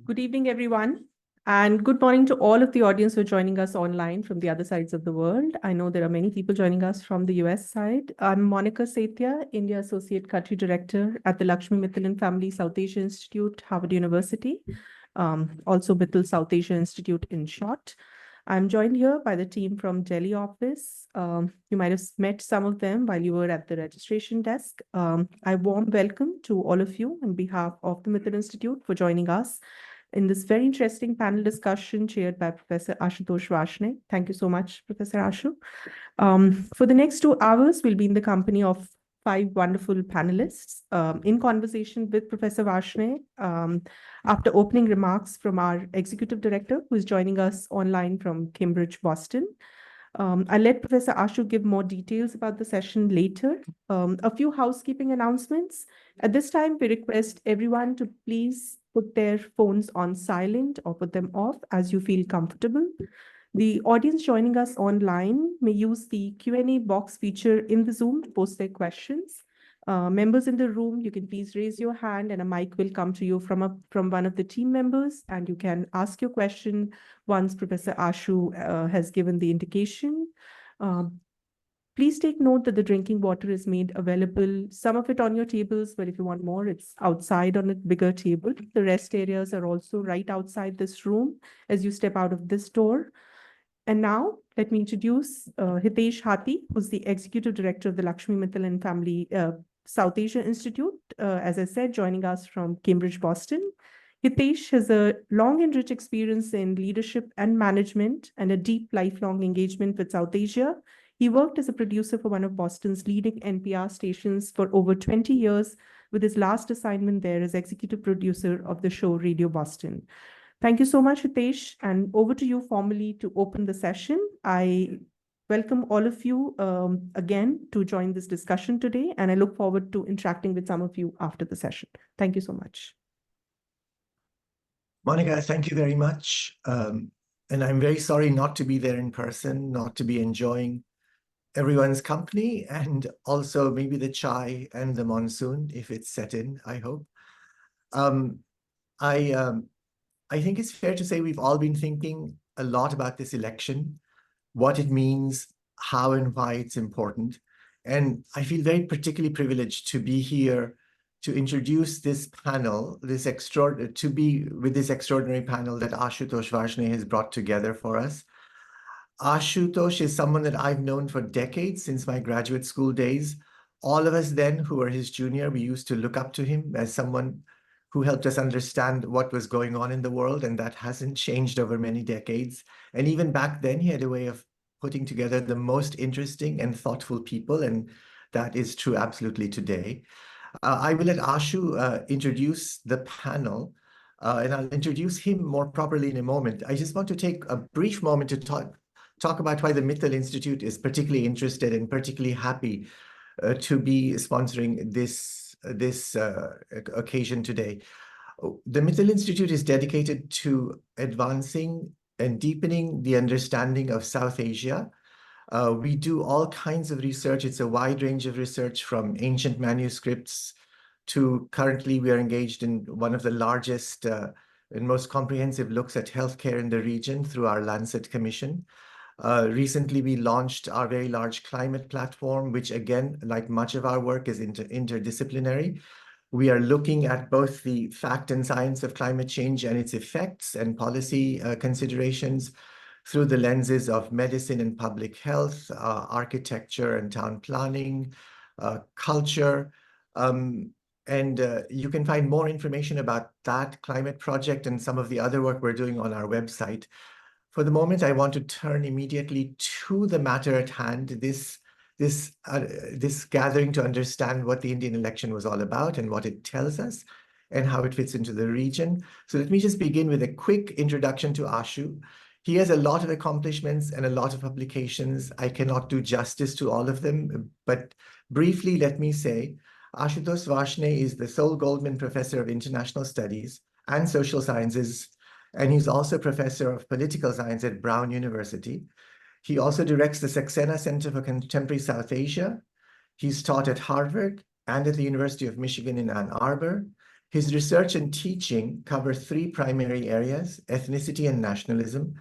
Good evening, everyone, and good morning to all of the audience who are joining us online from the other sides of the world. I know there are many people joining us from the US side. I'm Monica Sethia, India Associate Country Director at the Lakshmi Mittal and Family South Asia Institute, Harvard University, also Mittal South Asia Institute in short. I'm joined here by the team from Delhi office. You might have met some of them while you were at the registration desk. I warm welcome to all of you on behalf of the Mittal Institute for joining us in this very interesting panel discussion chaired by Professor Ashutosh Varshney. Thank you so much, Professor Ashu. For the next 2 hours, we'll be in the company of 5 wonderful panelists in conversation with Professor Varshney after opening remarks from our executive director, who is joining us online from Cambridge, Boston. I'll let Professor Ashu give more details about the session later. A few housekeeping announcements. At this time, we request everyone to please put their phones on silent or put them off as you feel comfortable. The audience joining us online may use the Q&A box feature in the Zoom to post their questions. Members in the room, you can please raise your hand and a mic will come to you from one of the team members, and you can ask your question once Professor Ashu has given the indication. Please take note that the drinking water is made available, some of it on your tables, but if you want more, it's outside on a bigger table. The rest areas are also right outside this room as you step out of this door. And now let me introduce Hitesh Hathi, who's the Executive Director of the Lakshmi Mittal and Family South Asia Institute, as I said, joining us from Cambridge, Boston. Hitesh has a long and rich experience in leadership and management and a deep lifelong engagement with South Asia. He worked as a producer for one of Boston's leading NPR stations for over 20 years, with his last assignment there as executive producer of the show Radio Boston. Thank you so much, Hitesh, and over to you formally to open the session. I welcome all of you again to join this discussion today, and I look forward to interacting with some of you after the session. Thank you so much. Monica, thank you very much. And I'm very sorry not to be there in person, not to be enjoying everyone's company, and also maybe the chai and the monsoon, if it's set in, I hope. I think it's fair to say we've all been thinking a lot about this election, what it means, how and why it's important. And I feel very particularly privileged to be here to introduce this panel, to be with this extraordinary panel that Ashutosh Varshney has brought together for us. Ashutosh is someone that I've known for decades, since my graduate school days. All of us then who were his junior, we used to look up to him as someone who helped us understand what was going on in the world, and that hasn't changed over many decades. And even back then, he had a way of putting together the most interesting and thoughtful people, and that is true absolutely today. I will let Ashu introduce the panel, and I'll introduce him more properly in a moment. I just want to take a brief moment to talk about why the Mittal Institute is particularly interested and particularly happy to be sponsoring this occasion today. The Mittal Institute is dedicated to advancing and deepening the understanding of South Asia. We do all kinds of research. It's a wide range of research, from ancient manuscripts to currently we are engaged in one of the largest and most comprehensive looks at healthcare in the region through our Lancet Commission. Recently, we launched our very large climate platform, which again, like much of our work, is interdisciplinary. We are looking at both the fact and science of climate change and its effects and policy considerations through the lenses of medicine and public health, architecture and town planning, culture. And you can find more information about that climate project and some of the other work we're doing on our website. For the moment, I want to turn immediately to the matter at hand, this gathering to understand what the Indian election was all about and what it tells us and how it fits into the region. So let me just begin with a quick introduction to Ashu. He has a lot of accomplishments and a lot of publications. I cannot do justice to all of them, but briefly, let me say, Ashutosh Varshney is the sole Goldman Professor of International Studies and Social Sciences, and he's also professor of political science at Brown University. He also directs the Saxena Center for Contemporary South Asia. He's taught at Harvard and at the University of Michigan in Ann Arbor. His research and teaching cover three primary areas: ethnicity and nationalism,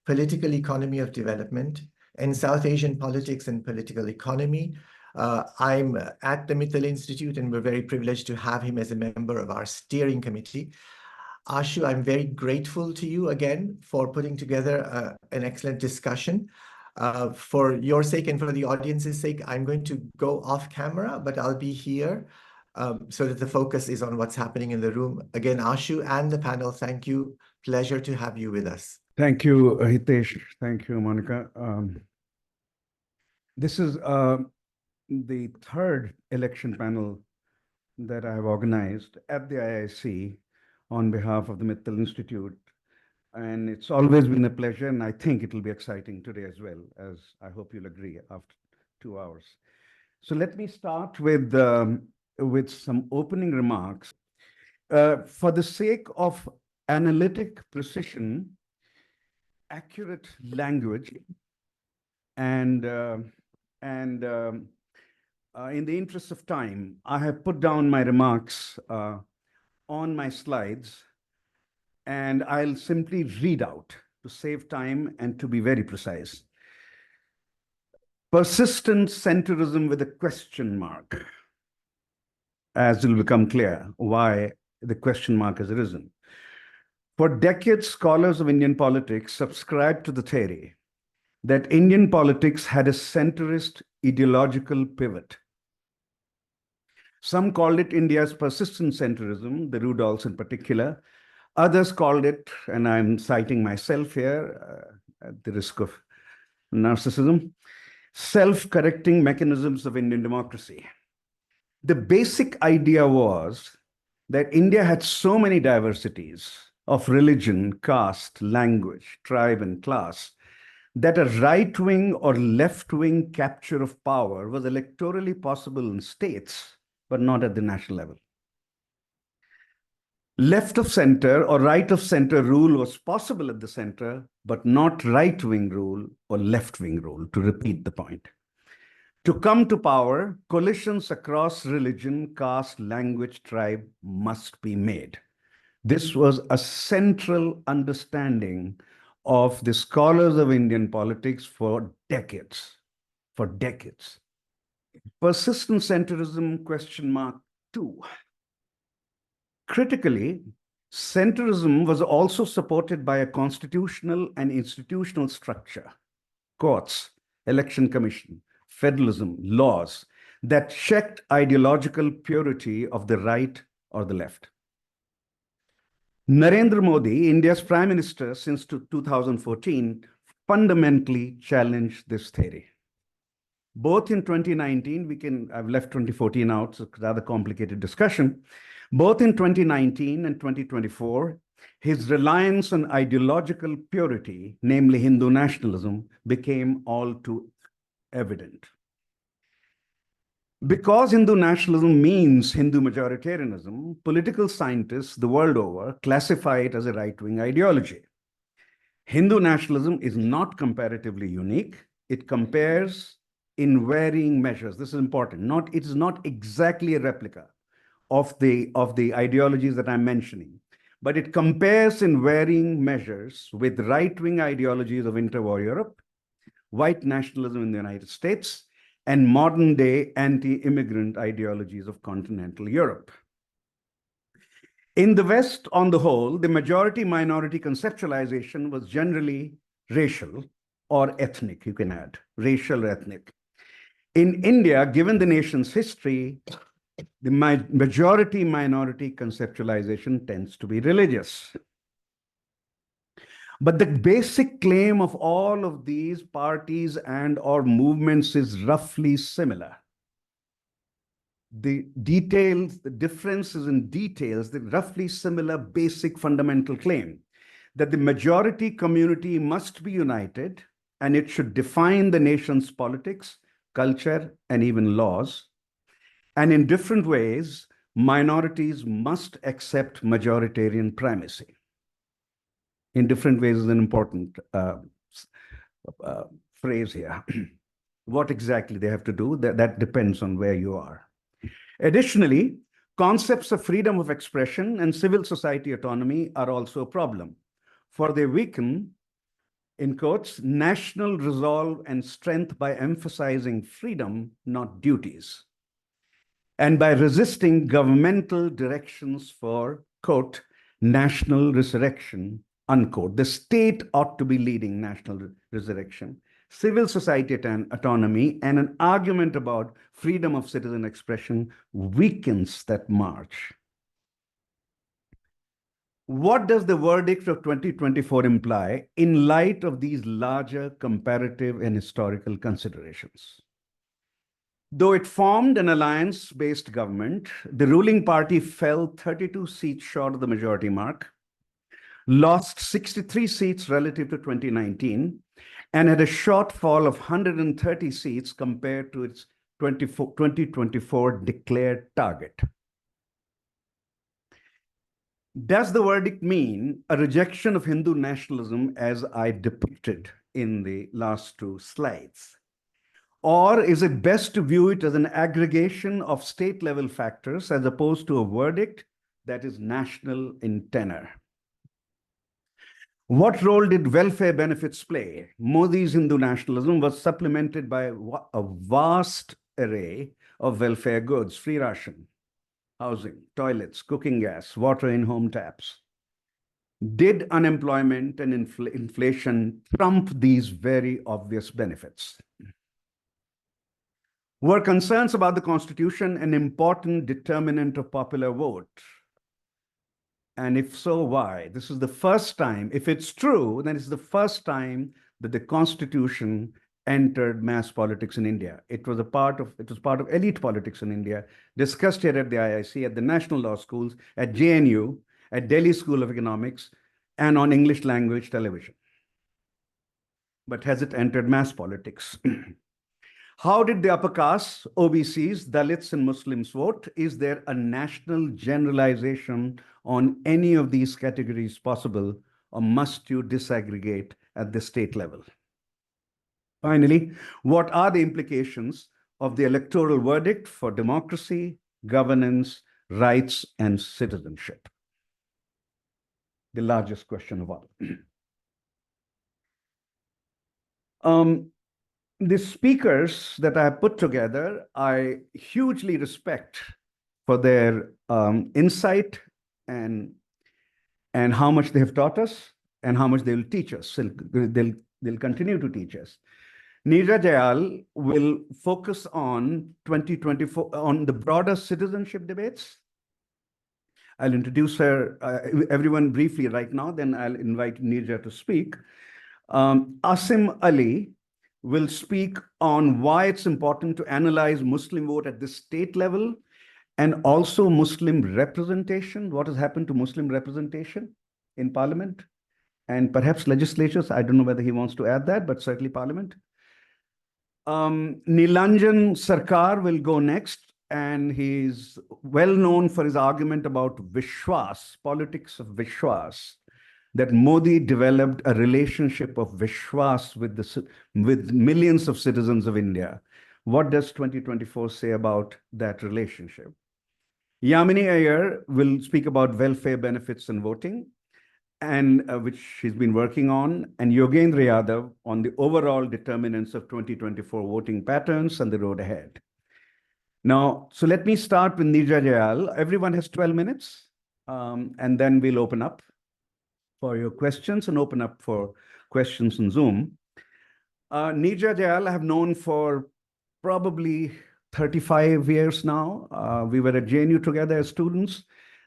political economy of development, and South Asian politics and political economy. I'm at the Mittal Institute, and we're very privileged to have him as a member of our steering committee. Ashu, I'm very grateful to you again for putting together an excellent discussion. For your sake and for the audience's sake, I'm going to go off camera, but I'll be here so that the focus is on what's happening in the room. Again, Ashu and the panel, thank you. Pleasure to have you with us. Thank you, Hitesh. Thank you, Monica. This is the third election panel that I have organized at the IIC on behalf of the Mittal Institute. And it's always been a pleasure, and I think it will be exciting today as well, as I hope you'll agree after 2 hours. So let me start with some opening remarks. For the sake of analytic precision, accurate language, and in the interest of time, I have put down my remarks on my slides, and I'll simply read out to save time and to be very precise. Persistent centrism with a question mark, as it will become clear why the question mark has arisen. For decades, scholars of Indian politics subscribed to the theory that Indian politics had a centrist ideological pivot. Some called it India's persistent centrism, the Rudolphs in particular. Others called it, and I'm citing myself here at the risk of narcissism, self-correcting mechanisms of Indian democracy. The basic idea was that India had so many diversities of religion, caste, language, tribe, and class that a right-wing or left-wing capture of power was electorally possible in states, but not at the national level. Left of center or right of center rule was possible at the center, but not right-wing rule or left-wing rule, to repeat the point. To come to power, coalitions across religion, caste, language, tribe must be made. This was a central understanding of the scholars of Indian politics for decades. For decades. Persistent centrism, question mark 2. Critically, centrism was also supported by a constitutional and institutional structure, courts, election commission, federalism, laws that checked ideological purity of the right or the left. Narendra Modi, India's Prime Minister since 2014, fundamentally challenged this theory. Both in 2019, I've left 2014 out, so it's a rather complicated discussion. Both in 2019 and 2024, his reliance on ideological purity, namely Hindu nationalism, became all too evident. Because Hindu nationalism means Hindu majoritarianism, political scientists the world over classify it as a right-wing ideology. Hindu nationalism is not comparatively unique. It compares in varying measures. This is important. It is not exactly a replica of the ideologies that I'm mentioning, but it compares in varying measures with right-wing ideologies of interwar Europe, white nationalism in the United States, and modern-day anti-immigrant ideologies of continental Europe. In the West, on the whole, the majority-minority conceptualization was generally racial or ethnic, you can add, racial or ethnic. In India, given the nation's history, the majority-minority conceptualization tends to be religious. But the basic claim of all of these parties and or movements is roughly similar. The details, the differences in details, the roughly similar basic fundamental claim that the majority community must be united and it should define the nation's politics, culture, and even laws. And in different ways, minorities must accept majoritarian primacy. In different ways is an important phrase here. What exactly they have to do, that depends on where you are. Additionally, Concepts of freedom of expression and civil society autonomy are also a problem, for they weaken, in quotes, national resolve and strength by emphasizing freedom, not duties, and by resisting governmental directions for, quote, national resurrection, unquote. The state ought to be leading national resurrection, civil society autonomy, and an argument about freedom of citizen expression weakens that march. What does the verdict of 2024 imply in light of these larger comparative and historical considerations? Though it formed an alliance-based government, the ruling party fell 32 seats short of the majority mark, lost 63 seats relative to 2019, and had a shortfall of 130 seats compared to its 2024 declared target. Does the verdict mean a rejection of Hindu nationalism as I depicted in the last two slides? Or is it best to view it as an aggregation of state-level factors as opposed to a verdict that is national in tenor? What role did welfare benefits play? Modi's Hindu nationalism was supplemented by a vast array of welfare goods: free ration, housing, toilets, cooking gas, water in home taps. Did unemployment and inflation trump these very obvious benefits? Were concerns about the Constitution an important determinant of popular vote? And if so, why? This is the first time, if it's true, then it's the first time that the Constitution entered mass politics in India. It was part of elite politics in India, discussed here at the IIC, at the National Law Schools, at JNU, at Delhi School of Economics, and on English language television. But has it entered mass politics? How did the upper castes, OBCs, Dalits and Muslims vote? Is there a national generalization on any of these categories possible, or must you disaggregate at the state level? Finally, what are the implications of the electoral verdict for democracy, governance, rights, and citizenship? The largest question of all. The speakers that I put together, I hugely respect for their insight and how much they have taught us and how much they will teach us. They'll continue to teach us. Neerja Jayal will focus on 2024, on the broader citizenship debates. I'll introduce her, everyone briefly right now, then I'll invite Neerja to speak. Asim Ali will speak on why it's important to analyze Muslim vote at the state level and also Muslim representation, what has happened to Muslim representation in parliament and perhaps legislatures. I don't know whether he wants to add that, but certainly parliament. Nilanjan Sarkar will go next, and he's well known for his argument about Vishwas, politics of Vishwas, that Modi developed a relationship of Vishwas with millions of citizens of India. What does 2024 say about that relationship? Yamini Iyer will speak about welfare benefits and voting, and which she's been working on, and Yogendra Yadav on the overall determinants of 2024 voting patterns and the road ahead. Now, so let me start with Neerja Jayal. Everyone has 12 minutes, and then we'll open up for your questions and open up for questions on Zoom. Neerja Jayal I have known for probably 35 years now. We were at JNU together as students.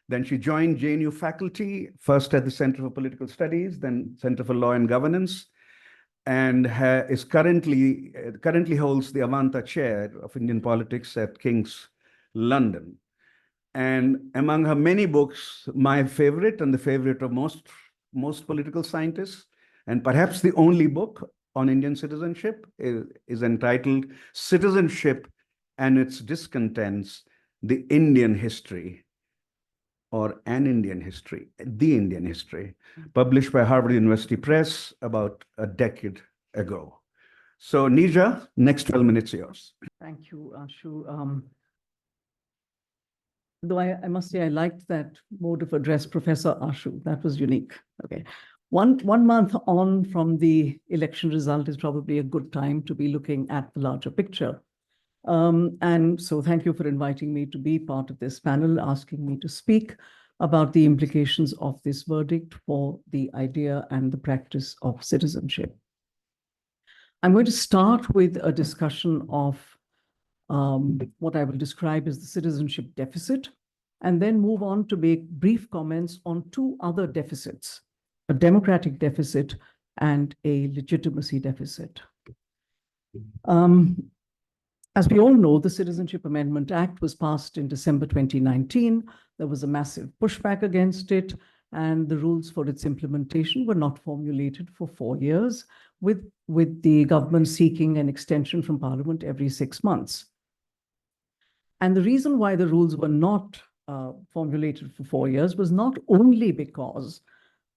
Then she joined JNU faculty, first at the Center for Political Studies, then Center for Law and Governance, and is currently holds the Avanta Chair of Indian Politics at King's London. And among her many books, my favorite and the favorite of most political scientists, and perhaps the only book on Indian citizenship, is entitled Citizenship and Its Discontents, The Indian History, or An Indian History, The Indian History, published by Harvard University Press about a decade ago. So Neerja, next 12 minutes yours. Thank you, Ashu. though I must say I liked that mode of address, Professor Ashu. That was unique. Okay. One month on from the election result is probably a good time to be looking at the larger picture. And so thank you for inviting me to be part of this panel, asking me to speak about the implications of this verdict for the idea and the practice of citizenship. I'm going to start with a discussion of what I will describe as the citizenship deficit, and then move on to make brief comments on two other deficits, a democratic deficit and a legitimacy deficit. As we all know, the Citizenship Amendment Act was passed in December 2019. There was a massive pushback against it, and the rules for its implementation were not formulated for 4 years, with the government seeking an extension from Parliament every 6 months. And the reason why the rules were not formulated for 4 years was not only because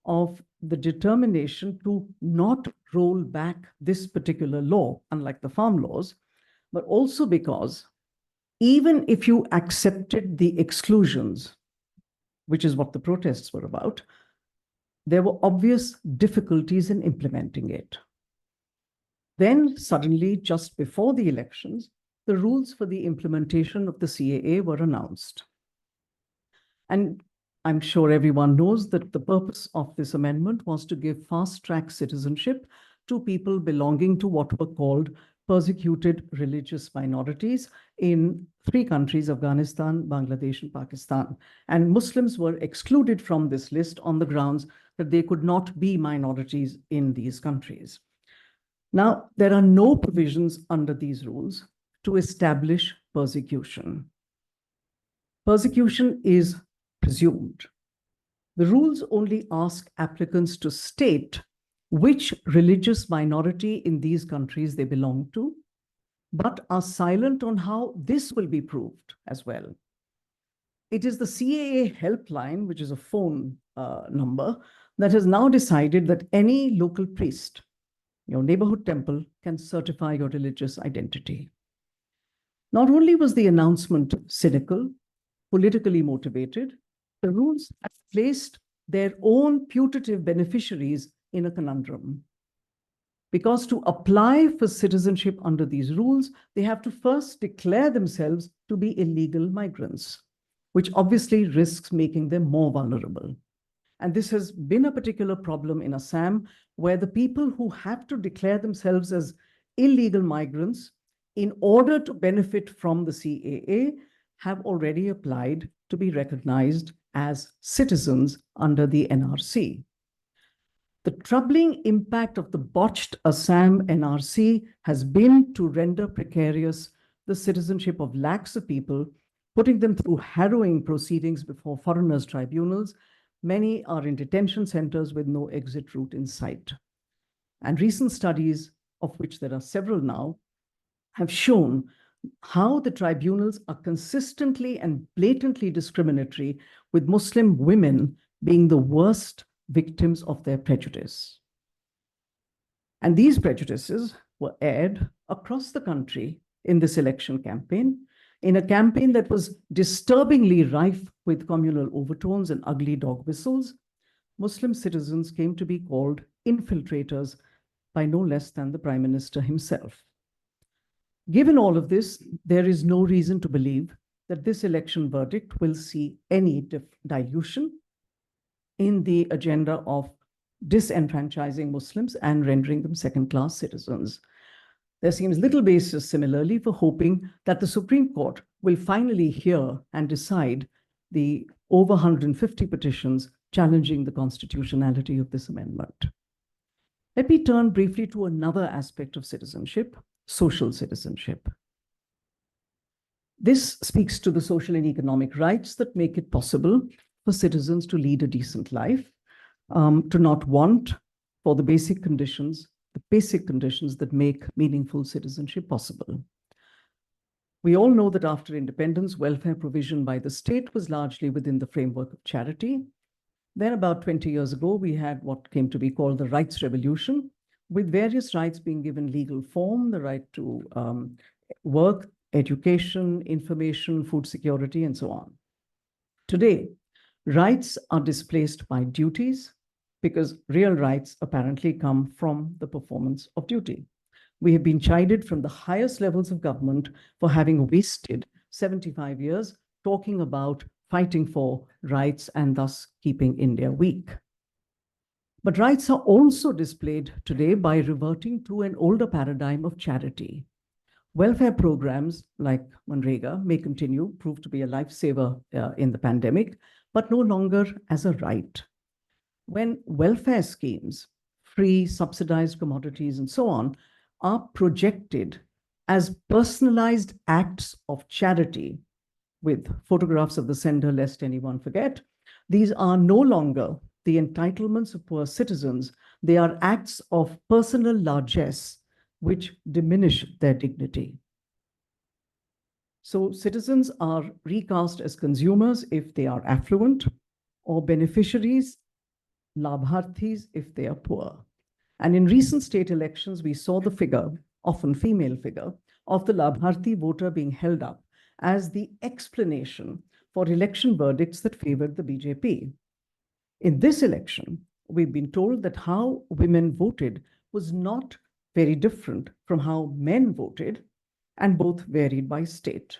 of the determination to not roll back this particular law, unlike the farm laws, but also because even if you accepted the exclusions, which is what the protests were about, there were obvious difficulties in implementing it. Then suddenly, just before the elections, the rules for the implementation of the CAA were announced. And I'm sure everyone knows that the purpose of this amendment was to give fast-track citizenship to people belonging to what were called persecuted religious minorities in 3 countries, Afghanistan, Bangladesh, and Pakistan. And Muslims were excluded from this list on the grounds that they could not be minorities in these countries. Now, there are no provisions under these rules to establish persecution. Persecution is presumed. The rules only ask applicants to state which religious minority in these countries they belong to, but are silent on how this will be proved as well. It is the CAA helpline, which is a phone number, that has now decided that any local priest, your neighborhood temple, can certify your religious identity. Not only was the announcement cynical, politically motivated, the rules have placed their own putative beneficiaries in a conundrum. Because to apply for citizenship under these rules, they have to first declare themselves to be illegal migrants, which obviously risks making them more vulnerable. And this has been a particular problem in Assam, where the people who have to declare themselves as illegal migrants in order to benefit from the CAA have already applied to be recognized as citizens under the NRC. The troubling impact of the botched Assam NRC has been to render precarious the citizenship of lakhs of people, putting them through harrowing proceedings before foreigners' tribunals. Many are in detention centers with no exit route in sight. And recent studies, of which there are several now, have shown how the tribunals are consistently and blatantly discriminatory, with Muslim women being the worst victims of their prejudice. And these prejudices were aired across the country in this election campaign, in a campaign that was disturbingly rife with communal overtones and ugly dog whistles. Muslim citizens came to be called infiltrators by no less than the Prime Minister himself. Given all of this, there is no reason to believe that this election verdict will see any dilution in the agenda of disenfranchising Muslims and rendering them second-class citizens. There seems little basis, similarly, for hoping that the Supreme Court will finally hear and decide the over 150 petitions challenging the constitutionality of this amendment. Let me turn briefly to another aspect of citizenship, social citizenship. This speaks to the social and economic rights that make it possible for citizens to lead a decent life, to not want for the basic conditions that make meaningful citizenship possible. We all know that after independence, welfare provision by the state was largely within the framework of charity. Then about 20 years ago, we had what came to be called the rights revolution, with various rights being given legal form, the right to work, education, information, food security, and so on. Today, rights are displaced by duties because real rights apparently come from the performance of duty. We have been chided from the highest levels of government for having wasted 75 years talking about fighting for rights and thus keeping India weak. But rights are also displayed today by reverting to an older paradigm of charity. Welfare programs like Manrega may continue, prove to be a lifesaver in the pandemic, but no longer as a right. When welfare schemes, free, subsidized commodities, and so on, are projected as personalized acts of charity with photographs of the sender, lest anyone forget, these are no longer the entitlements of poor citizens. They are acts of personal largesse which diminish their dignity. So citizens are recast as consumers if they are affluent, or beneficiaries, labharthis, if they are poor. And in recent state elections, we saw the figure, often female figure, of the labharthi voter being held up as the explanation for election verdicts that favored the BJP. In this election, we've been told that how women voted was not very different from how men voted, and both varied by state.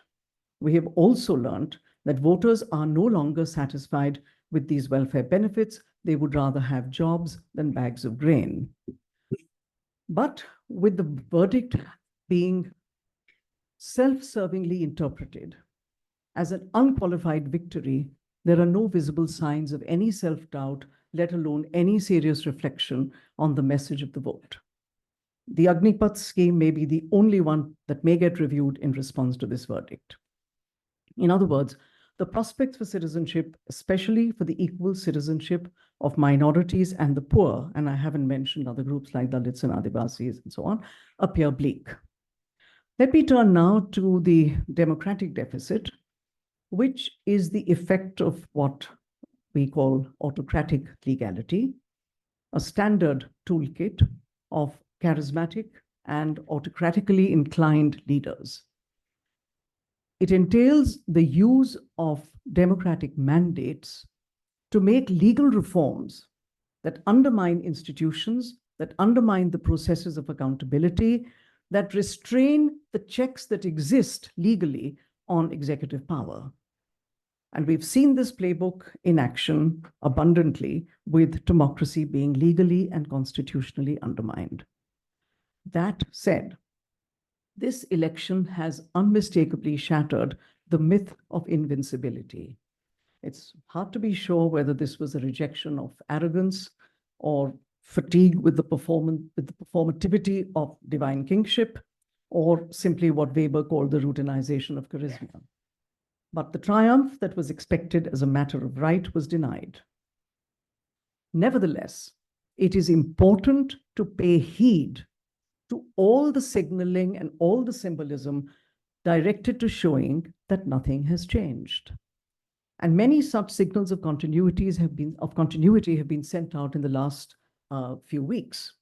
We have also learned that voters are no longer satisfied with these welfare benefits. They would rather have jobs than bags of grain. But with the verdict being self-servingly interpreted as an unqualified victory, there are no visible signs of any self-doubt, let alone any serious reflection on the message of the vote. The Agnipath scheme may be the only one that may get reviewed in response to this verdict. In other words, the prospects for citizenship, especially for the equal citizenship of minorities and the poor, and I haven't mentioned other groups like Dalits and Adivasis and so on, appear bleak. Let me turn now to the democratic deficit, which is the effect of what we call autocratic legality, a standard toolkit of charismatic and autocratically inclined leaders. It entails the use of democratic mandates to make legal reforms that undermine institutions, that undermine the processes of accountability, that restrain the checks that exist legally on executive power. And we've seen this playbook in action abundantly, with democracy being legally and constitutionally undermined. That said, this election has unmistakably shattered the myth of invincibility. It's hard to be sure whether this was a rejection of arrogance or fatigue with the performativity of divine kingship, or simply what Weber called the routinization of charisma. But the triumph that was expected as a matter of right was denied. Nevertheless, it is important to pay heed to all the signaling and all the symbolism directed to showing that nothing has changed. And many such signals of continuity have been sent out in the last few weeks.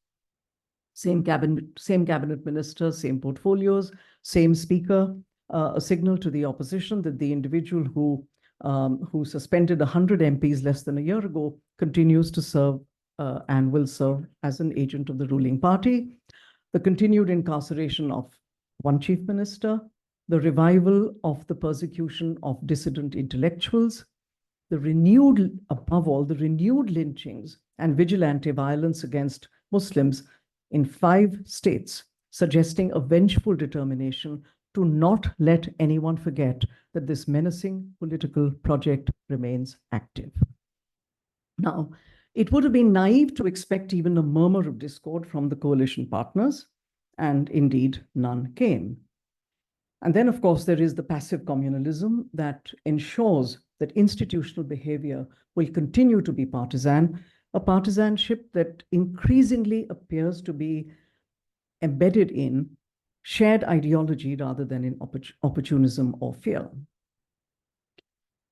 Same cabinet minister, same portfolios, same speaker, a signal to the opposition that the individual who suspended 100 MPs less than a year ago continues to serve and will serve as an agent of the ruling party. The continued incarceration of one chief minister, the revival of the persecution of dissident intellectuals, above all, the renewed lynchings and vigilante violence against Muslims in 5 states, suggesting a vengeful determination to not let anyone forget that this menacing political project remains active. Now, it would have been naive to expect even a murmur of discord from the coalition partners, and indeed none came. And then, of course, there is the passive communalism that ensures that institutional behavior will continue to be partisan, a partisanship that increasingly appears to be embedded in shared ideology rather than in opportunism or fear.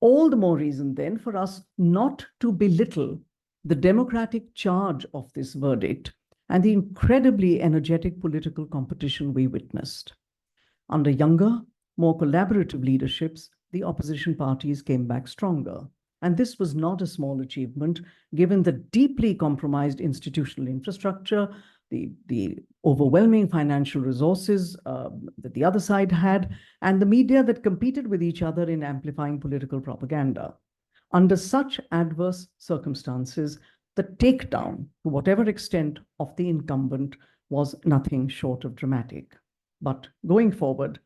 All the more reason then for us not to belittle the democratic charge of this verdict and the incredibly energetic political competition we witnessed. Under younger, more collaborative leaderships, the opposition parties came back stronger. And this was not a small achievement, given the deeply compromised institutional infrastructure, the overwhelming financial resources that the other side had, and the media that competed with each other in amplifying political propaganda. Under such adverse circumstances, the takedown, to whatever extent, of the incumbent was nothing short of dramatic. But going forward,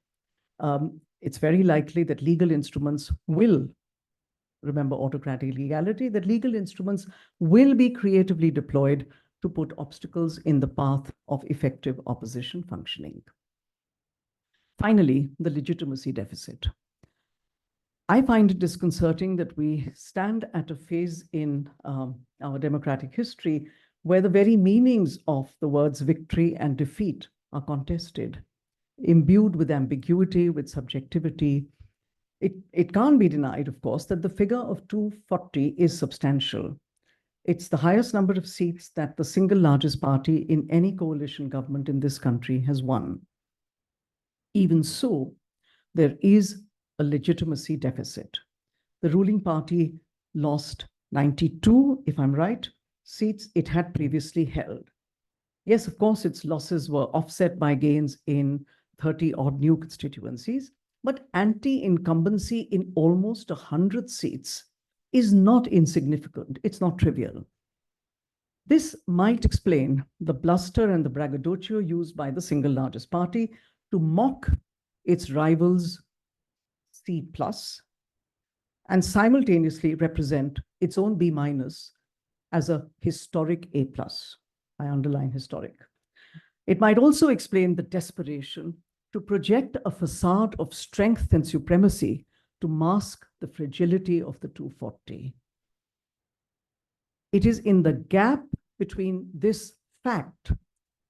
it's very likely that legal instruments will, remember autocratic legality, that legal instruments will be creatively deployed to put obstacles in the path of effective opposition functioning. Finally, the legitimacy deficit. I find it disconcerting that we stand at a phase in our democratic history where the very meanings of the words victory and defeat are contested, imbued with ambiguity, with subjectivity. It can't be denied, of course, that the figure of 240 is substantial. It's the highest number of seats that the single largest party in any coalition government in this country has won. Even so, there is a legitimacy deficit. The ruling party lost 92, if I'm right, seats it had previously held. Yes, of course, its losses were offset by gains in 30-odd new constituencies, but anti-incumbency in almost 100 seats is not insignificant. It's not trivial. This might explain the bluster and the braggadocio used by the single largest party to mock its rivals' C+ and simultaneously represent its own B- as a historic A+. I underline historic. It might also explain the desperation to project a facade of strength and supremacy to mask the fragility of the 240. It is in the gap between this fact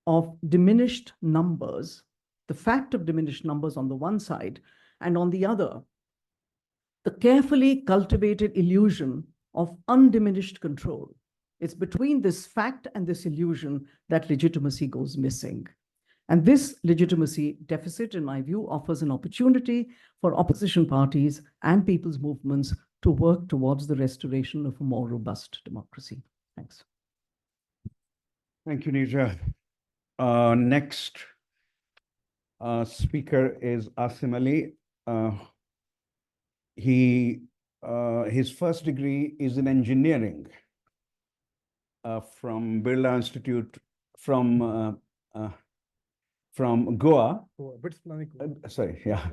of diminished numbers, the fact of diminished numbers on the one side, and on the other, the carefully cultivated illusion of undiminished control. It's between this fact and this illusion that legitimacy goes missing. And this legitimacy deficit, in my view, offers an opportunity for opposition parties and people's movements to work towards the restoration of a more robust democracy. Thanks. Thank you, Nija. Next speaker is Asim Ali. His first degree is in engineering from Birla Institute from Goa. Sorry, yeah.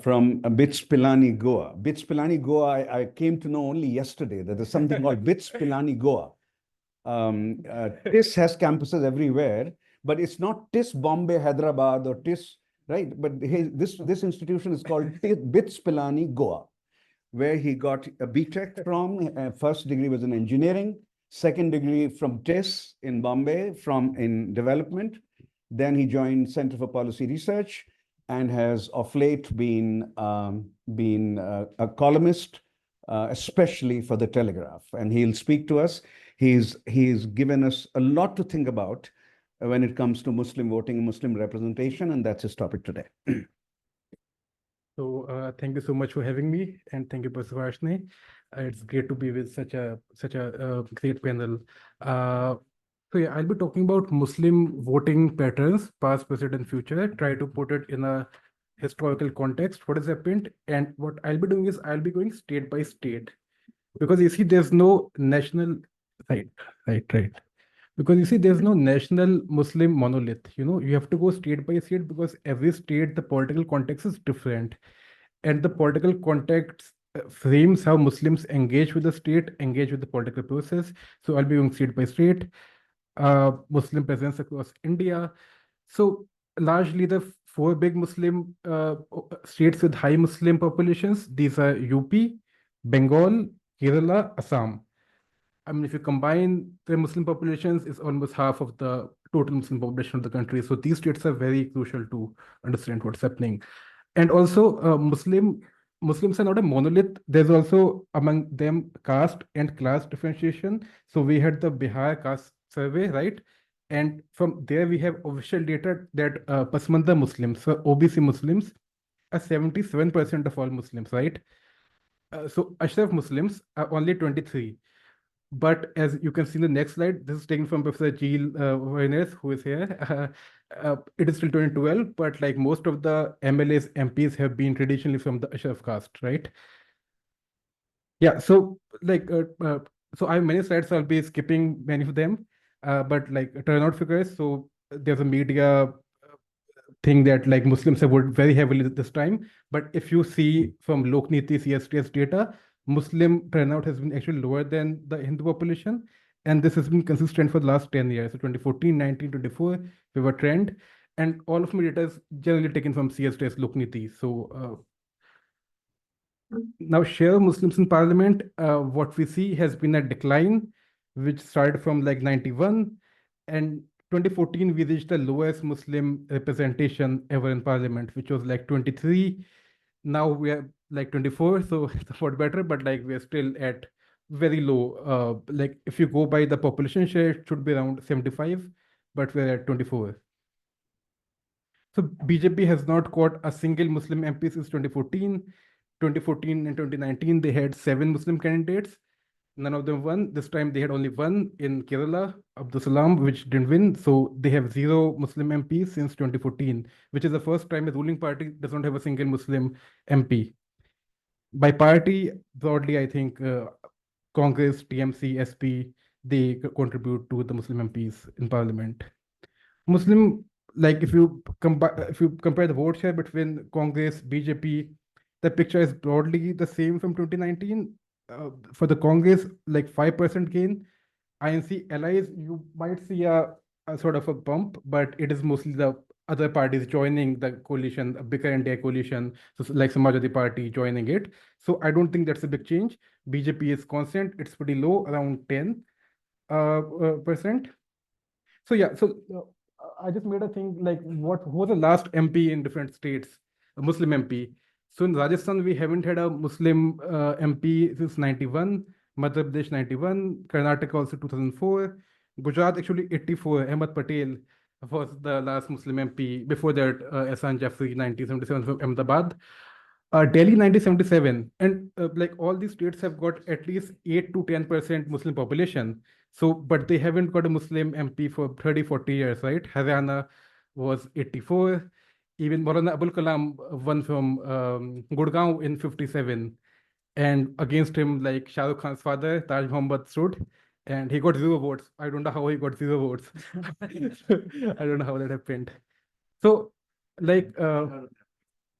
From BITS Pilani, Goa. BITS Pilani, Goa, I came to know only yesterday that there's something called BITS Pilani, Goa. TIS has campuses everywhere, but it's not TIS Bombay, Hyderabad, or TIS, right? But this institution is called BITS Pilani, Goa, where he got a BTech from. First degree was in engineering, second degree from TIS in Bombay, in development. Then he joined Center for Policy Research and has of late been a columnist, especially for the Telegraph. And he'll speak to us. He's given us a lot to think about when it comes to Muslim voting and Muslim representation, and that's his topic today. So thank you so much for having me, and thank you, Professor Varshney. It's great to be with such a great panel. So yeah, I'll be talking about Muslim voting patterns, past, present, and future. Try to put it in a historical context, what has happened, and what I'll be doing is I'll be going state by state, because you see, there's no national right. Because you see, there's no national Muslim monolith. You have to go state by state, because every state, the political context is different, and the political context frames how Muslims engage with the state, engage with the political process. So I'll be going state by state. Muslim presence across India. So largely the four big Muslim states with high Muslim populations, these are UP, Bengal, Kerala, Assam. I mean, if you combine the Muslim populations, it's almost half of the total Muslim population of the country. So these states are very crucial to understand what's happening. And also Muslims are not a monolith. There's also among them caste and class differentiation. So we had the Bihar caste survey, right? And from there we have official data that Pasmanda Muslims, so OBC Muslims, are 77% of all Muslims, right? So Ashraf Muslims are only 23. But as you can see in the next slide, this is taken from Professor Gil Werners, who is here. It is still 2012, but like most of the MLAs, MPs have been traditionally from the Ashraf caste, right? Yeah, so like, so I have many slides, so I'll be skipping many of them, but like turnout figures. So there's a media thing that like Muslims have voted very heavily this time. But if you see from Lokniti CSTS data, Muslim turnout has been actually lower than the Hindu population. And this has been consistent for the last 10 years. So 2014, 19, 24, we were trend. And all of my data is generally taken from CSTS Lokniti. So now share of Muslims in parliament, what we see has been a decline, which started from like 91. And 2014, we reached the lowest Muslim representation ever in parliament, which was like 23. Now we are like 24, so it's somewhat better, but like we're still at very low. Like if you go by the population share, it should be around 75, but we're at 24. So BJP has not got a single Muslim MP since 2014. 2014 and 2019, they had 7 Muslim candidates. None of them won. This time they had only one in Kerala, Abdul Salam, which didn't win. So they have 0 Muslim MPs since 2014, which is the first time a ruling party does not have a single Muslim MP. By party, broadly, I think Congress, TMC, SP, they contribute to the Muslim MPs in parliament. Muslim, like if you compare the vote share between Congress, BJP, the picture is broadly the same from 2019. For the Congress, like 5% gain. INC allies, you might see a sort of a bump, but it is mostly the other parties joining the coalition, a bigger India coalition, so like Samajwadi Party joining it. So I don't think that's a big change. BJP is constant; it's pretty low, around 10 percent. So yeah, so I just made a thing like who was the last MP in different states, a Muslim MP. So in Rajasthan, we haven't had a Muslim MP since 91, Madhya Pradesh 91, Karnataka also 2004, Gujarat actually 84, Ahmad Patel was the last Muslim MP. Before that, Ehsan Jafri 1977 from Ahmedabad. Delhi 1977, and like all these states have got at least 8 to 10% Muslim population. So, but they haven't got a Muslim MP for 30, 40 years, right? Haryana was 84. Even Maulana Abul Kalam won from Gurgaon in 57. And against him, like Shah Rukh Khan's father, Taj Muhammad stood, and he got 0 votes. I don't know how he got 0 votes. I don't know how that happened. So, like,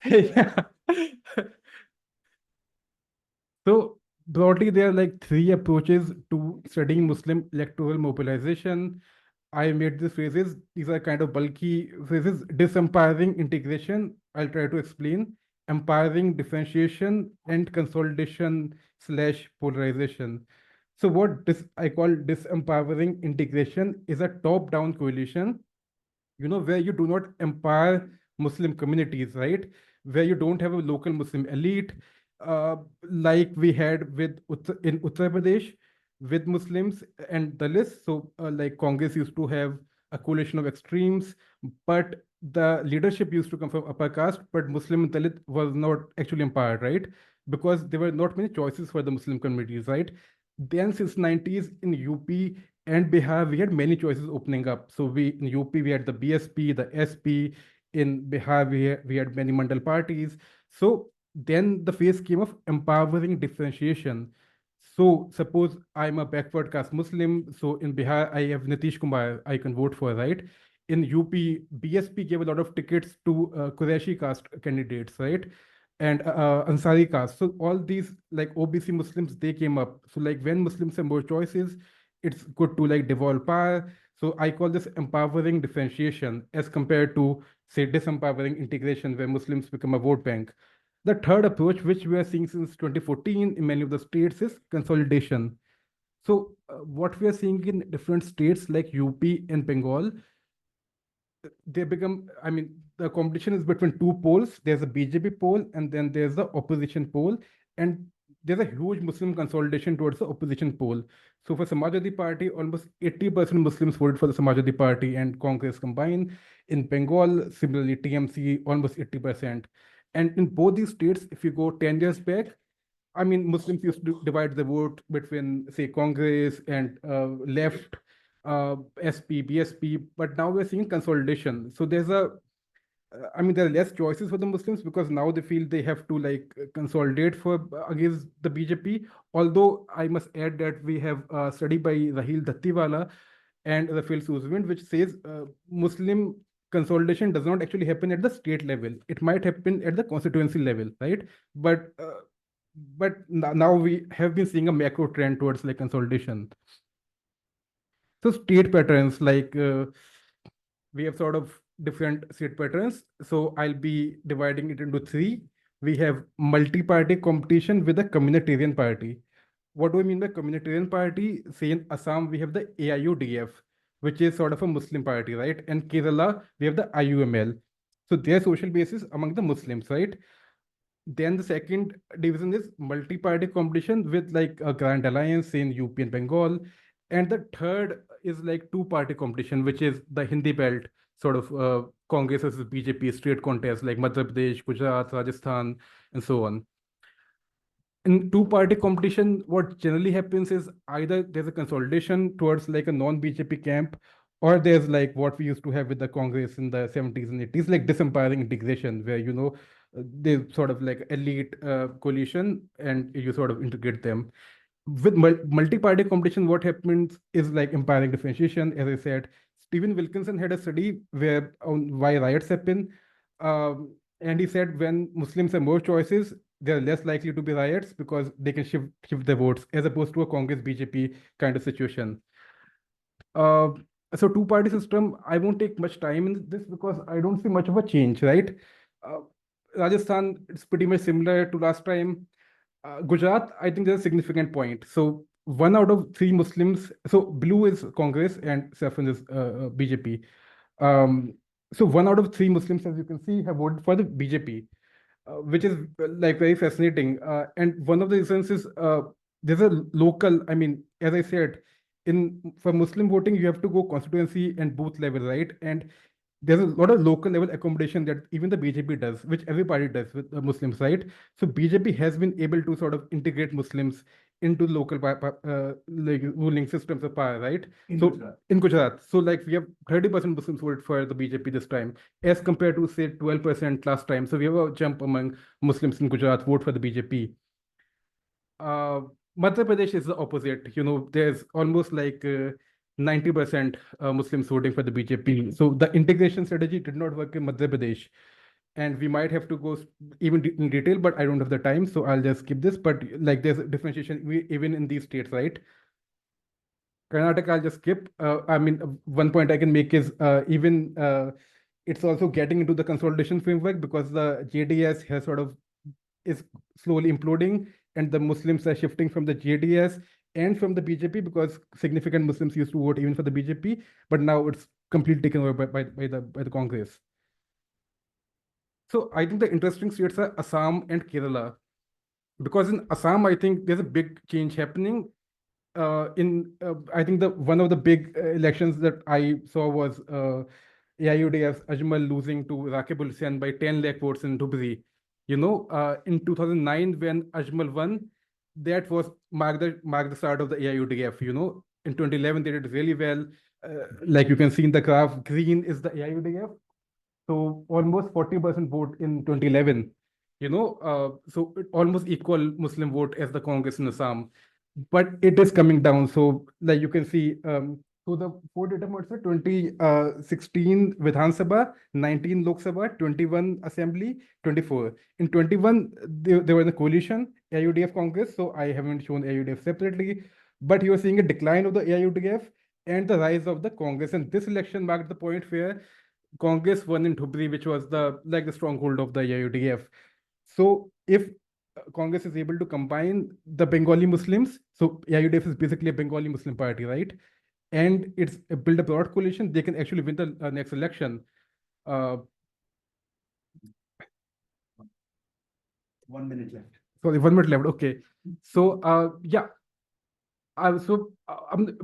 yeah. So broadly, there are like 3 approaches to studying Muslim electoral mobilization. I made these phrases. These are kind of bulky phrases. Disempowering integration, I'll try to explain. Empowering differentiation and consolidation slash polarization. So what this I call disempowering integration is a top-down coalition, where you do not empower Muslim communities, right? Where you don't have a local Muslim elite, like we had in Uttar Pradesh with Muslims and Dalits. So, like Congress used to have a coalition of extremes, but the leadership used to come from upper caste, but Muslim and Dalit was not actually empowered, right? Because there were not many choices for the Muslim communities, right? Then since 90s in UP and Bihar, we had many choices opening up. So in UP, we had the BSP, the SP. In Bihar, we had many mandal parties. So then the phase came of empowering differentiation. So suppose I'm a backward caste Muslim. So in Bihar, I have Nitish Kumar, I can vote for, right? In UP, BSP gave a lot of tickets to Qureshi caste candidates, right? And Ansari caste. So all these like OBC Muslims, they came up. So like when Muslims have more choices, it's good to like devolve power. So I call this empowering differentiation as compared to say disempowering integration where Muslims become a vote bank. The third approach, which we are seeing since 2014 in many of the states, is consolidation. So what we are seeing in different states like UP and Bengal, they become, I mean, the competition is between 2 poles. There's a BJP pole and then there's the opposition pole. And there's a huge Muslim consolidation towards the opposition pole. So for Samajwadi Party, almost 80% Muslims voted for the Samajwadi Party and Congress combined. In Bengal, similarly, TMC, almost 80%. And in both these states, if you go 10 years back, I mean, Muslims used to divide the vote between, say, Congress and left, SP, BSP, but now we're seeing consolidation. So there's I mean, there are less choices for the Muslims because now they feel they have to like consolidate for against the BJP. Although I must add that we have a study by Rahil Dattiwala and Rafael Suzwind, which says Muslim consolidation does not actually happen at the state level. It might happen at the constituency level, right? But now we have been seeing a macro trend towards like consolidation. So state patterns, like we have sort of different state patterns. So I'll be dividing it into three. We have multi-party competition with a communitarian party. What do I mean by communitarian party? Say in Assam, we have the AIUDF, which is sort of a Muslim party, right? And Kerala, we have the IUML. So their social basis among the Muslims, right? Then the second division is multi-party competition with like a grand alliance in UP and Bengal. And the third is like two-party competition, which is the Hindi belt, sort of Congress versus BJP state contest like Madhya Pradesh, Gujarat, Rajasthan, and so on. In two-party competition, what generally happens is either there's a consolidation towards like a non-BJP camp, or there's like what we used to have with the Congress in the 70s and 80s, like disempowering integration, where they sort of like elite coalition and you sort of integrate them. With multi-party competition, what happens is like empowering differentiation. As I said, Stephen Wilkinson had a study where on why riots happen, and he said when Muslims have more choices, they're less likely to be riots because they can shift their votes, as opposed to a Congress BJP kind of situation. So two-party system, I won't take much time in this because I don't see much of a change, right? Rajasthan, it's pretty much similar to last time. Gujarat, I think there's a significant point. So 1 out of 3 Muslims, so blue is Congress and saffron is BJP. So 1 out of 3 Muslims, as you can see, have voted for the BJP, which is like very fascinating. And one of the reasons is there's a local, I mean, as I said, for Muslim voting, you have to go constituency and booth level, right? And there's a lot of local level accommodation that even the BJP does, which every party does with the Muslims, right? So BJP has been able to sort of integrate Muslims into local like ruling systems of power, right? In Gujarat. So like we have 30% Muslims voted for the BJP this time, as compared to say 12% last time. So we have a jump among Muslims in Gujarat vote for the BJP. Madhya Pradesh is the opposite. There's almost like 90% Muslims voting for the BJP. So the integration strategy did not work in Madhya Pradesh. And we might have to go even in detail, but I don't have the time, so I'll just skip this. But like there's a differentiation even in these states, right? Karnataka, I'll just skip. I mean, one point I can make is even it's also getting into the consolidation framework because the JDS has sort of is slowly imploding, and the Muslims are shifting from the JDS and from the BJP because significant Muslims used to vote even for the BJP, but now it's completely taken over by the Congress. So I think the interesting states are Assam and Kerala, because in Assam, I think there's a big change happening. I think one of the big elections that I saw was AIUDF's Ajmal losing to Rakib ul Hussain by 10 lakh votes in Dhubri. In 2009, when Ajmal won, that was marked the start of the AIUDF. In 2011, they did really well. Like you can see in the graph, green is the AIUDF. So almost 40% vote in 2011. So almost equal Muslim vote as the Congress in Assam, but it is coming down. So like you can see, so the 4 data points are 2016 Vidhan Sabha, 19 Lok Sabha, 21 Assembly, 24. In 21, they were in a coalition, AIUDF Congress, so I haven't shown AIUDF separately, but you are seeing a decline of the AIUDF and the rise of the Congress. And this election marked the point where Congress won in Dhubri, which was the stronghold of the AIUDF. So if Congress is able to combine the Bengali Muslims, so AIUDF is basically a Bengali Muslim party, right? And it's build a broad coalition, they can actually win the next election. 1 minute left. Sorry, 1 minute left. Okay. So yeah.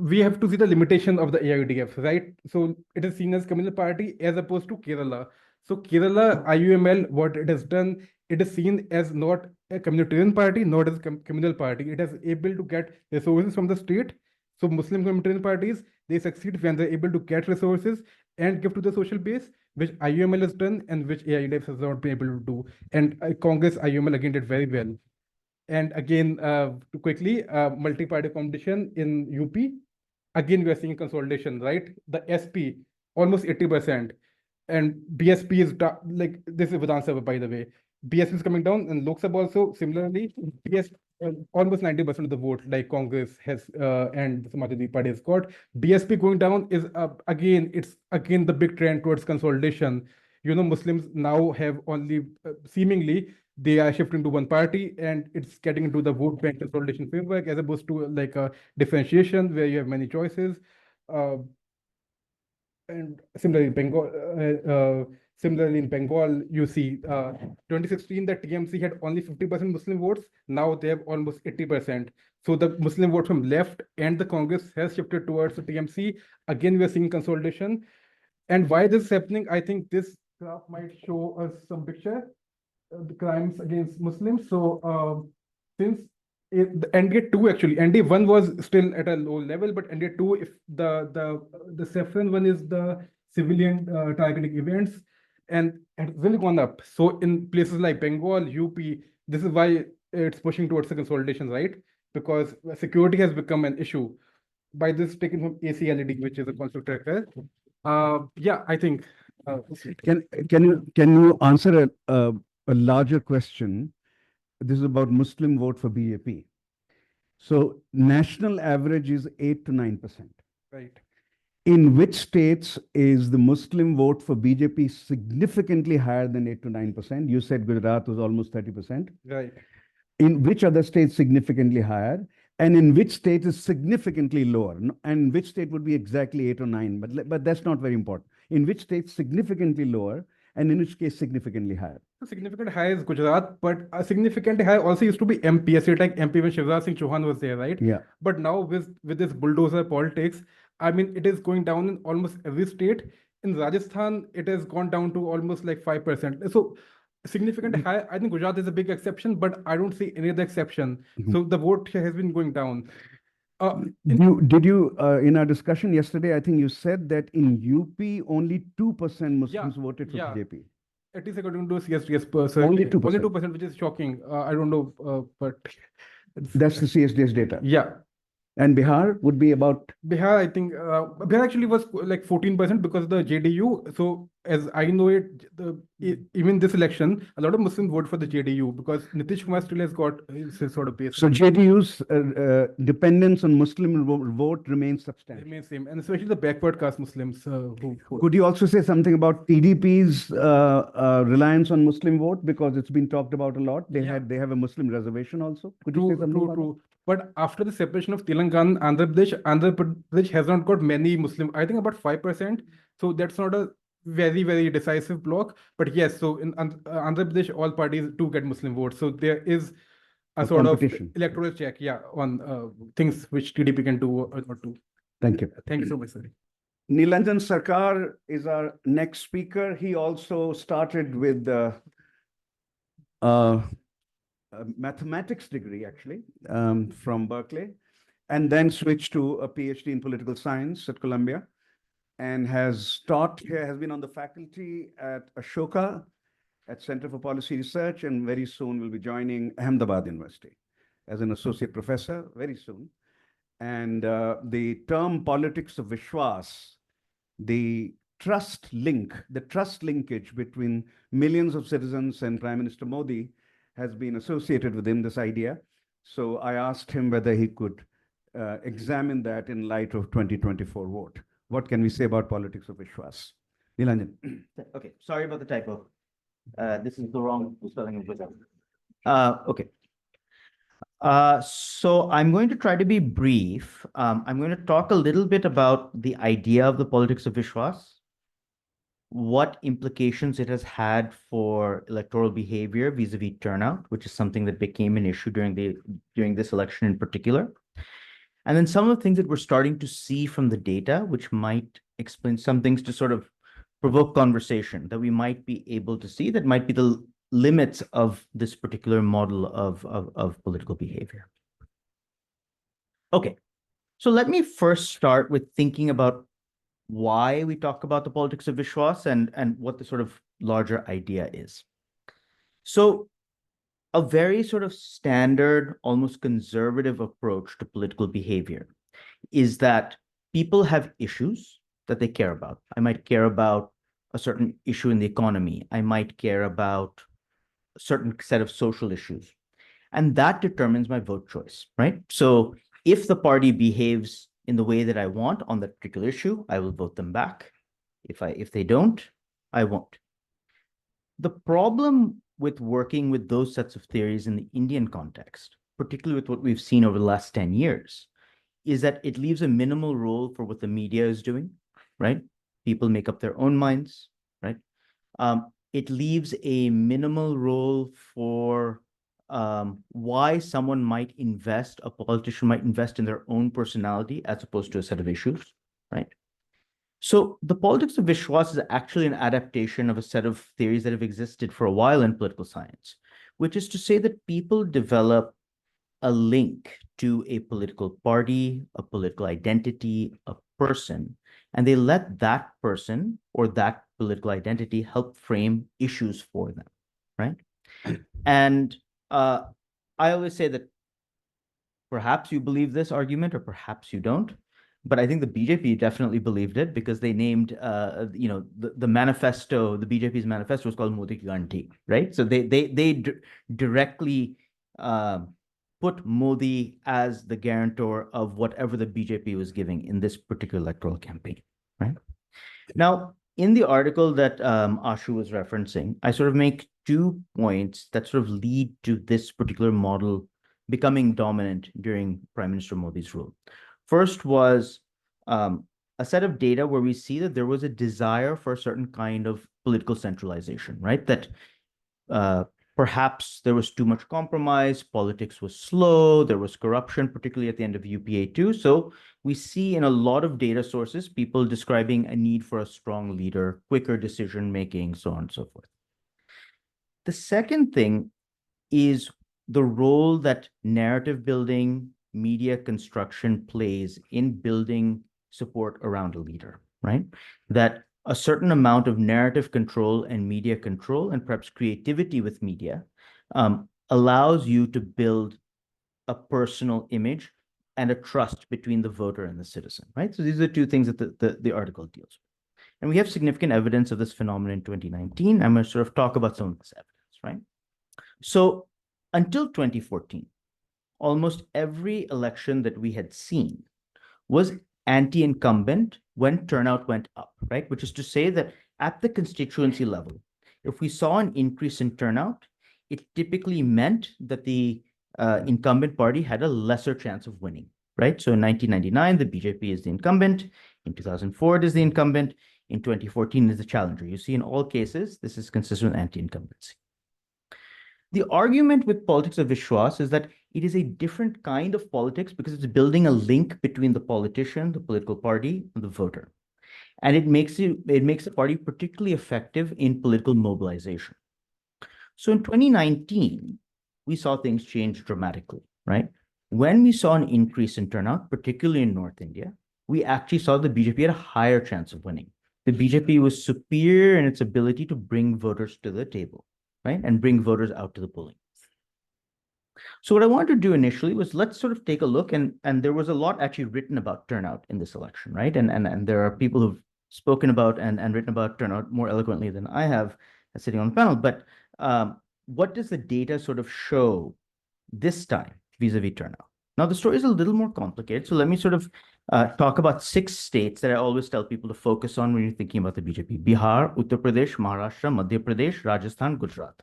We have to see the limitation of the AIUDF, right? So it is seen as communal party as opposed to Kerala. So Kerala, IUML, what it has done, it is seen as not a communitarian party, not as a communal party. It is able to get resources from the state. So Muslim communitarian parties, they succeed when they're able to get resources and give to the social base, which IUML has done and which AIDF has not been able to do. And Congress, IUML again did very well. And again, quickly, multi-party competition in UP. Again, we are seeing consolidation, right? The SP, almost 80%. And BSP is like, this is Vidhan Sabha, by the way. BSP is coming down, and Lok Sabha also, similarly, almost 90% of the vote, like Congress has and the Samajwadi Party has got. BSP going down is, it's again the big trend towards consolidation. Muslims now have only, seemingly, they are shifting to one party, and it's getting into the vote bank consolidation framework as opposed to like a differentiation where you have many choices. And similarly, in Bengal, you see 2016, the TMC had only 50% Muslim votes. Now they have almost 80%. So the Muslim vote from left and the Congress has shifted towards the TMC. Again, we are seeing consolidation. And why this is happening, I think this graph might show us some picture. The crimes against Muslims. So since the NDA 2 actually, NDA 1 was still at a low level, but NDA 2, if the saffron one is the civilian targeting events, and it's really gone up. So in places like Bengal, UP, this is why it's pushing towards the consolidation, right? Because security has become an issue. By this taken from ACLED, which is a construct tracker. Yeah, I think. Can you answer a larger question? This is about Muslim vote for BJP. So national average is 8 to 9%. Right. In which states is the Muslim vote for BJP significantly higher than 8 to 9%? You said Gujarat was almost 30%. Right. In which other states significantly higher? And in which state is significantly lower? And which state would be exactly 8 or 9? But that's not very important. In which state significantly lower, and in which case significantly higher? Significant high is Gujarat, but a significantly high also used to be MP, as like MP when Shivraj Singh Chauhan was there, right? Yeah. But now with this bulldozer politics, I mean, it is going down in almost every state. In Rajasthan, it has gone down to almost like 5%. So significant high, I think Gujarat is a big exception, but I don't see any other exception. So the vote share has been going down. Did you in our discussion yesterday, I think you said that in UP, only 2% Muslims voted for BJP. At least according to CSDS person. Only 2%. Only 2%, which is shocking. I don't know, but that's the CSDS data. Yeah. And Bihar would be about? Bihar, I think, Bihar actually was like 14% because of the JDU. So as I know it, even this election, a lot of Muslims vote for the JDU because Nitish Kumar still has got his sort of base. So JDU's dependence on Muslim vote remains substantial. Remains same, and especially the backward caste Muslims. Could you also say something about TDP's reliance on Muslim vote, because it's been talked about a lot? They have a Muslim reservation also. Could you say something about that? But after the separation of Telangana, Andhra Pradesh has not got many Muslim, I think about 5%. So that's not a very, very decisive block. But yes, so in Andhra Pradesh, all parties do get Muslim votes. So there is a sort of electoral check, on things which TDP can do or not do. Thank you. Thank you so much, sir. Nilanjan Sarkar is our next speaker. He also started with a mathematics degree, actually, from Berkeley, and then switched to a PhD in political science at Columbia, and has been on the faculty at Ashoka, at Center for Policy Research, and very soon will be joining Ahmedabad University as an associate professor, very soon. And the term politics of Vishwas, the trust linkage between millions of citizens and Prime Minister Modi has been associated with him, this idea. So I asked him whether he could examine that in light of 2024 vote. What can we say about politics of Vishwas? Nilanjan. Okay, sorry about the typo. This is the wrong spelling of Gujarat. Okay. So I'm going to try to be brief. I'm going to talk a little bit about the idea of the politics of Vishwas, what implications it has had for electoral behavior vis-a-vis turnout, which is something that became an issue during this election in particular. And then some of the things that we're starting to see from the data, which might explain some things to sort of provoke conversation that we might be able to see that might be the limits of this particular model of political behavior. Okay, so let me first start with thinking about why we talk about the politics of Vishwas and what the sort of larger idea is. So a very sort of standard, almost conservative approach to political behavior is that people have issues that they care about. I might care about a certain issue in the economy. I might care about a certain set of social issues. And that determines my vote choice, right? So if the party behaves in the way that I want on that particular issue, I will vote them back. If they don't, I won't. The problem with working with those sets of theories in the Indian context, particularly with what we've seen over the last 10 years, is that it leaves a minimal role for what the media is doing, right? People make up their own minds, right? It leaves a minimal role for why someone might invest, a politician might invest in their own personality as opposed to a set of issues, right? So the politics of Vishwas is actually an adaptation of a set of theories that have existed for a while in political science, which is to say that people develop a link to a political party, a political identity, a person, and they let that person or that political identity help frame issues for them, right? And I always say that perhaps you believe this argument or perhaps you don't. But I think the BJP definitely believed it because they named, the manifesto, the BJP's manifesto was called Modi Ki Guarantee, right? So they directly put Modi as the guarantor of whatever the BJP was giving in this particular electoral campaign, right? Now, in the article that Ashu was referencing, I sort of make 2 points that sort of lead to this particular model becoming dominant during Prime Minister Modi's rule. First was a set of data where we see that there was a desire for a certain kind of political centralization, right? That perhaps there was too much compromise, politics was slow, there was corruption, particularly at the end of UPA 2. So we see in a lot of data sources, people describing a need for a strong leader, quicker decision-making, so on and so forth. The second thing is the role that narrative building, media construction plays in building support around a leader, right? That a certain amount of narrative control and media control and perhaps creativity with media allows you to build a personal image and a trust between the voter and the citizen, right? So these are 2 things that the article deals with. And we have significant evidence of this phenomenon in 2019. I'm going to sort of talk about some of this evidence, right? So until 2014, almost every election that we had seen was anti-incumbent when turnout went up, right? Which is to say that at the constituency level, if we saw an increase in turnout, it typically meant that the incumbent party had a lesser chance of winning, right? So in 1999, the BJP is the incumbent. In 2004, it is the incumbent. In 2014, it is the challenger. You see, in all cases, this is consistent with anti-incumbency. The argument with politics of Vishwas is that it is a different kind of politics because it's building a link between the politician, the political party, and the voter. And it makes the party particularly effective in political mobilization. So in 2019, we saw things change dramatically, right? When we saw an increase in turnout, particularly in North India, we actually saw the BJP had a higher chance of winning. The BJP was superior in its ability to bring voters to the table, right? And bring voters out to the polling. So what I wanted to do initially was let's sort of take a look, and there was a lot actually written about turnout in this election, right? And there are people who've spoken about and written about turnout more eloquently than I have sitting on the panel. But what does the data sort of show this time vis-a-vis turnout? Now, the story is a little more complicated. So let me sort of talk about 6 states that I always tell people to focus on when you're thinking about the BJP: Bihar, Uttar Pradesh, Maharashtra, Madhya Pradesh, Rajasthan, Gujarat.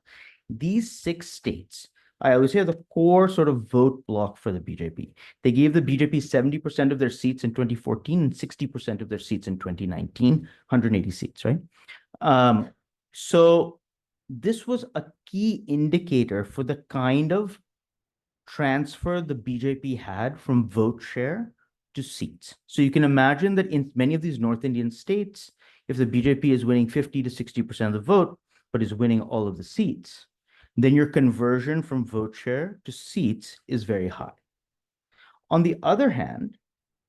These 6 states, I always say, the core sort of vote block for the BJP. They gave the BJP 70% of their seats in 2014 and 60% of their seats in 2019, 180 seats, right? So this was a key indicator for the kind of transfer the BJP had from vote share to seats. So you can imagine that in many of these North Indian states, if the BJP is winning 50 to 60% of the vote, but is winning all of the seats, then your conversion from vote share to seats is very high. On the other hand,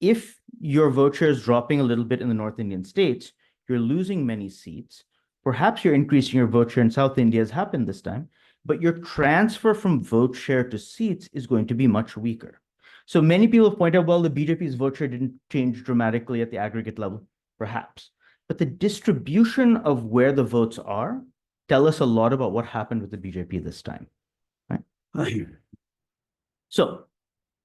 if your vote share is dropping a little bit in the North Indian states, you're losing many seats. Perhaps you're increasing your vote share in South India, has happened this time, but your transfer from vote share to seats is going to be much weaker. So many people have pointed out, well, the BJP's vote share didn't change dramatically at the aggregate level, perhaps. But the distribution of where the votes are tell us a lot about what happened with the BJP this time. Right? So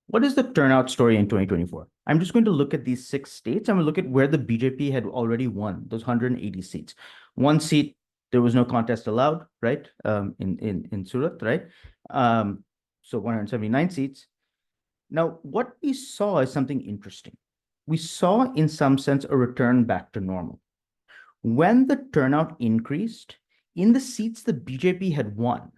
what is the turnout story in 2024? I'm just going to look at these 6 states. I'm going to look at where the BJP had already won those 180 seats. 1 seat, there was no contest allowed, right? In Surat, right? So 179 seats. Now, what we saw is something interesting. We saw, in some sense, a return back to normal. When the turnout increased, in the seats the BJP had won,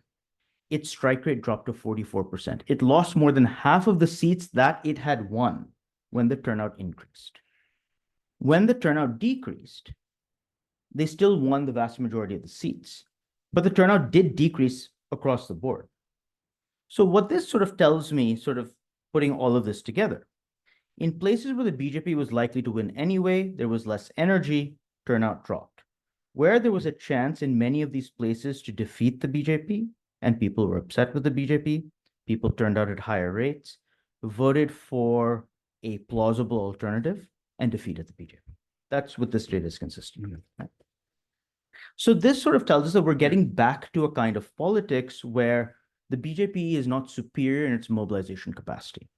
its strike rate dropped to 44%. It lost more than half of the seats that it had won when the turnout increased. When the turnout decreased, they still won the vast majority of the seats, but the turnout did decrease across the board. So what this sort of tells me, sort of putting all of this together, in places where the BJP was likely to win anyway, there was less energy, turnout dropped. Where there was a chance in many of these places to defeat the BJP, and people were upset with the BJP, people turned out at higher rates, voted for a plausible alternative, and defeated the BJP. That's what this data is consistent with. Right? So this sort of tells us that we're getting back to a kind of politics where the BJP is not superior in its mobilization capacity.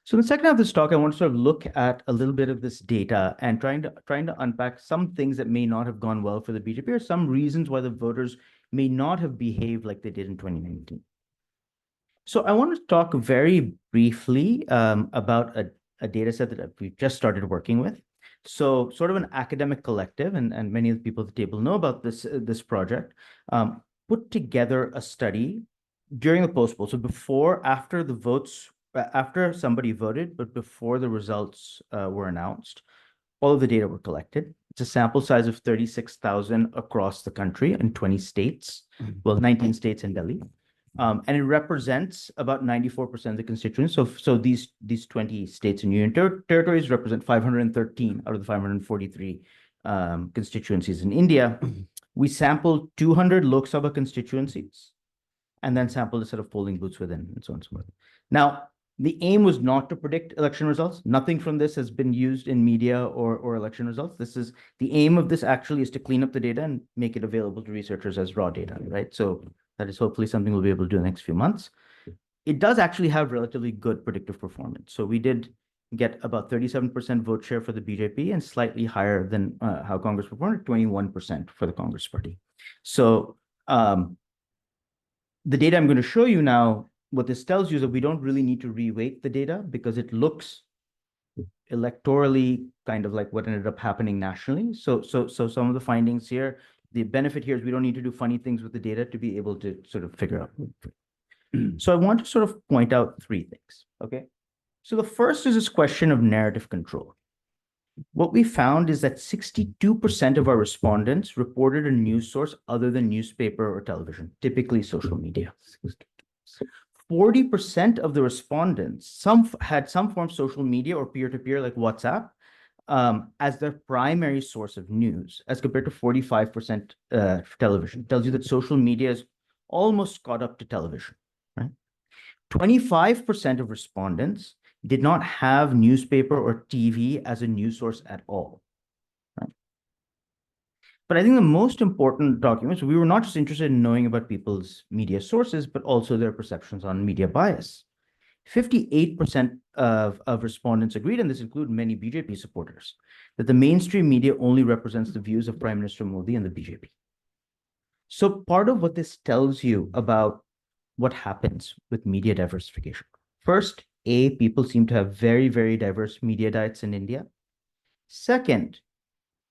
So in the second half of this talk, I want to sort of look at a little bit of this data and trying to unpack some things that may not have gone well for the BJP, or some reasons why the voters may not have behaved like they did in 2019. So I want to talk very briefly about a data set that we've just started working with. So sort of an academic collective, and many of the people at the table know about this project, put together a study during the post-poll. So after the votes, after somebody voted, but before the results were announced, all of the data were collected. It's a sample size of 36,000 across the country in 20 states, well, 19 states and Delhi. And it represents about 94% of the constituents. So these 20 states and union territories represent 513 out of the 543 constituencies in India. We sampled 200 Lok Sabha constituencies and then sampled a set of polling booths within, and so on and so forth. Now, the aim was not to predict election results. Nothing from this has been used in media or election results. The aim of this actually is to clean up the data and make it available to researchers as raw data, right? So that is hopefully something we'll be able to do in the next few months. It does actually have relatively good predictive performance. So we did get about 37% vote share for the BJP and slightly higher than how Congress performed, 21% for the Congress party. So the data I'm going to show you now, what this tells you is that we don't really need to reweight the data because it looks electorally kind of like what ended up happening nationally. So some of the findings here, the benefit here is we don't need to do funny things with the data to be able to sort of figure out. So I want to sort of point out 3 things, okay? So the first is this question of narrative control. What we found is that 62% of our respondents reported a news source other than newspaper or television, typically social media. 40% of the respondents, had some form of social media or peer-to-peer like WhatsApp as their primary source of news, as compared to 45% for television. It tells you that social media is almost caught up to television, right? 25% of respondents did not have newspaper or TV as a news source at all. Right? But I think the most important documents, we were not just interested in knowing about people's media sources, but also their perceptions on media bias. 58% of respondents agreed, and this includes many BJP supporters, that the mainstream media only represents the views of Prime Minister Modi and the BJP. So part of what this tells you about what happens with media diversification. First, people seem to have very, very diverse media diets in India. Second,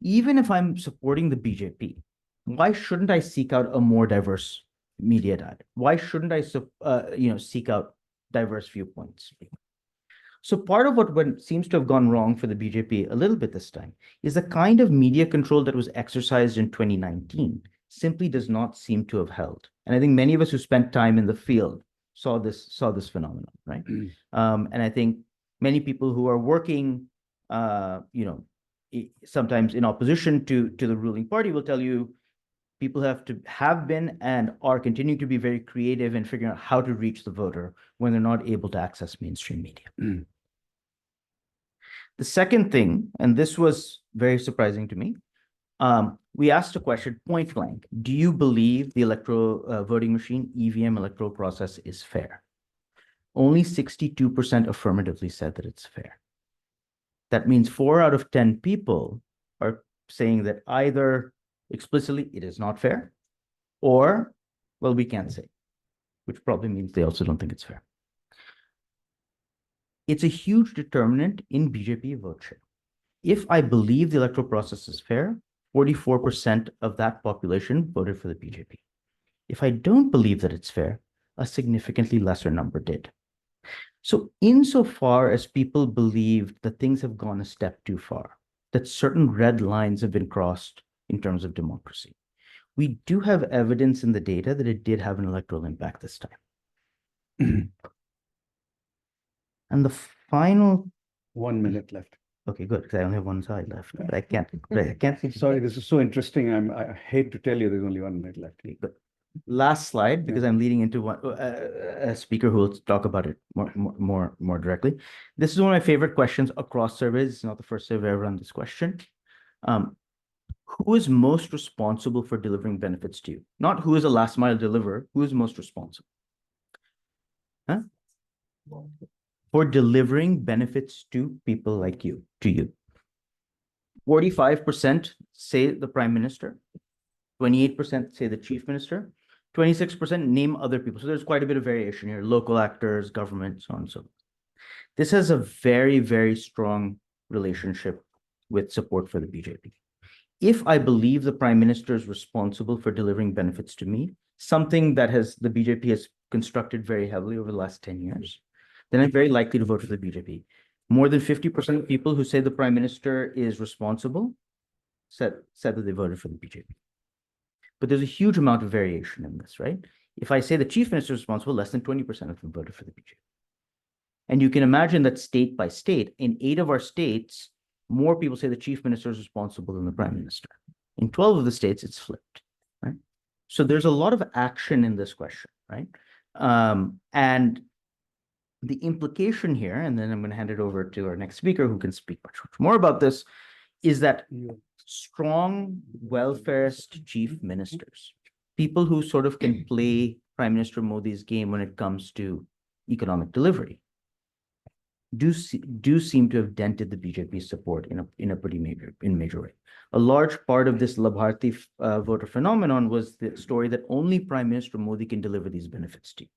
even if I'm supporting the BJP, why shouldn't I seek out a more diverse media diet? Why shouldn't I seek out diverse viewpoints? So part of what seems to have gone wrong for the BJP a little bit this time is the kind of media control that was exercised in 2019 simply does not seem to have held. And I think many of us who spent time in the field saw this phenomenon, right? And I think many people who are working, sometimes in opposition to the ruling party will tell you people have been and are continuing to be very creative in figuring out how to reach the voter when they're not able to access mainstream media. The second thing, and this was very surprising to me, we asked a question point blank: do you believe the electoral voting machine EVM electoral process is fair? Only 62% affirmatively said that it's fair. That means 4 out of 10 people are saying that either explicitly it is not fair, or, well, we can't say, which probably means they also don't think it's fair. It's a huge determinant in BJP vote share. If I believe the electoral process is fair, 44% of that population voted for the BJP. If I don't believe that it's fair, a significantly lesser number did. So insofar as people believed that things have gone a step too far, that certain red lines have been crossed in terms of democracy, we do have evidence in the data that it did have an electoral impact this time. And the final... 1 minute left. Okay, good, because I only have one slide left. But I can't see. Sorry, this is so interesting. I hate to tell you there's only 1 minute left. Okay, good. Last slide, because I'm leading into a speaker who will talk about it more directly. This is one of my favorite questions across surveys. It's not the first survey I've ever run this question. Who is most responsible for delivering benefits to you? Not who is a last mile deliverer, who is most responsible? Huh? For delivering benefits to people like you, to you. 45% say the Prime Minister, 28% say the Chief Minister, 26% name other people. So there's quite a bit of variation here, local actors, government, so on and so forth. This has a very, very strong relationship with support for the BJP. If I believe the Prime Minister is responsible for delivering benefits to me, something that the BJP has constructed very heavily over the last 10 years, then I'm very likely to vote for the BJP. More than 50% of people who say the Prime Minister is responsible said that they voted for the BJP. But there's a huge amount of variation in this, right? If I say the Chief Minister is responsible, less than 20% of them voted for the BJP. And you can imagine that state by state, in 8 of our states, more people say the Chief Minister is responsible than the Prime Minister. In 12 of the states, it's flipped, right? So there's a lot of action in this question, right? And the implication here, and then I'm going to hand it over to our next speaker who can speak much more about this, is that strong welfarist chief ministers, people who sort of can play Prime Minister Modi's game when it comes to economic delivery, do seem to have dented the BJP's support in a pretty major way. A large part of this Labharti voter phenomenon was the story that only Prime Minister Modi can deliver these benefits to you.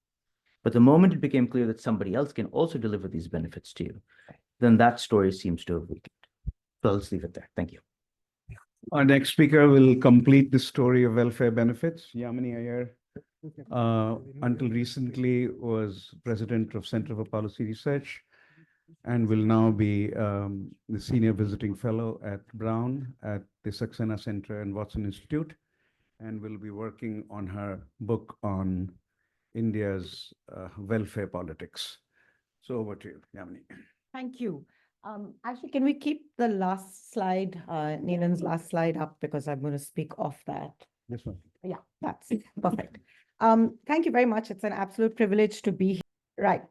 But the moment it became clear that somebody else can also deliver these benefits to you, then that story seems to have weakened. So let's leave it there. Thank you. Our next speaker will complete the story of welfare benefits. Yamini Iyer, until recently was president of Center for Policy Research and will now be the senior visiting fellow at Brown at the Saxena Center and Watson Institute, and will be working on her book on India's welfare politics. So over to you, Yamini. Thank you. Actually, can we keep the last slide, Neelan's last slide up, because I'm going to speak off that. This one. Yeah, that's perfect. Thank you very much. It's an absolute privilege to be here. Right.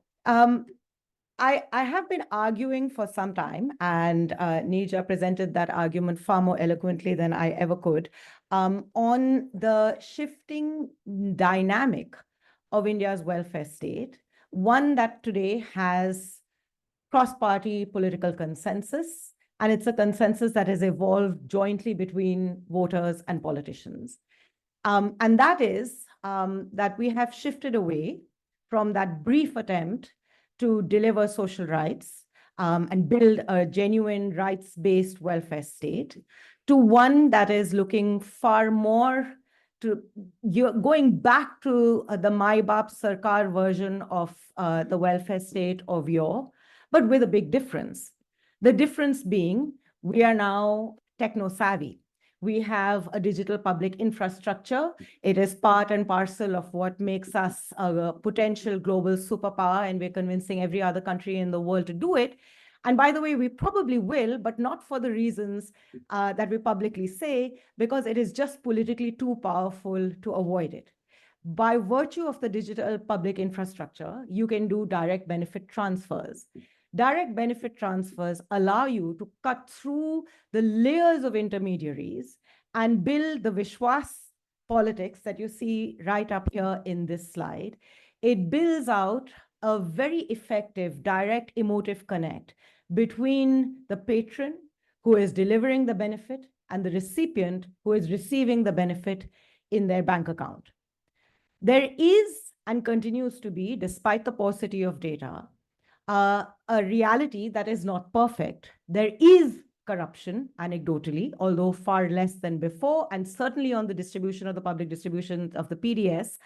I have been arguing for some time, and Nija presented that argument far more eloquently than I ever could, on the shifting dynamic of India's welfare state, one that today has cross-party political consensus, and it's a consensus that has evolved jointly between voters and politicians. And that is that we have shifted away from that brief attempt to deliver social rights and build a genuine rights-based welfare state to one that is looking far more to going back to the Mai Baap Sarkar version of the welfare state of yore, but with a big difference. The difference being we are now techno-savvy. We have a digital public infrastructure. It is part and parcel of what makes us a potential global superpower, and we're convincing every other country in the world to do it. And by the way, we probably will, but not for the reasons that we publicly say, because it is just politically too powerful to avoid it. By virtue of the digital public infrastructure, you can do direct benefit transfers. Direct benefit transfers allow you to cut through the layers of intermediaries and build the Vishwas politics that you see right up here in this slide. It builds out a very effective direct emotive connect between the patron who is delivering the benefit and the recipient who is receiving the benefit in their bank account. There is and continues to be, despite the paucity of data, a reality that is not perfect. There is corruption, anecdotally, although far less than before, and certainly on the distribution of the public distribution of the PDS.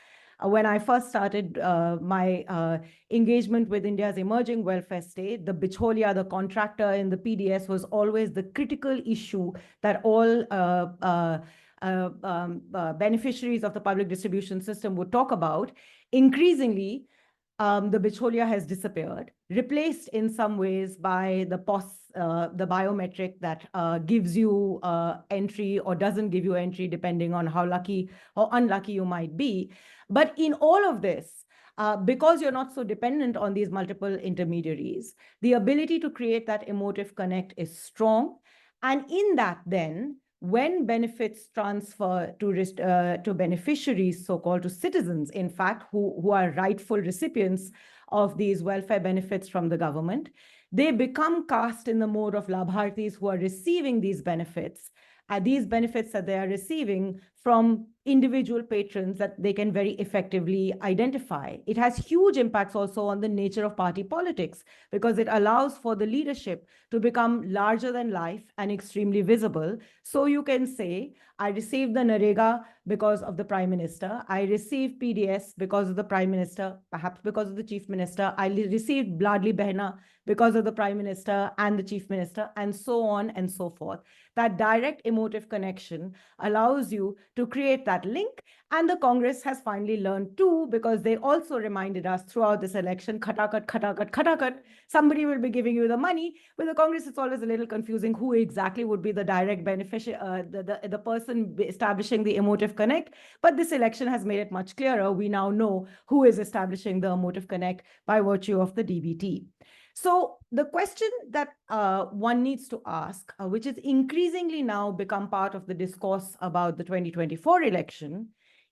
When I first started my engagement with India's emerging welfare state, the bicholia, the contractor in the PDS, was always the critical issue that all beneficiaries of the public distribution system would talk about. Increasingly, the bicholia has disappeared, replaced in some ways by the POS, the biometric that gives you entry or doesn't give you entry, depending on how lucky or unlucky you might be. But in all of this, because you're not so dependent on these multiple intermediaries, the ability to create that emotive connect is strong. And in that, then, when benefits transfer to beneficiaries, so-called to citizens, in fact, who are rightful recipients of these welfare benefits from the government, they become cast in the mode of labhartis who are receiving these benefits that they are receiving from individual patrons that they can very effectively identify. It has huge impacts also on the nature of party politics, because it allows for the leadership to become larger than life and extremely visible. So you can say, I received the Narega because of the Prime Minister. I received PDS because of the Prime Minister, perhaps because of the Chief Minister. I received Ladli Behna because of the Prime Minister and the Chief Minister, and so on and so forth. That direct emotive connection allows you to create that link. And the Congress has finally learned too, because they also reminded us throughout this election, khatakat, khatakat, khatakat, somebody will be giving you the money. With the Congress, it's always a little confusing who exactly would be the direct beneficiary, the person establishing the emotive connect. But this election has made it much clearer. We now know who is establishing the emotive connect by virtue of the DBT. So the question that one needs to ask, which is increasingly now become part of the discourse about the 2024 election,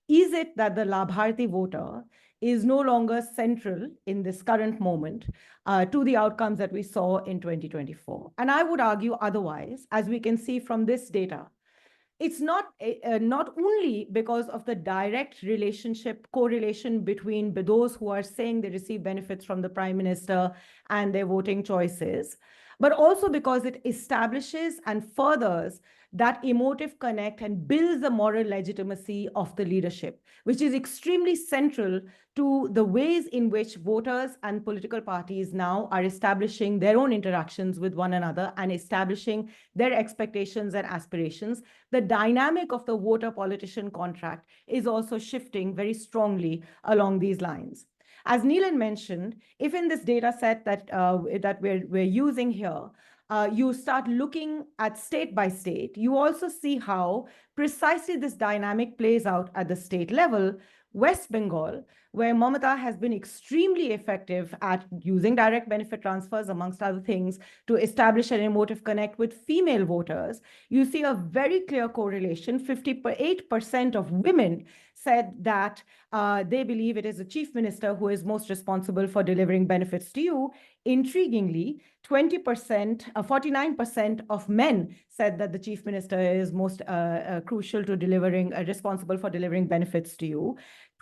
is it that the Labharti voter is no longer central in this current moment to the outcomes that we saw in 2024? And I would argue otherwise, as we can see from this data. It's not only because of the direct correlation between those who are saying they receive benefits from the Prime Minister and their voting choices, but also because it establishes and furthers that emotive connect and builds the moral legitimacy of the leadership, which is extremely central to the ways in which voters and political parties now are establishing their own interactions with one another and establishing their expectations and aspirations. The dynamic of the voter-politician contract is also shifting very strongly along these lines. As Neelan mentioned, if in this data set that we're using here, you start looking at state by state, you also see how precisely this dynamic plays out at the state level. West Bengal, where Mamata has been extremely effective at using direct benefit transfers, amongst other things, to establish an emotive connect with female voters, you see a very clear correlation. 58% of women said that they believe it is the chief minister who is most responsible for delivering benefits to you. Intriguingly, 49% of men said that the chief minister is most crucial to responsible for delivering benefits to you.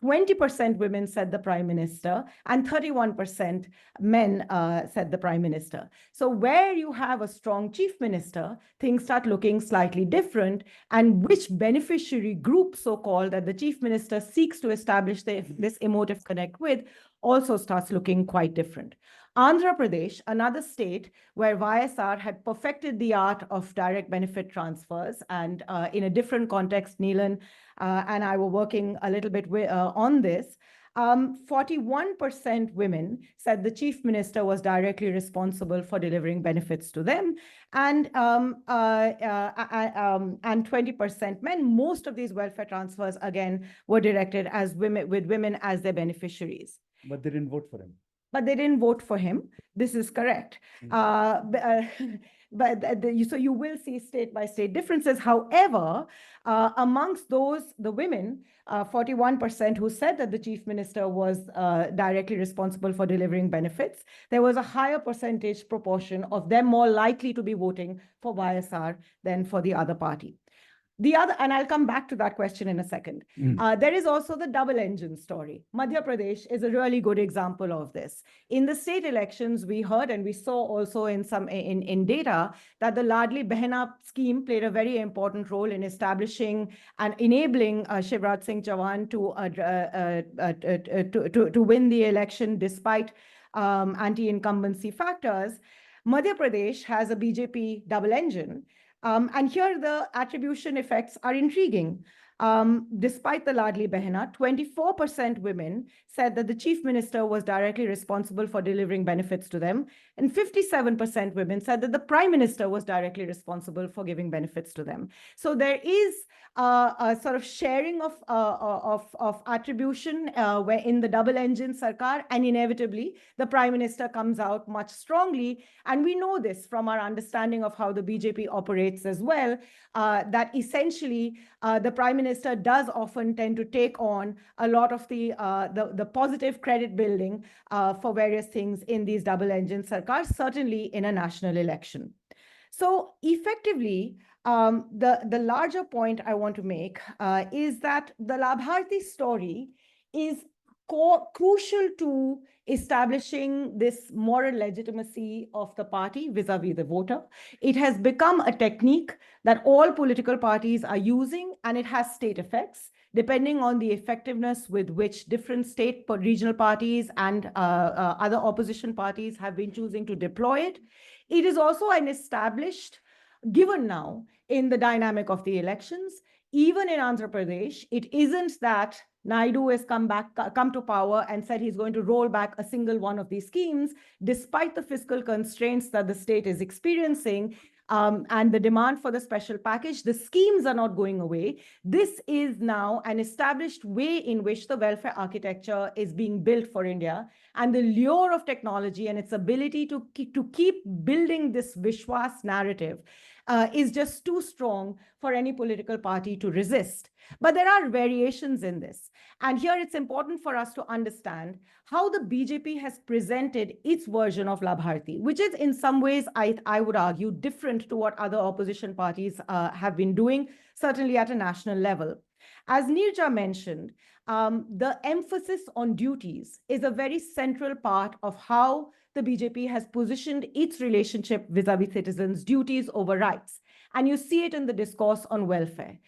20% women said the prime minister, and 31% men said the prime minister. So where you have a strong chief minister, things start looking slightly different, and which beneficiary group, so-called, that the chief minister seeks to establish this emotive connect with also starts looking quite different. Andhra Pradesh, another state where YSR had perfected the art of direct benefit transfers, and in a different context, Neelan and I were working a little bit on this. 41% women said the chief minister was directly responsible for delivering benefits to them, and 20% men. Most of these welfare transfers, again, were directed as women, with women as their beneficiaries. But they didn't vote for him. But they didn't vote for him. This is correct. So you will see state by state differences. However, amongst those, the women, 41% who said that the chief minister was directly responsible for delivering benefits, there was a higher percentage proportion of them more likely to be voting for YSR than for the other party. The other, and I'll come back to that question in a second. There is also the double engine story. Madhya Pradesh is a really good example of this. In the state elections, we heard and we saw also in data that the Ladli Behna scheme played a very important role in establishing and enabling Shivraj Singh Chauhan to win the election despite anti-incumbency factors. Madhya Pradesh has a BJP double engine. And here the attribution effects are intriguing. Despite the Ladli Behna, 24% women said that the chief minister was directly responsible for delivering benefits to them, and 57% women said that the prime minister was directly responsible for giving benefits to them. So there is a sort of sharing of attribution where in the double engine Sarkar, and inevitably the prime minister comes out much strongly. And we know this from our understanding of how the BJP operates as well, that essentially the prime minister does often tend to take on a lot of the positive credit building for various things in these double engine Sarkars, certainly in a national election. So effectively, the larger point I want to make is that the Labharti story is crucial to establishing this moral legitimacy of the party vis-a-vis the voter. It has become a technique that all political parties are using, and it has state effects, depending on the effectiveness with which different state regional parties and other opposition parties have been choosing to deploy it. It is also an established given now in the dynamic of the elections. Even in Andhra Pradesh, it isn't that Naidu has come to power and said he's going to roll back a single one of these schemes, despite the fiscal constraints that the state is experiencing. And the demand for the special package, the schemes are not going away. This is now an established way in which the welfare architecture is being built for India. And the lure of technology and its ability to keep building this Vishwas narrative is just too strong for any political party to resist. But there are variations in this. And here it's important for us to understand how the BJP has presented its version of Labharti, which is in some ways, I would argue, different to what other opposition parties have been doing, certainly at a national level. As Neerja mentioned, the emphasis on duties is a very central part of how the BJP has positioned its relationship vis-a-vis citizens, duties over rights. And you see it in the discourse on welfare.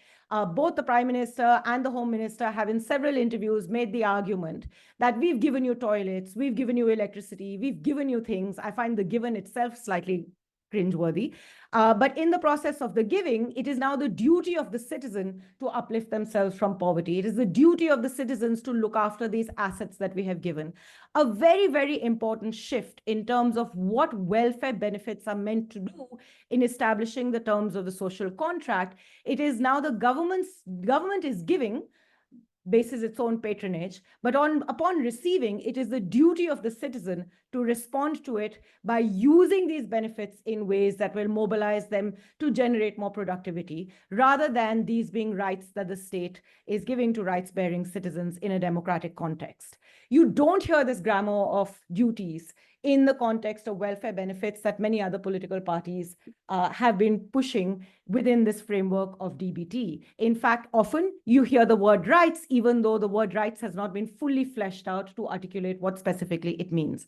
Both the Prime Minister and the Home Minister have in several interviews made the argument that we've given you toilets, we've given you electricity, we've given you things. I find the given itself slightly cringeworthy. But in the process of the giving, it is now the duty of the citizen to uplift themselves from poverty. It is the duty of the citizens to look after these assets that we have given. A very, very important shift in terms of what welfare benefits are meant to do in establishing the terms of the social contract. It is now the government is giving bases its own patronage, but upon receiving, it is the duty of the citizen to respond to it by using these benefits in ways that will mobilize them to generate more productivity, rather than these being rights that the state is giving to rights-bearing citizens in a democratic context. You don't hear this grammar of duties in the context of welfare benefits that many other political parties have been pushing within this framework of DBT. In fact, often you hear the word rights, even though the word rights has not been fully fleshed out to articulate what specifically it means.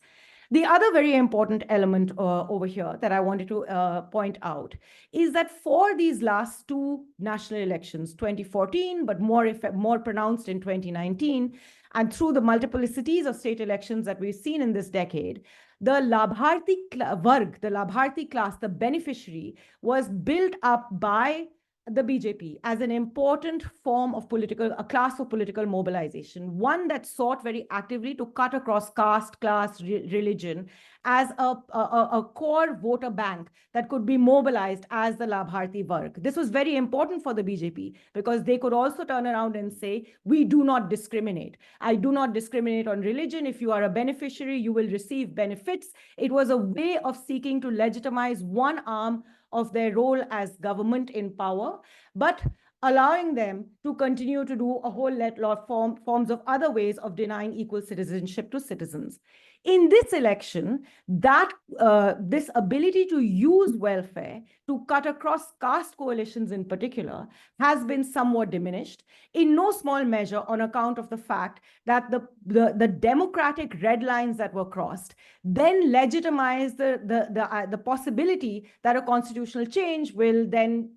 The other very important element over here that I wanted to point out is that for these last two national elections, 2014, but more pronounced in 2019, and through the multiplicities of state elections that we've seen in this decade, the Varg, the Labharti class, the beneficiary, was built up by the BJP as an important form of a class of political mobilization, one that sought very actively to cut across caste, class, religion as a core voter bank that could be mobilized as the Labharti Varg. This was very important for the BJP because they could also turn around and say, we do not discriminate. I do not discriminate on religion. If you are a beneficiary, you will receive benefits. It was a way of seeking to legitimize one arm of their role as government in power, but allowing them to continue to do a whole lot of forms of other ways of denying equal citizenship to citizens. In this election, this ability to use welfare to cut across caste coalitions in particular has been somewhat diminished, in no small measure on account of the fact that the democratic red lines that were crossed then legitimize the possibility that a constitutional change will then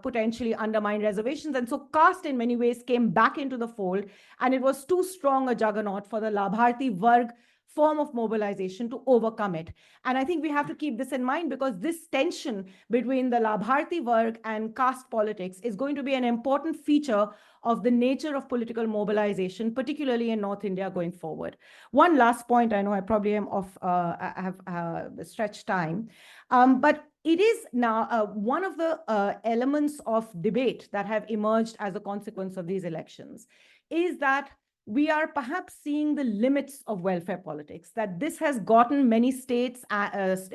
potentially undermine reservations. And so caste in many ways came back into the fold, and it was too strong a juggernaut for the Labharti Varg form of mobilization to overcome it. And I think we have to keep this in mind because this tension between the Labharti Varg and caste politics is going to be an important feature of the nature of political mobilization, particularly in North India going forward. One last point, I know I probably am off, I have stretched time, but it is now one of the elements of debate that have emerged as a consequence of these elections is that we are perhaps seeing the limits of welfare politics, that this has gotten many states,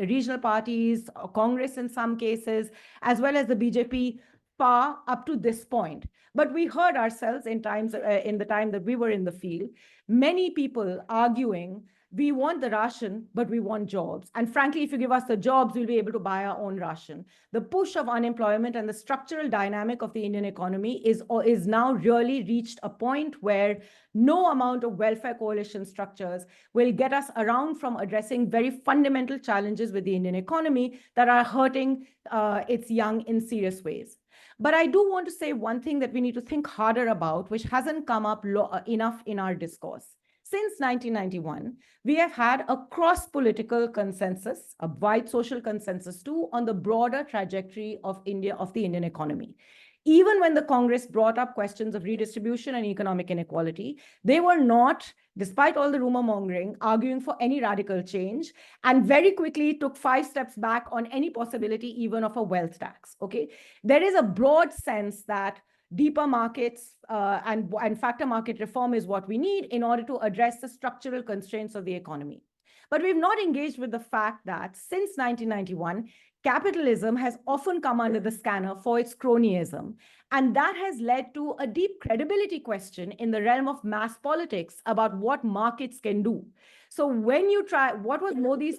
regional parties, Congress in some cases, as well as the BJP far up to this point. But we heard ourselves in the time that we were in the field, many people arguing, we want the ration, but we want jobs. And frankly, if you give us the jobs, we'll be able to buy our own ration. The push of unemployment and the structural dynamic of the Indian economy is now really reached a point where no amount of welfare coalition structures will get us around from addressing very fundamental challenges with the Indian economy that are hurting its young in serious ways. But I do want to say one thing that we need to think harder about, which hasn't come up enough in our discourse. Since 1991, we have had a cross-political consensus, a wide social consensus too, on the broader trajectory of the Indian economy. Even when the Congress brought up questions of redistribution and economic inequality, they were not, despite all the rumor mongering, arguing for any radical change, and very quickly took 5 steps back on any possibility even of a wealth tax. Okay, there is a broad sense that deeper markets and factor market reform is what we need in order to address the structural constraints of the economy. But we've not engaged with the fact that since 1991, capitalism has often come under the scanner for its cronyism. And that has led to a deep credibility question in the realm of mass politics about what markets can do. So when you try, what was Modi's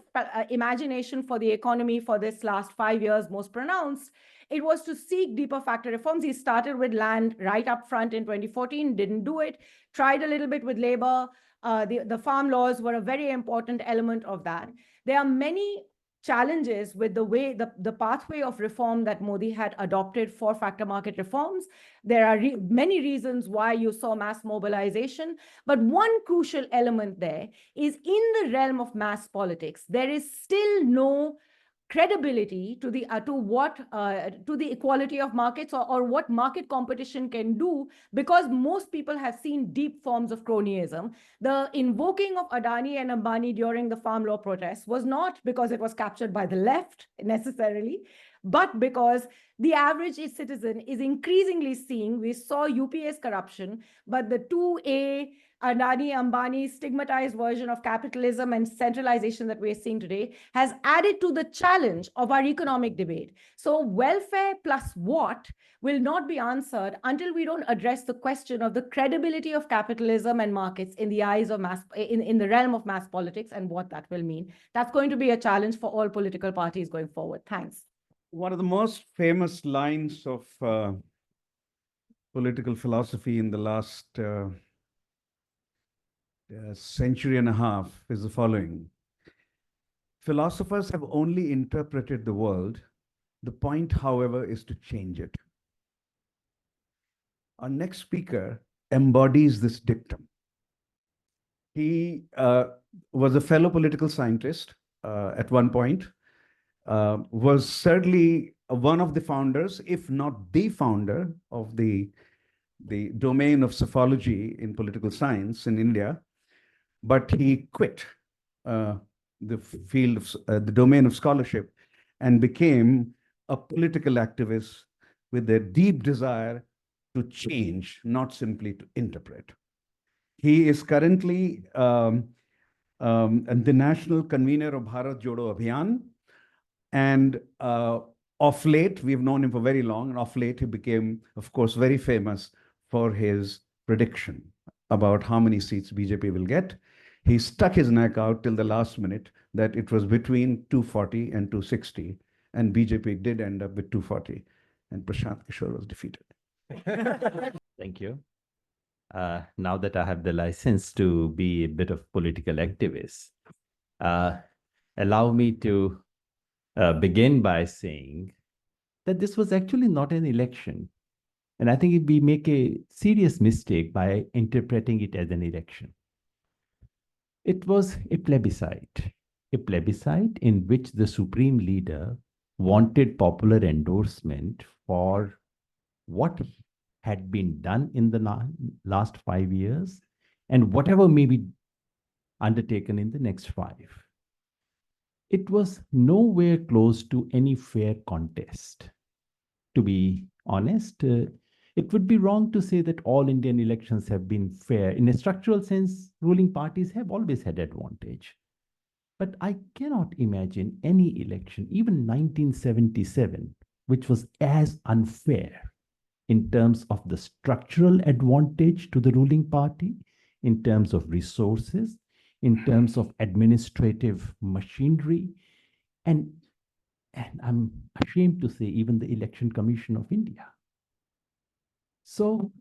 imagination for the economy for this last 5 years most pronounced? It was to seek deeper factor reforms. He started with land right up front in 2014, didn't do it, tried a little bit with labor. The farm laws were a very important element of that. There are many challenges with the way, the pathway of reform that Modi had adopted for factor market reforms. There are many reasons why you saw mass mobilization, but one crucial element there is in the realm of mass politics, there is still no credibility to the equality of markets or what market competition can do, because most people have seen deep forms of cronyism. The invoking of Adani and Ambani during the farm law protests was not because it was captured by the left necessarily, but because the average citizen is increasingly seeing, we saw UPA's corruption, but the 2A Adani, Ambani stigmatized version of capitalism and centralization that we're seeing today has added to the challenge of our economic debate. So welfare plus what will not be answered until we don't address the question of the credibility of capitalism and markets in the eyes of in the realm of mass politics and what that will mean. That's going to be a challenge for all political parties going forward. Thanks. One of the most famous lines of political philosophy in the last century and a half is the following. Philosophers have only interpreted the world. The point, however, is to change it. Our next speaker embodies this dictum. He was a fellow political scientist at one point, was certainly one of the founders, if not the founder, of the domain of psephology in political science in India. But he quit the field of the domain of scholarship and became a political activist with a deep desire to change, not simply to interpret. He is currently the national convener of Bharat Jodo Abhiyan. And of late, we've known him for very long, and of late he became, of course, very famous for his prediction about how many seats BJP will get. He stuck his neck out till the last minute that it was between 240 and 260, and BJP did end up with 240, and Prashant Kishore was defeated. Thank you. Now that I have the license to be a bit of political activist, allow me to begin by saying that this was actually not an election. And I think we make a serious mistake by interpreting it as an election. It was a plebiscite in which the supreme leader wanted popular endorsement for what had been done in the last 5 years and whatever may be undertaken in the next 5. It was nowhere close to any fair contest. To be honest, it would be wrong to say that all Indian elections have been fair. In a structural sense, ruling parties have always had advantage. But I cannot imagine any election, even 1977, which was as unfair in terms of the structural advantage to the ruling party, in terms of resources, in terms of administrative machinery, and I'm ashamed to say even the Election Commission of India. So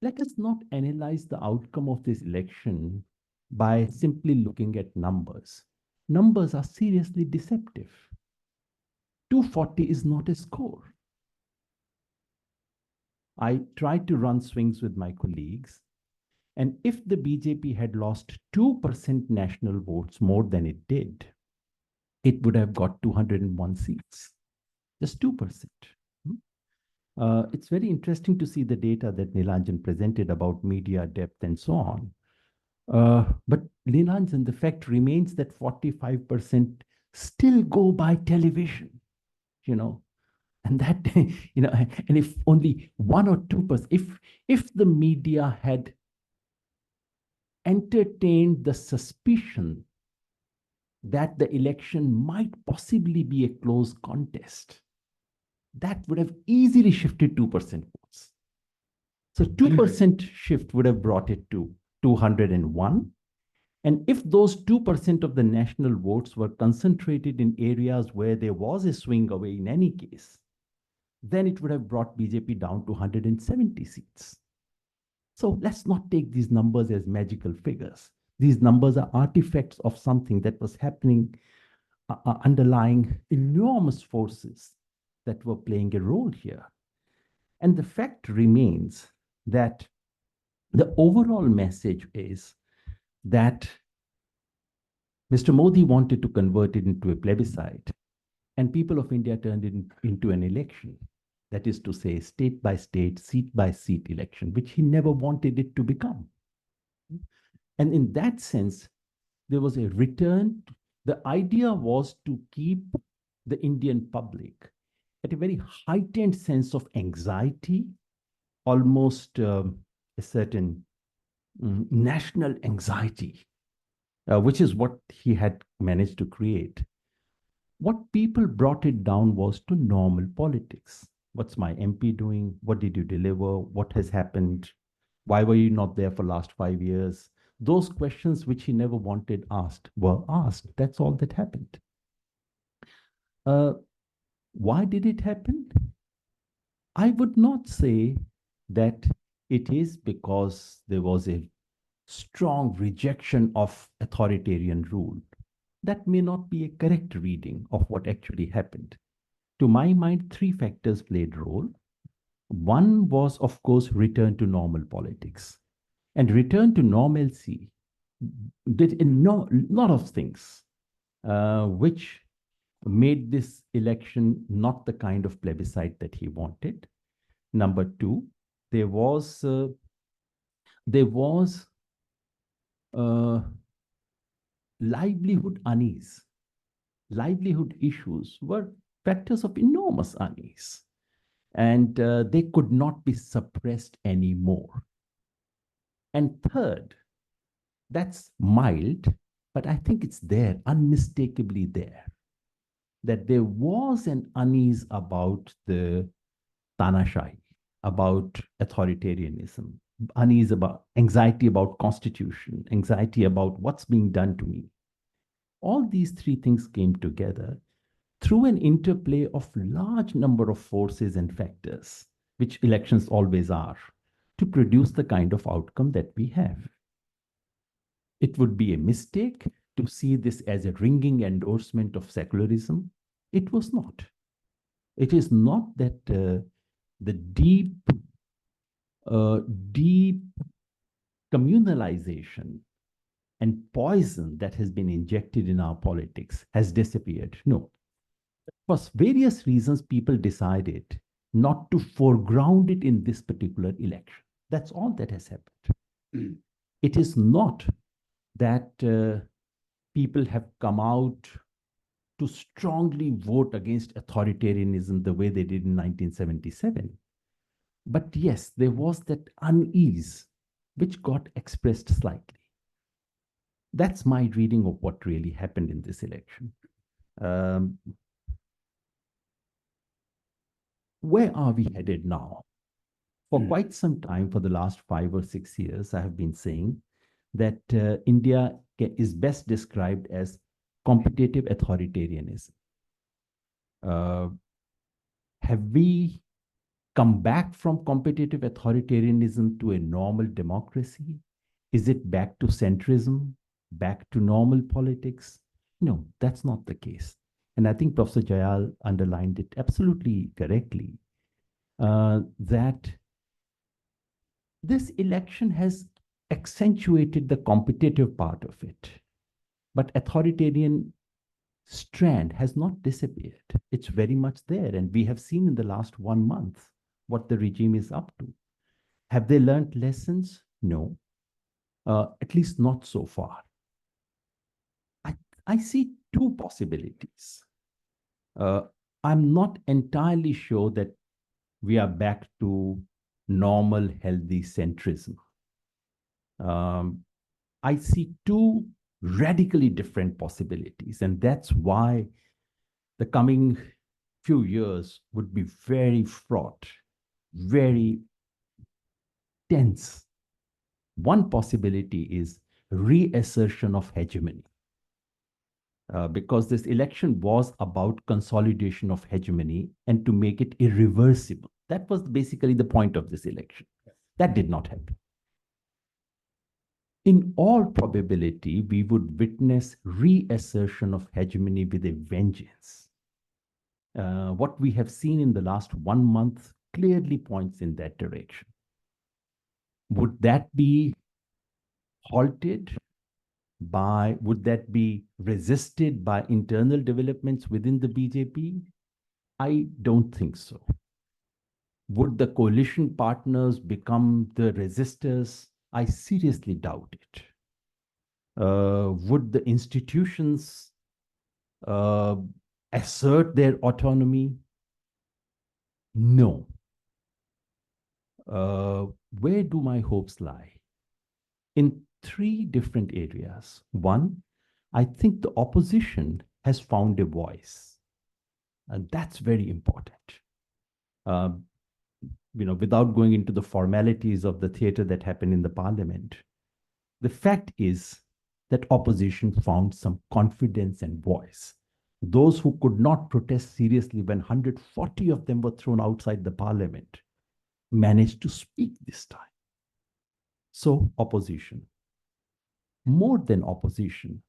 let us not analyze the outcome of this election by simply looking at numbers. Numbers are seriously deceptive. 240 is not a score. I tried to run swings with my colleagues, and if the BJP had lost 2% national votes more than it did, it would have got 201 seats, just 2%. It's very interesting to see the data that Nilanjan presented about media depth and so on. But Nilanjan, the fact remains that 45% still go by television, and that, and if only 1 or 2%, if the media had entertained the suspicion that the election might possibly be a close contest, that would have easily shifted 2% votes. So 2% shift would have brought it to 201. And if those 2% of the national votes were concentrated in areas where there was a swing away in any case, then it would have brought BJP down to 170 seats. So let's not take these numbers as magical figures. These numbers are artifacts of something that was happening, underlying enormous forces that were playing a role here. And the fact remains that the overall message is that Mr. Modi wanted to convert it into a plebiscite, and people of India turned it into an election. That is to say, state by state, seat by seat election, which he never wanted it to become. And in that sense, there was a return. The idea was to keep the Indian public at a very heightened sense of anxiety, almost a certain national anxiety, which is what he had managed to create. What people brought it down was to normal politics. What's my MP doing? What did you deliver? What has happened? Why were you not there for the last 5 years? Those questions which he never wanted asked were asked. That's all that happened. Why did it happen? I would not say that it is because there was a strong rejection of authoritarian rule. That may not be a correct reading of what actually happened. To my mind, 3 factors played role. One was, of course, return to normal politics. And return to normalcy did a lot of things. which made this election not the kind of plebiscite that he wanted. Number two, there was livelihood unease. Livelihood issues were factors of enormous unease, and they could not be suppressed anymore. And third, that's mild, but I think it's there, unmistakably there, that there was an unease about the Tanashahi, about authoritarianism, unease about anxiety about constitution, anxiety about what's being done to me. All these three things came together through an interplay of large number of forces and factors, which elections always are, to produce the kind of outcome that we have. It would be a mistake to see this as a ringing endorsement of secularism. It was not. It is not that the deep communalization and poison that has been injected in our politics has disappeared. No. For various reasons, people decided not to foreground it in this particular election. That's all that has happened. It is not that people have come out to strongly vote against authoritarianism the way they did in 1977. But yes, there was that unease which got expressed slightly. That's my reading of what really happened in this election. Where are we headed now? For quite some time, for the last 5 or 6 years, I have been saying that India is best described as competitive authoritarianism. Have we come back from competitive authoritarianism to a normal democracy? Is it back to centrism, back to normal politics? No, that's not the case. And I think Professor Jayal underlined it absolutely correctly, that this election has accentuated the competitive part of it, but authoritarian strand has not disappeared. It's very much there. And we have seen in the last 1 month what the regime is up to. Have they learned lessons? No, at least not so far. I see two possibilities. I'm not entirely sure that we are back to normal, healthy centrism. I see two radically different possibilities, and that's why the coming few years would be very fraught, very tense. One possibility is reassertion of hegemony, because this election was about consolidation of hegemony and to make it irreversible. That was basically the point of this election. That did not happen. In all probability, we would witness reassertion of hegemony with a vengeance. What we have seen in the last 1 month clearly points in that direction. Would that be halted by, would that be resisted by internal developments within the BJP? I don't think so. Would the coalition partners become the resistors? I seriously doubt it. Would the institutions assert their autonomy? No. Where do my hopes lie? In 3 different areas. One, I think the opposition has found a voice, and that's very important. Without going into the formalities of the theater that happened in the parliament, the fact is that opposition found some confidence and voice. Those who could not protest seriously when 140 of them were thrown outside the parliament managed to speak this time. So, opposition. More than opposition,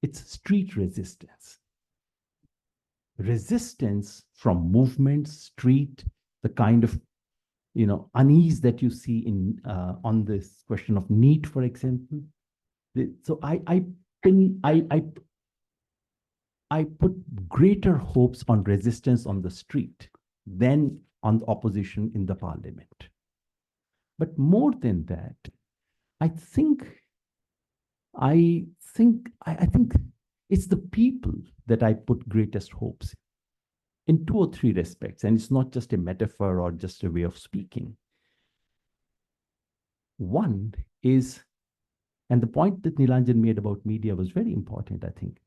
it's street resistance. Resistance from movement, street, the kind of unease that you see in on this question of NEET, for example. So I I put greater hopes on resistance on the street than on the opposition in the parliament. But more than that, I think I think it's the people that I put greatest hopes in two or three respects, and it's not just a metaphor or just a way of speaking. One is, and the point that Nilanjan made about media was very important, I think.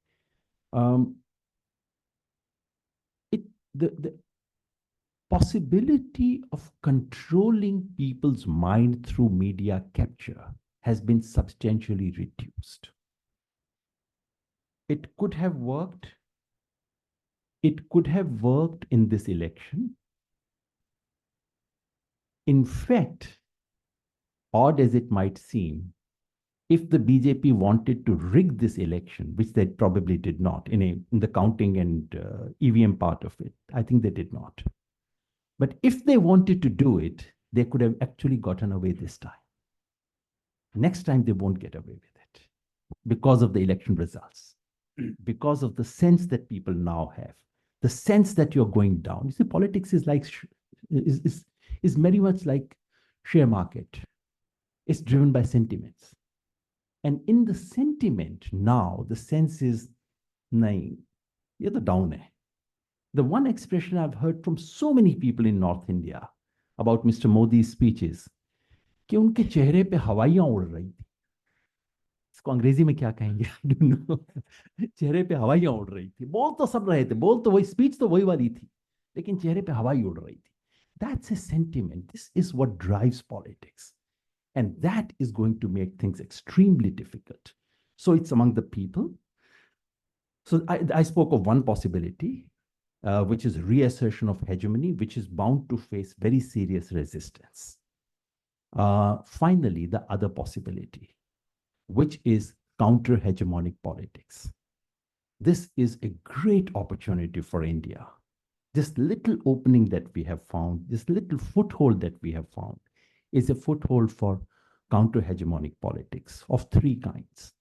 The possibility of controlling people's mind through media capture has been substantially reduced. It could have worked. It could have worked in this election. In fact, odd as it might seem, if the BJP wanted to rig this election, which they probably did not in the counting and EVM part of it, I think they did not. But if they wanted to do it, they could have actually gotten away this time. Next time, they won't get away with it because of the election results, because of the sense that people now have, the sense that you're going down. You see, politics is like is very much like share market. It's driven by sentiments. And in the sentiment now, the sense is, nahin, ye to down hai. The one expression I've heard from so many people in North India about Mr. Modi's speeches, कि उनके चेहरे पे हवाइयां उड़ रही थी. इसको अंग्रेजी में क्या कहेंगे? I don't know. चेहरे पे हवाइयां उड़ रही थी. बोल तो सब रहे थे. बोल तो वही, स्पीच तो वही वाली थी. लेकिन चेहरे पे हवाई उड़ रही थी. That's a sentiment. This is what drives politics. And that is going to make things extremely difficult. So it's among the people. So I spoke of one possibility, which is reassertion of hegemony, which is bound to face very serious resistance. Finally, the other possibility, which is counter-hegemonic politics. This is a great opportunity for India. This little opening that we have found, this little foothold that we have found, is a foothold for counter-hegemonic politics of three kinds.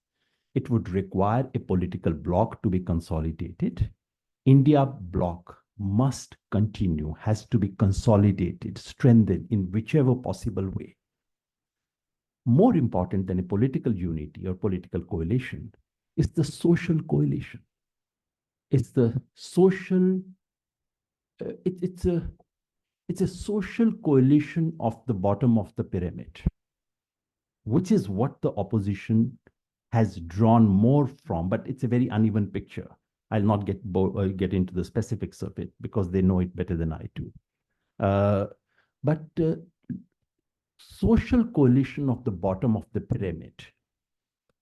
It would require a political bloc to be consolidated. India bloc must continue, has to be consolidated, strengthened in whichever possible way. More important than a political unity or political coalition is the social coalition. It's the social, it's a social coalition of the bottom of the pyramid, which is what the opposition has drawn more from, but it's a very uneven picture. I'll not get into the specifics of it because they know it better than I do. But social coalition of the bottom of the pyramid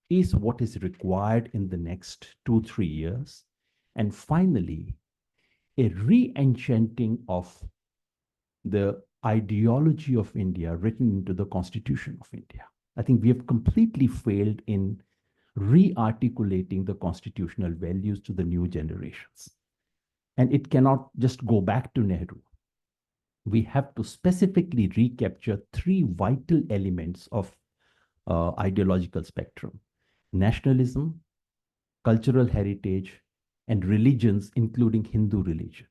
is what is required in the next 2-3 years. And finally, a re-enchanting of the ideology of India written into the Constitution of India. I think we have completely failed in re-articulating the constitutional values to the new generations. And it cannot just go back to Nehru. We have to specifically recapture three vital elements of ideological spectrum: nationalism, cultural heritage, and religions, including Hindu religion.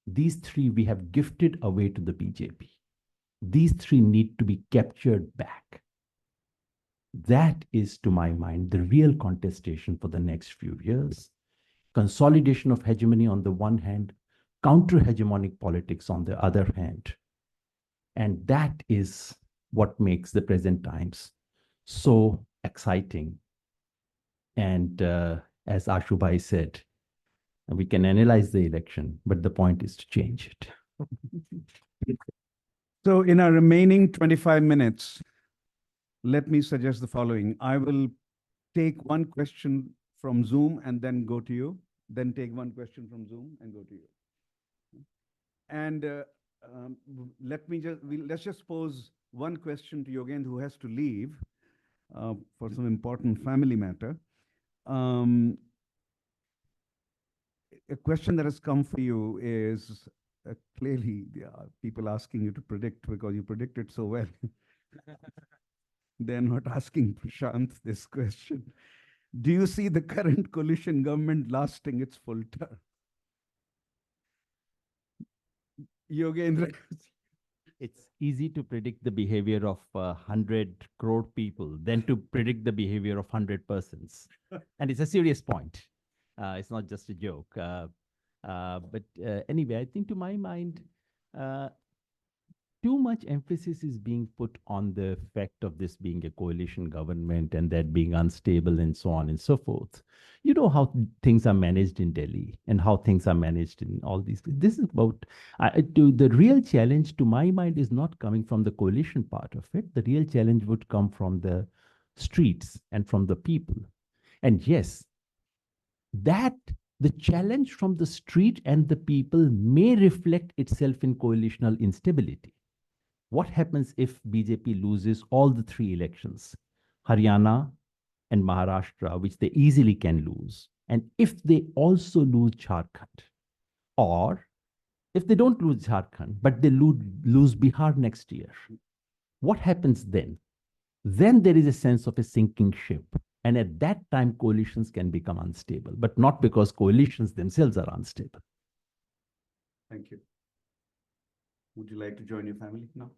These three we have gifted away to the BJP. These three need to be captured back. That is, to my mind, the real contestation for the next few years. Consolidation of hegemony on the one hand, counter-hegemonic politics on the other hand. And that is what makes the present times so exciting. And as Ashubhai said, we can analyze the election, but the point is to change it. So in our remaining 25 minutes, let me suggest the following. I will take one question from Zoom and then go to you, then take one question from Zoom and go to you. And let's just pose one question to Yogendra, who has to leave for some important family matter. A question that has come for you is clearly people asking you to predict because you predicted so well. They're not asking Prashant this question. Do you see the current coalition government lasting its full term? Yogendra. It's easy to predict the behavior of 100 crore people than to predict the behavior of 100 persons. And it's a serious point. It's not just a joke. But anyway, I think to my mind, too much emphasis is being put on the fact of this being a coalition government and that being unstable and so on and so forth. You know how things are managed in Delhi and how things are managed in all these. This is about the real challenge to my mind is not coming from the coalition part of it. The real challenge would come from the streets and from the people. And yes, that the challenge from the street and the people may reflect itself in coalitional instability. What happens if BJP loses all the 3 elections, Haryana and Maharashtra, which they easily can lose, and if they also lose Jharkhand, or if they don't lose Jharkhand, but they lose Bihar next year, what happens then? Then there is a sense of a sinking ship. And at that time, coalitions can become unstable, but not because coalitions themselves are unstable. Thank you. Would you like to join your family now?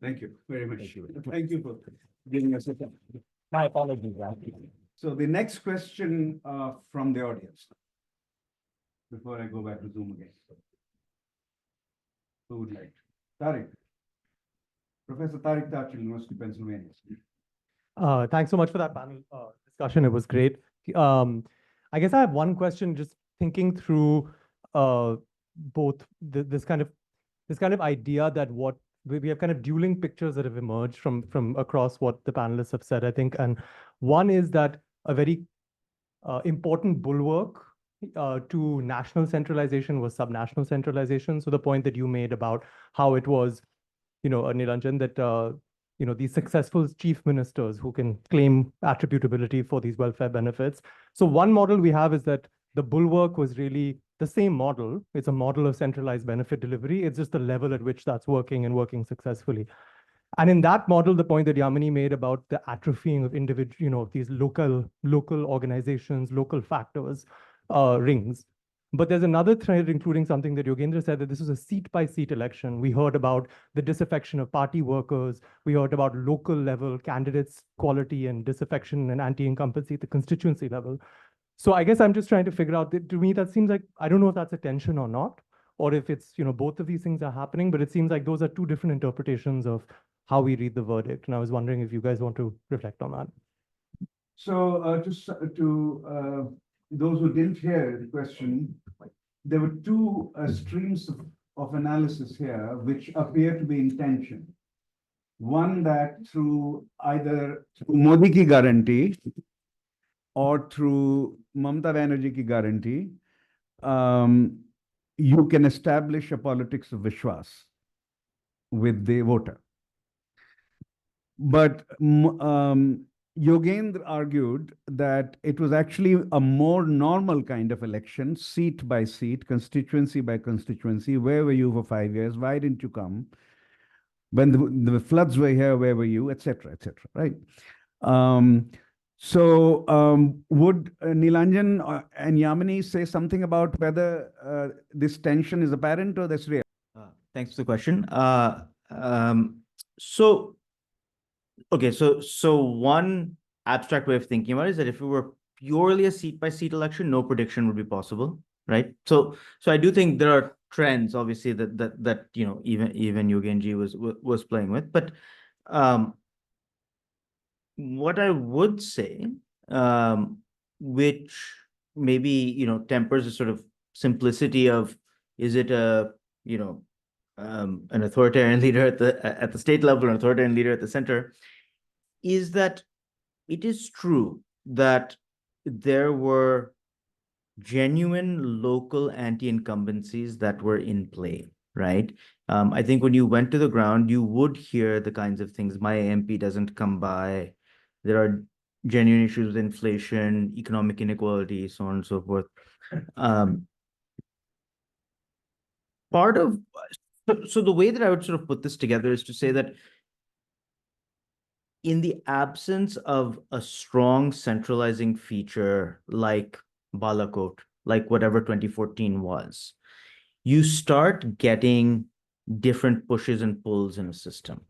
Thank you very much. Thank you. Thank you for giving us a time. My apologies. So the next question from the audience, before I go back to Zoom again. Who would like to? Tariq. Professor Tariq Tachil, University of Pennsylvania. Thanks so much for that panel discussion. It was great. I guess I have one question, just thinking through both this kind of idea that what we have kind of dueling pictures that have emerged from across what the panelists have said, I think. And one is that a very important bulwark to national centralization was subnational centralization. So the point that you made about how it was, Nilanjan, that these successful chief ministers who can claim attributability for these welfare benefits. So one model we have is that the bulwark was really the same model. It's a model of centralized benefit delivery. It's just the level at which that's working and working successfully. And in that model, the point that Yamini made about the atrophying of individual, these local organizations, local factors, rings. But there's another thread, including something that Yogendra said, that this was a seat-by-seat election. We heard about the disaffection of party workers. We heard about local level candidates' quality and disaffection and anti-incumbency at the constituency level. So I guess I'm just trying to figure out, to me, that seems like, I don't know if that's a tension or not, or if it's, both of these things are happening, but it seems like those are 2 different interpretations of how we read the verdict. And I was wondering if you guys want to reflect on that. So just to those who didn't hear the question, there were 2 streams of analysis here which appear to be in tension. One that through either Modi ki guarantee or through Mamata Banerjee ki guarantee, you can establish a politics of Vishwas with the voter. But Yogendra argued that it was actually a more normal kind of election, seat by seat, constituency by constituency. Where were you for 5 years? Why didn't you come? When the floods were here, where were you? Etc. Etc. Right? Would Nilanjan and Yamini say something about whether this tension is apparent or that's real? Thanks for the question. So one abstract way of thinking about it is that if it were purely a seat-by-seat election, no prediction would be possible, right? So I do think there are trends, obviously, that even Yogenji was playing with. But what I would say, which maybe tempers the sort of simplicity of, is it a an authoritarian leader at the state level or an authoritarian leader at the center, is that it is true that there were genuine local anti-incumbencies that were in play, right? I think when you went to the ground, you would hear the kinds of things, my MP doesn't come by, there are genuine issues with inflation, economic inequality, so on and so forth. So the way that I would sort of put this together is to say that in the absence of a strong centralizing feature like Balakot, like whatever 2014 was, you start getting different pushes and pulls in a system.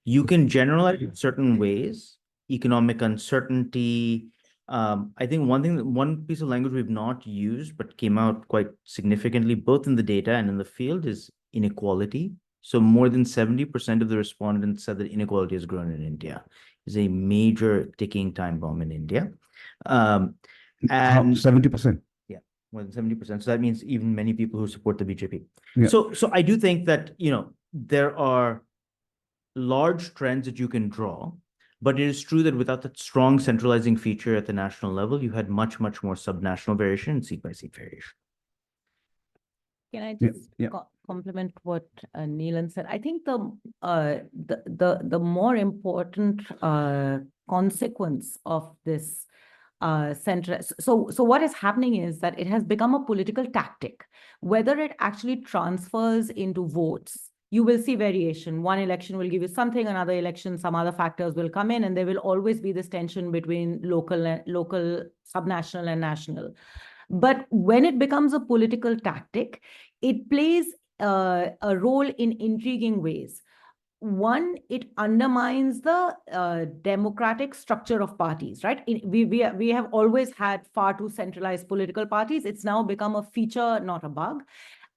You can generalize in certain ways, economic uncertainty. I think one piece of language we've not used, but came out quite significantly, both in the data and in the field, is inequality. So more than 70% of the respondents said that inequality has grown in India. Is a major ticking time bomb in India. And 70%. yeah, more than 70%. So that means even many people who support the BJP. Yeah. So I do think that, there are large trends that you can draw, but it is true that without that strong centralizing feature at the national level, you had much, much more subnational variation and seat by seat variation. Can I Yeah, just yeah. complement what Neelan said? I think the more important consequence of this so what is happening is that it has become a political tactic. Whether it actually transfers into votes, you will see variation. One election will give you something, another election, some other factors will come in, and there will always be this tension between local, subnational, and national. But when it becomes a political tactic, it plays a role in intriguing ways. One, it undermines the democratic structure of parties, right? We have always had far too centralized political parties. It's now become a feature, not a bug.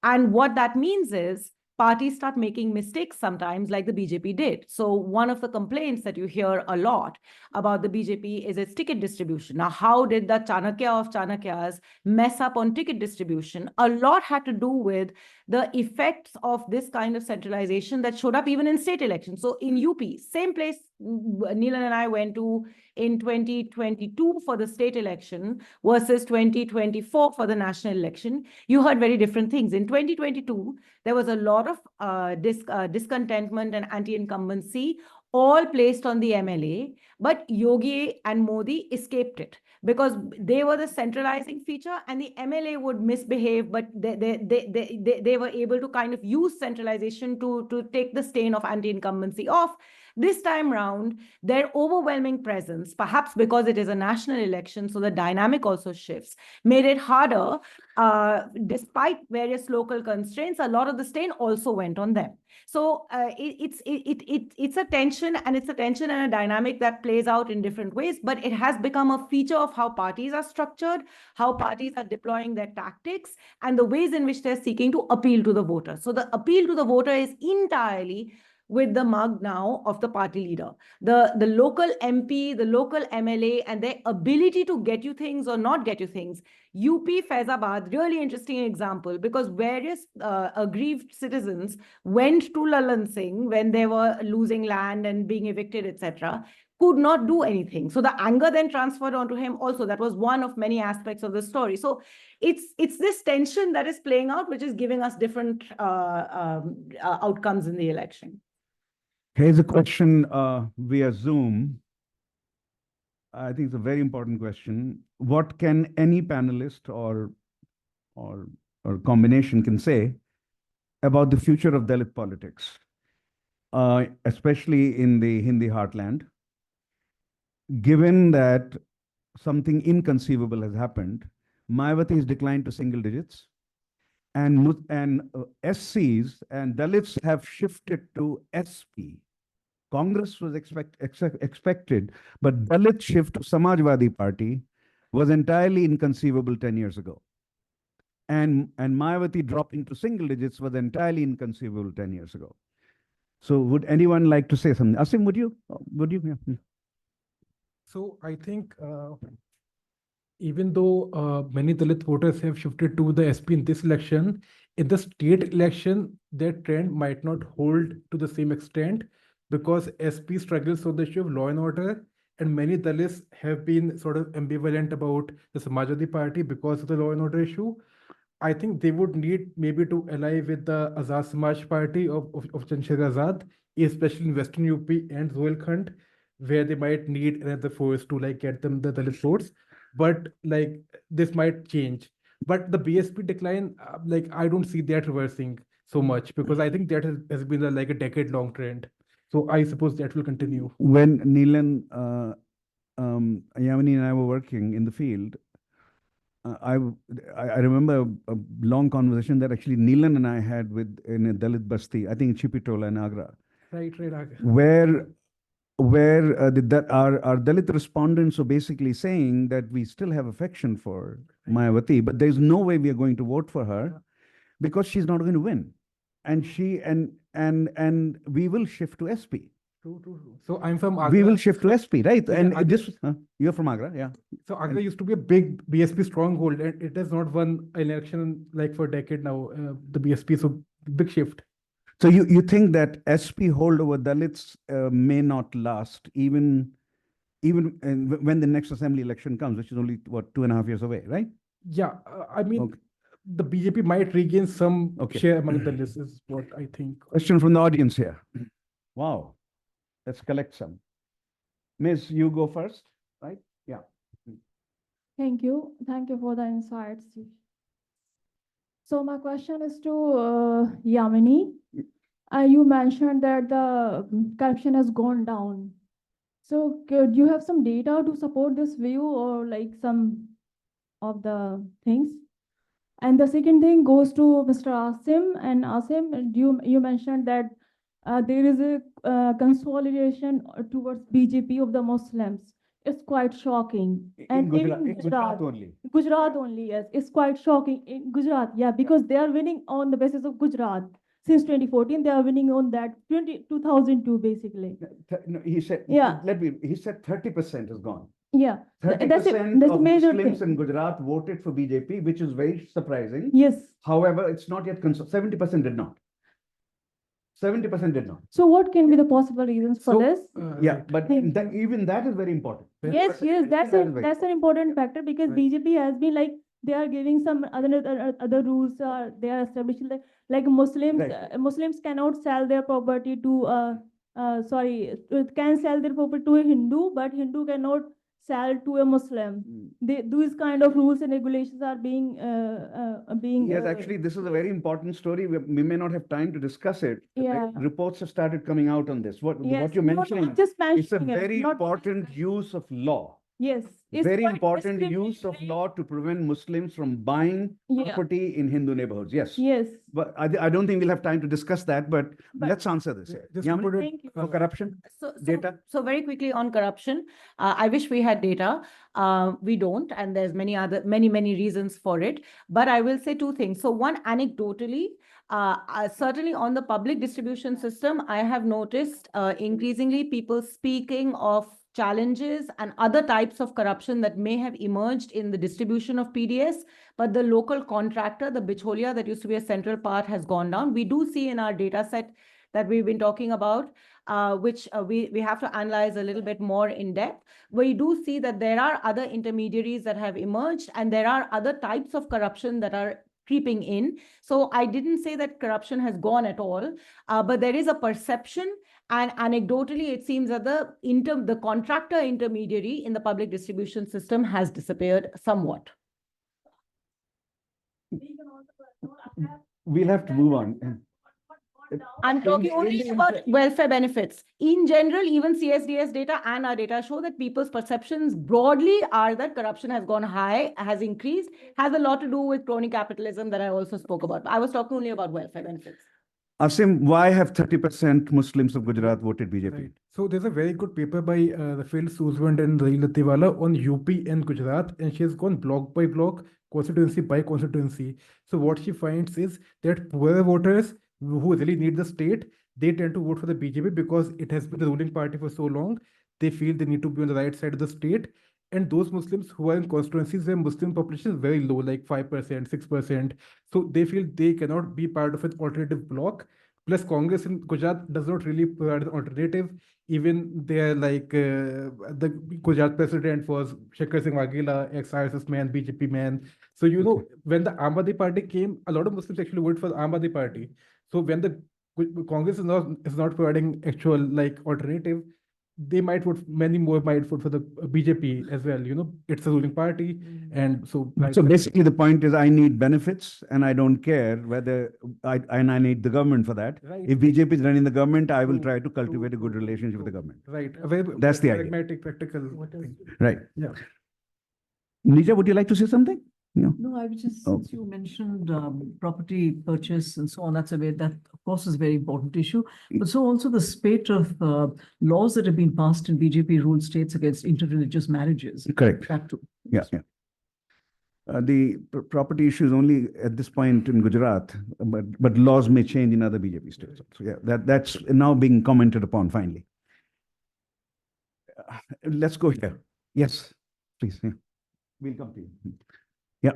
And what that means is parties start making mistakes sometimes, like the BJP did. So one of the complaints that you hear a lot about the BJP is its ticket distribution. Now, how did the Chanakya of Chanakyas mess up on ticket distribution? A lot had to do with the effects of this kind of centralization that showed up even in state elections. So in UP, same place Neelan and I went to in 2022 for the state election versus 2024 for the national election, you heard very different things. In 2022, there was a lot of discontentment and anti-incumbency, all placed on the MLA, but Yogi and Modi escaped it because they were the centralizing feature, and the MLA would misbehave, but they were able to kind of use centralization to take the stain of anti-incumbency off. This time round, their overwhelming presence, perhaps because it is a national election, so the dynamic also shifts, made it harder. Despite various local constraints, a lot of the stain also went on them. So it's a tension, and it's a tension and a dynamic that plays out in different ways, but it has become a feature of how parties are structured, how parties are deploying their tactics, and the ways in which they're seeking to appeal to the voter. So the appeal to the voter is entirely with the mug now of the party leader. The local MP, the local MLA, and their ability to get you things or not get you things. UP Faizabad, really interesting example, because various aggrieved citizens went to Lalan Singh when they were losing land and being evicted, etc., could not do anything. So the anger then transferred onto him also. That was one of many aspects of the story. So it's this tension that is playing out, which is giving us different outcomes in the election. Here's a question via Zoom. I think it's a very important question. What can any panelist or combination can say about the future of Dalit politics, especially in the Hindi heartland, given that something inconceivable has happened? Mayawati has declined to single digits, and SCs and Dalits have shifted to SP. Congress was expected, but Dalit shift to Samajwadi Party was entirely inconceivable 10 years ago. And Mayawati dropping to single digits was entirely inconceivable 10 years ago. So would anyone like to say something? Asim, would you? Yeah. So I think even though many Dalit voters have shifted to the SP in this election, in the state election, their trend might not hold to the same extent, because SP struggles on the issue of law and order, and many Dalits have been sort of ambivalent about the Samajwadi Party because of the law and order issue. I think they would need maybe to ally with the Azad Samaj Party of Chandrasekhar Azad, especially in Western UP and Rohilkhand, where they might need another force to like get them the Dalit votes. But like this might change. But the BSP decline, like I don't see that reversing so much, because I think that has been like a decade-long trend. So I suppose that will continue. When Neelan, Yamini and I were working in the field, I remember a long conversation that actually Neelan and I had in a Dalit Basti, I think Chipitola in Agra, Right. where our Dalit respondents were basically saying that we still have affection for Mayawati, but there's no way we are going to vote for her because she's not going to win, and we will shift to SP. True. So I'm from Agra. We will shift to SP, right? Yeah, And you're from Agra, yeah. So Agra used to be a big BSP stronghold, and it has not won an election like for a decade now. The BSP, so big shift. So you think that SP hold over Dalits may not last even when the next assembly election comes, which is only what 2.5 years away, right? Yeah, I mean, Okay. the BJP might regain some Okay. share among the list, is what I think. Question from the audience here. Wow, let's collect some. Miss, you go first, right? Yeah. Thank you. Thank you for the insights. So my question is to Yamini. You mentioned that the corruption has gone down. So do you have some data to support this view or like some of the things? And the second thing goes to Mr. Asim. And Asim, you mentioned that there is a consolidation towards BJP of the Muslims. It's quite shocking. And in Gujarat only. Gujarat only, yes. It's quite shocking in Gujarat, yeah, because they are winning on the basis of Gujarat. Since 2014, they are winning on that 2002, basically. No, he said, Yeah. he said 30% is gone. Yeah. 30% that's a of major Muslims thing. in Gujarat voted for BJP, which is very surprising. Yes. However, it's not yet 70% did not. 70% did not. So what can be the possible reasons for this? Yeah, but Thank even that is very important. Yes, that's an important factor because BJP has been like they are giving some other rules. They are establishing like Muslims. Right. Muslims cannot sell their property to can sell their property to a Hindu, but Hindu cannot sell to a Muslim. These kind of rules and regulations are being Yes, actually, this is a very important story. We may not have time to discuss it. Yeah. Reports have started coming out on this. What Yes, you're mentioning, just it's a mentioning it, very not- important use of law. Yes, it's Very quite important use of discriminatory. law to prevent Muslims from buying Yeah. property in Hindu neighborhoods. Yes. Yes. But I don't think we'll have time to discuss that, but let's answer this. Just to Yamini, put it, Thank you. for corruption, So data. So very quickly on corruption, I wish we had data. We don't, and there's many reasons for it. But I will say two things. So one, anecdotally, certainly on the public distribution system, I have noticed increasingly people speaking of challenges and other types of corruption that may have emerged in the distribution of PDS, but the local contractor, the bicholia that used to be a central part, has gone down. We do see in our data set that we've been talking about, which we have to analyze a little bit more in depth. We do see that there are other intermediaries that have emerged, and there are other types of corruption that are creeping in. So I didn't say that corruption has gone at all, but there is a perception, and anecdotally, it seems that the contractor intermediary in the public distribution system has disappeared somewhat. We'll have to move on. I'm talking only about welfare benefits. In general, even CSDS data and our data show that people's perceptions broadly are that corruption has gone high, has increased, has a lot to do with crony capitalism that I also spoke about. I was talking only about welfare benefits. Asim, why have 30% Muslims of Gujarat voted BJP? right. So there's a very good paper by the field Suzwand and Rahi Latiwala on UP and Gujarat, and she has gone block by block, constituency by constituency. So what she finds is that poorer voters who really need the state, they tend to vote for the BJP because it has been the ruling party for so long. They feel they need to be on the right side of the state. And those Muslims who are in constituencies where Muslim population is very low, like 5%, 6%. So they feel they cannot be part of an alternative bloc. Plus, Congress in Gujarat does not really provide an alternative. Even they're like the Gujarat president was Shekhar Singh Waghela, ex-RSS man, BJP man. So, you know, when the Aam Aadmi Party came, a lot of Muslims actually voted for the Aam Aadmi Party. So when the Congress is not providing actual like alternative, many more might vote for the BJP as well. It's a ruling party, and so. So basically, the point is, I need benefits, and I don't care whether I need the government for that. Right. If BJP is running the government, I will True, try to cultivate a good true, relationship with the true. government. Right. A very That's the idea. pragmatic, practical thing. Right. Yeah. Nija, would you like to say something? No. No, I was just, Oh. since you mentioned property purchase and so on, that of course is a very important issue. But so also the spate of laws that have been passed in BJP ruled states against interreligious marriages. Correct. That too. Yeah, yeah. The property issue is only at this point in Gujarat, but laws may change in other BJP states. So yeah, that's now being commented upon finally. Let's go here. Yes, please. Yeah. We'll come to you. Yeah.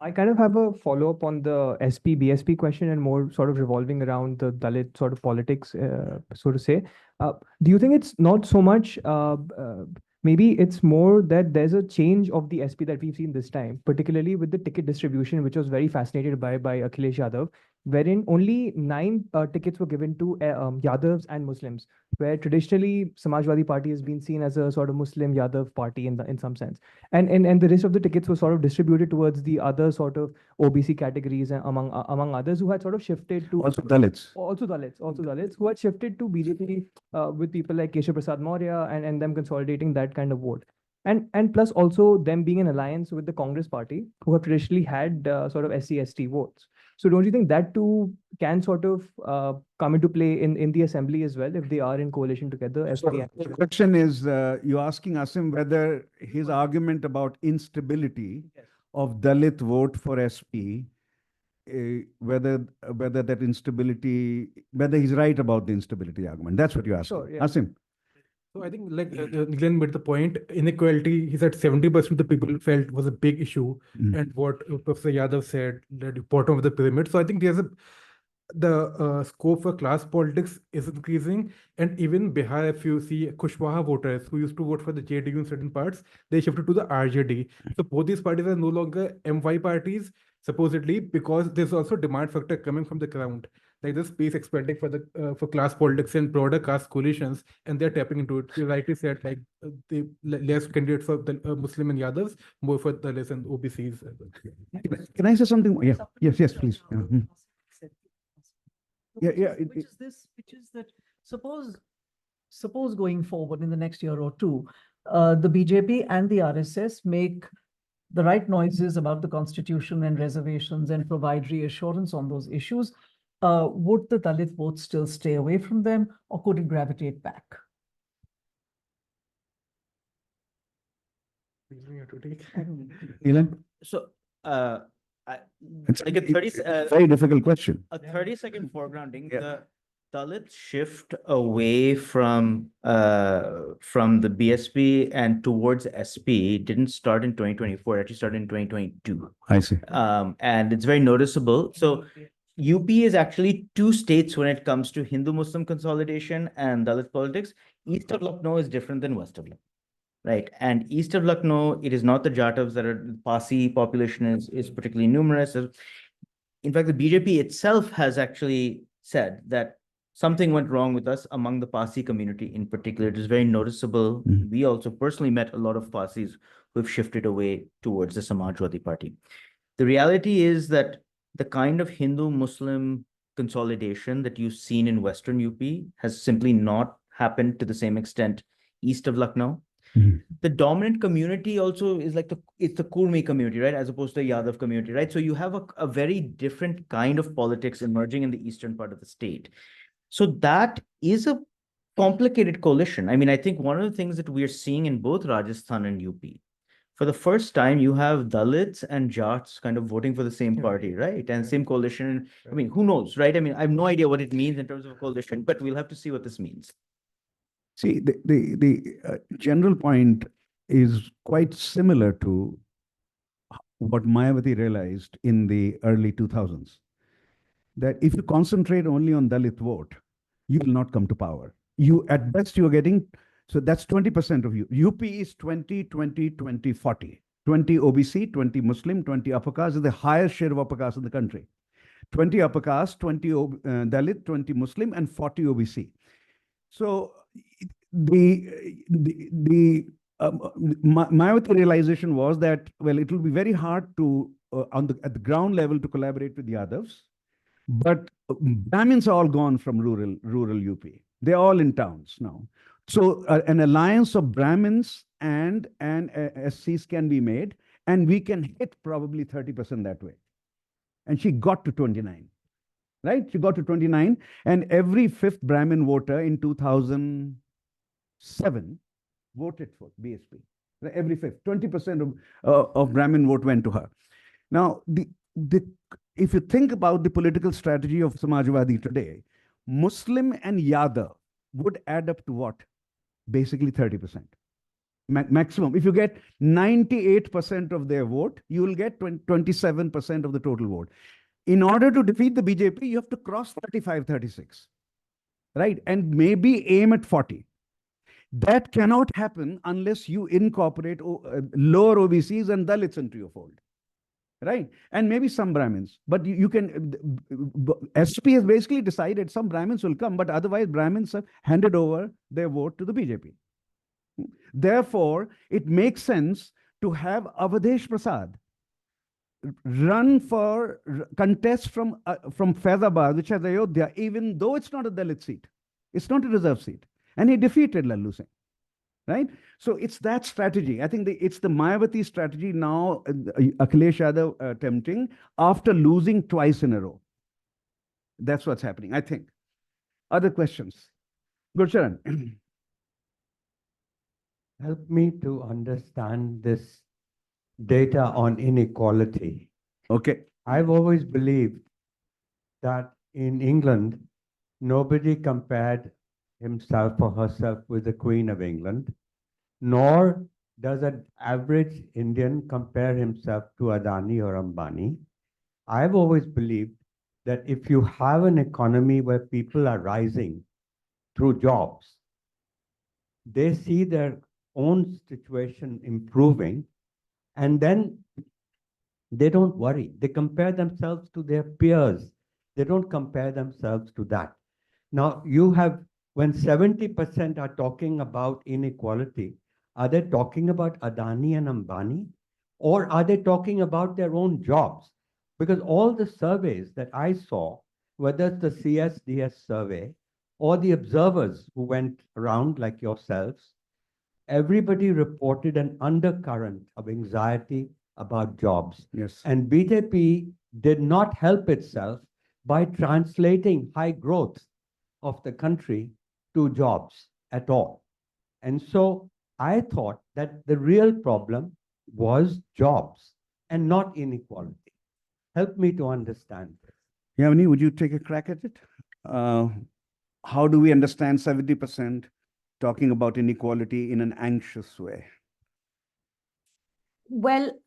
I kind of have a follow-up on the SP BSP question and more sort of revolving around the Dalit sort of politics, so to say. Do you think it's not so much, maybe it's more that there's a change of the SP that we've seen this time, particularly with the ticket distribution, which was very fascinated by Akhilesh Yadav, wherein only 9 tickets were given to Yadavs and Muslims, where traditionally Samajwadi Party has been seen as a sort of Muslim Yadav party in some sense. And the rest of the tickets were sort of distributed towards the other sort of OBC categories and among others who had sort of shifted to Also Dalits. Also Dalits who had shifted to BJP with people like Keshav Prasad Maurya and them consolidating that kind of vote. And plus also them being in alliance with the Congress party, who have traditionally had sort of SC/ST votes. So don't you think that too can sort of come into play in the assembly as well, if they are in coalition together? So the question is, you're asking Asim whether his argument about instability of Dalit vote for SP, whether that instability, whether he's right about the instability argument. That's what you're asking. Sure, yeah. Asim. So I think like Glenn made the point, inequality, he said 70% of the people felt was a big issue. And what Professor Yadav said, that bottom of the pyramid. So I think there's the scope for class politics is increasing. And even Bihar, if you see Kushwaha voters who used to vote for the JDU in certain parts, they shifted to the RJD. So both these parties are no longer MY parties, supposedly, because there's also demand factor coming from the ground. Like the space expanding for class politics and broader caste coalitions, and they're tapping into it. You rightly said, like the less candidates for the Muslim and Yadavs, more for the less and OBCs. Can I say something more? Yeah. Yes, please. Yeah. Which is that suppose going forward in the next year or two, the BJP and the RSS make the right noises about the constitution and reservations and provide reassurance on those issues. Would the Dalit vote still stay away from them, or could it gravitate back? Neelan? So, It's like a 30 very difficult question. a 30-second foregrounding. The Dalit shift away from the BSP and towards SP didn't start in 2024. It actually started in 2022. I see. And it's very noticeable. So UP is actually 2 states when it comes to Hindu-Muslim consolidation and Dalit politics. East of Lucknow is different than west of Lucknow, right? And east of Lucknow, it is not the Jatavs that are Parsi population is particularly numerous. In fact, the BJP itself has actually said that something went wrong with us among the Parsi community in particular. It is very noticeable. We also personally met a lot of Parsis who have shifted away towards the Samajwadi Party. The reality is that the kind of Hindu-Muslim consolidation that you've seen in Western UP has simply not happened to the same extent east of Lucknow. The dominant community also is like it's the Kurmi community, right? As opposed to the Yadav community, right? So you have a very different kind of politics emerging in the eastern part of the state. So that is a complicated coalition. I mean, I think one of the things that we're seeing in both Rajasthan and UP, for the first time, you have Dalits and Jats kind of voting for the same party, right? And same coalition. I mean, who knows, right? I mean, I have no idea what it means in terms of a coalition, but we'll have to see what this means. See, the general point is quite similar to what Mayawati realized in the early 2000s, that if you concentrate only on Dalit vote, you will not come to power. At best, you're getting, so that's 20% of you. UP is 20, 20, 20, 40. 20 OBC, 20 Muslim, 20 upper caste is the highest share of upper caste in the country. 20 upper caste, 20 Dalit, 20 Muslim, and 40 OBC. So the my realization was that, well, it will be very hard to at the ground level to collaborate with the others, but Brahmins are all gone from rural UP. They're all in towns now. So an alliance of Brahmins and SCs can be made, and we can hit probably 30% that way. And she got to 29, right? She got to 29, and every fifth Brahmin voter in 2007 voted for BSP. Every fifth, 20% of Brahmin vote went to her. Now, if you think about the political strategy of Samajwadi today, Muslim and Yadav would add up to what? Basically 30%. Maximum. If you get 98% of their vote, you will get 27% of the total vote. In order to defeat the BJP, you have to cross 35, 36, right? And maybe aim at 40. That cannot happen unless you incorporate lower OBCs and Dalits into your fold, right? And maybe some Brahmins. But you can, SP has basically decided some Brahmins will come, but otherwise Brahmins have handed over their vote to the BJP. Therefore, it makes sense to have Avadesh Prasad run for contest from Faizabad, which has Ayodhya, even though it's not a Dalit seat. It's not a reserve seat. And he defeated Lallu Singh, right? So it's that strategy. I think it's the Mayawati strategy now, Akhilesh Yadav attempting after losing twice in a row. That's what's happening, I think. Other questions? Gurcharan. Help me to understand this data on inequality. Okay. I've always believed that in England, nobody compared himself or herself with the Queen of England, nor does an average Indian compare himself to Adani or Ambani. I've always believed that if you have an economy where people are rising through jobs, they see their own situation improving, and then they don't worry. They compare themselves to their peers. They don't compare themselves to that. Now, you have, when 70% are talking about inequality, are they talking about Adani and Ambani? Or are they talking about their own jobs? Because all the surveys that I saw, whether it's the CSDS survey or the observers who went around like yourselves, everybody reported an undercurrent of anxiety about jobs. Yes. And BJP did not help itself by translating high growth of the country to jobs at all. And so I thought that the real problem was jobs and not inequality. Help me to understand this. Yamini, would you take a crack at it? How do we understand 70% talking about inequality in an anxious way? Well,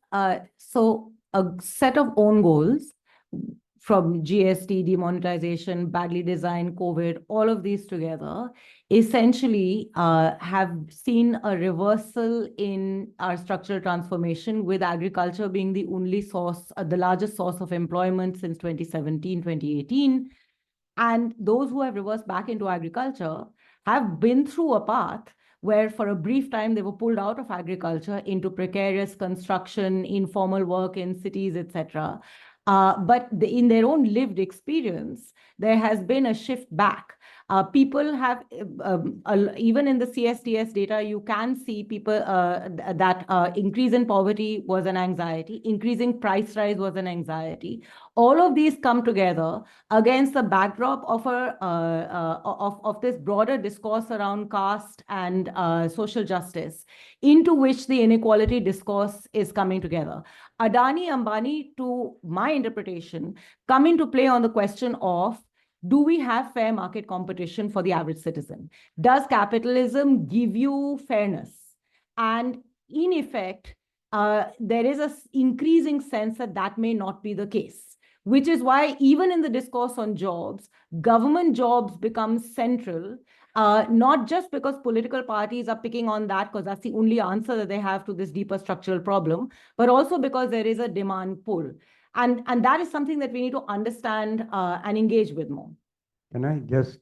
so a set of own goals from GST, demonetization, badly designed COVID, all of these together essentially have seen a reversal in our structural transformation, with agriculture being the only source, the largest source of employment since 2017, 2018. And those who have reversed back into agriculture have been through a path where for a brief time they were pulled out of agriculture into precarious construction, informal work in cities, etc. But in their own lived experience, there has been a shift back. People have, even in the CSDS data, you can see people that increase in poverty was an anxiety, increasing price rise was an anxiety. All of these come together against the backdrop of of this broader discourse around caste and social justice, into which the inequality discourse is coming together. Adani, Ambani, to my interpretation, come into play on the question of, do we have fair market competition for the average citizen? Does capitalism give you fairness? And in effect, there is an increasing sense that that may not be the case, which is why even in the discourse on jobs, government jobs become central, not just because political parties are picking on that because that's the only answer that they have to this deeper structural problem, but also because there is a demand pull. And that is something that we need to understand and engage with more. Can I just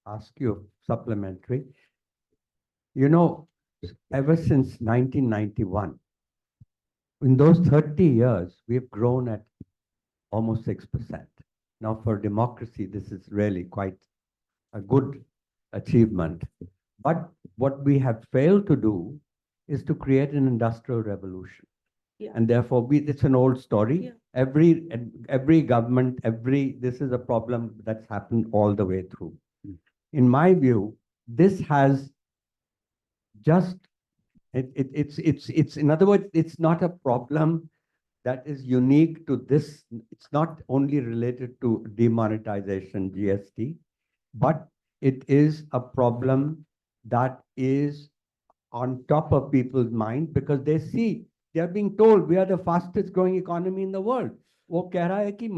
ask you supplementary. You know, ever since 1991, in those 30 years, we've grown at almost 6%. Now, for democracy, this is really quite a good achievement. But what we have failed to do is to create an industrial revolution. Yeah. And therefore, it's an old story. Yeah. Every government, this is a problem that's happened all the way through. In my view, this has just, it's in other words, it's not a problem that is unique to this. It's not only related to demonetization, GST, but it is a problem that is on top of people's mind because they see, they are being told we are the fastest growing economy in the world. वो कह रहा है कि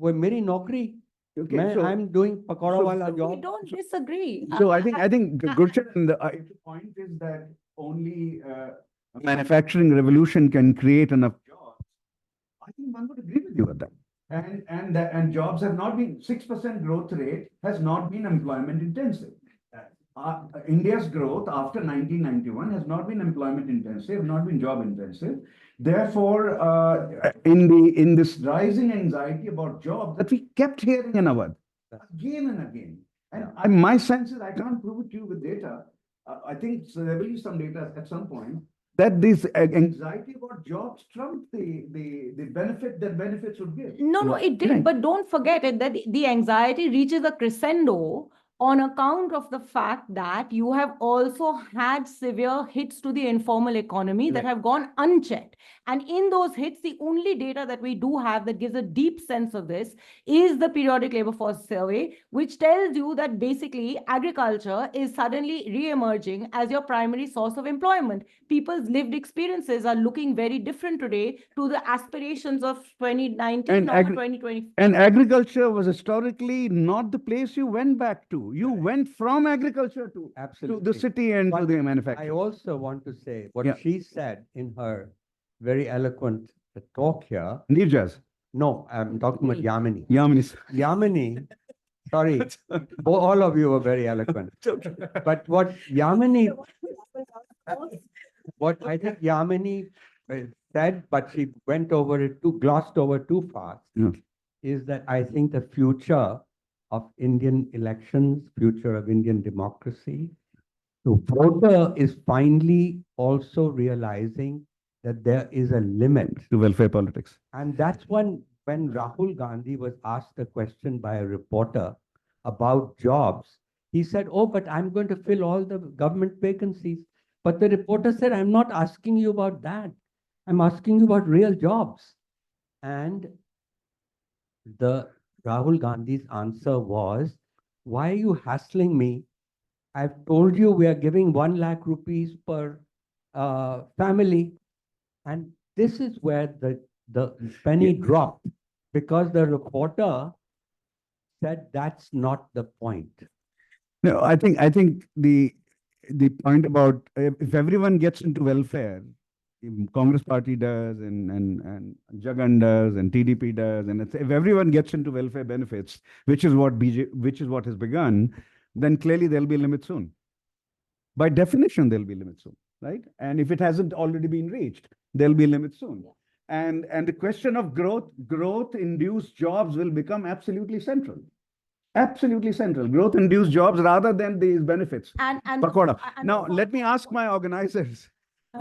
वो मेरी नौकरी, I'm doing pakora wala job. We don't disagree. So I think Gurchan, the point is that only a manufacturing revolution can create enough jobs. I think one would agree with you with that. And jobs have not been 6% growth rate has not been employment intensive. India's growth after 1991 has not been employment intensive, not been job intensive. Therefore, in this rising anxiety about jobs that we kept hearing in our again and again. And my sense is, I can't prove it to you with data. I think so there will be some data at some point that this anxiety about jobs trumped the benefit that benefits would give. No, it did. But don't forget it, that the anxiety reaches a crescendo on account of the fact that you have also had severe hits to the informal economy that have gone unchecked. And in those hits, the only data that we do have that gives a deep sense of this is the periodic labor force survey, which tells you that basically agriculture is suddenly re-emerging as your primary source of employment. People's lived experiences are looking very different today to the aspirations of 2019 or 2020. And agriculture was historically not the place you went back to. You went from agriculture to the city and to the manufacturing. I also want to say what she said in her very eloquent talk here. Nirjas. No, I'm talking about Yamini. Yamini. Sorry, all of you were very eloquent. But what Yamini, what I think Yamini said, but she went over it glossed over too fast, is that I think the future of Indian elections, future of Indian democracy, the voter is finally also realizing that there is a limit to welfare politics. And that's when Rahul Gandhi was asked a question by a reporter about jobs, he said, oh, but I'm going to fill all the government vacancies. But the reporter said, I'm not asking you about that. I'm asking you about real jobs. And the Rahul Gandhi's answer was, why are you hassling me? I've told you we are giving 1 lakh rupees per family. And this is where the penny dropped, because the reporter said that's not the point. No, I think the point about if everyone gets into welfare, Congress Party does and Jagan does and TDP does, and if everyone gets into welfare benefits, which is what has begun, then clearly there'll be a limit soon. By definition, there'll be a limit soon, right? And if it hasn't already been reached, there'll be a limit soon. And the question of growth-induced jobs will become absolutely central. Absolutely central. Growth-induced jobs rather than these benefits. Now, let me ask my organizers.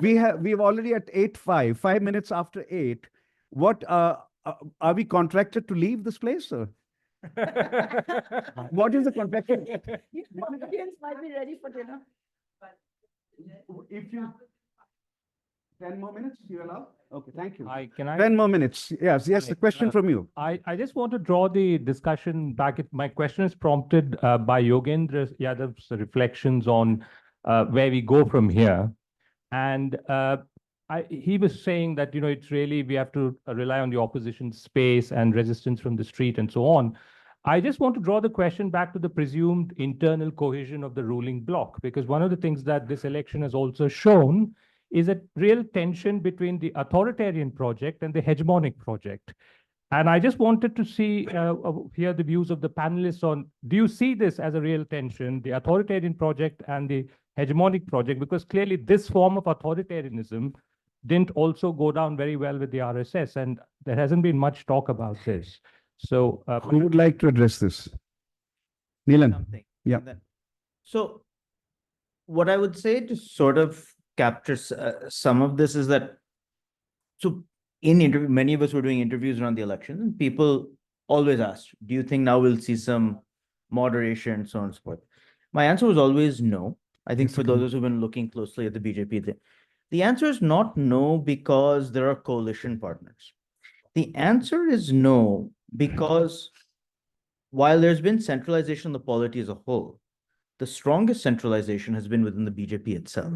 We've already at 8:05, 5 minutes after 8. What are we contracted to leave this place, sir? What is the contraction? Audience might be ready for dinner. If you 10 more minutes, you allow? Okay, thank you. Can I? 10 more minutes. Yes, the question from you. I just want to draw the discussion back. My question is prompted by Yogendra Yadav's reflections on where we go from here. And he was saying that, it's really, we have to rely on the opposition space and resistance from the street and so on. I just want to draw the question back to the presumed internal cohesion of the ruling bloc, because one of the things that this election has also shown is a real tension between the authoritarian project and the hegemonic project. And I just wanted to hear the views of the panelists on, do you see this as a real tension, the authoritarian project and the hegemonic project? Because clearly this form of authoritarianism didn't also go down very well with the RSS, and there hasn't been much talk about this. So who would like to address this? Neelan. Something. Yeah. So what I would say to sort of capture some of this is that, so in interview, many of us were doing interviews around the election, and people always asked, do you think now we'll see some moderation, so on and so forth? My answer was always no. I think for those who've been looking closely at the BJP, the answer is not no because there are coalition partners. The answer is no because while there's been centralization of the polity as a whole, the strongest centralization has been within the BJP itself.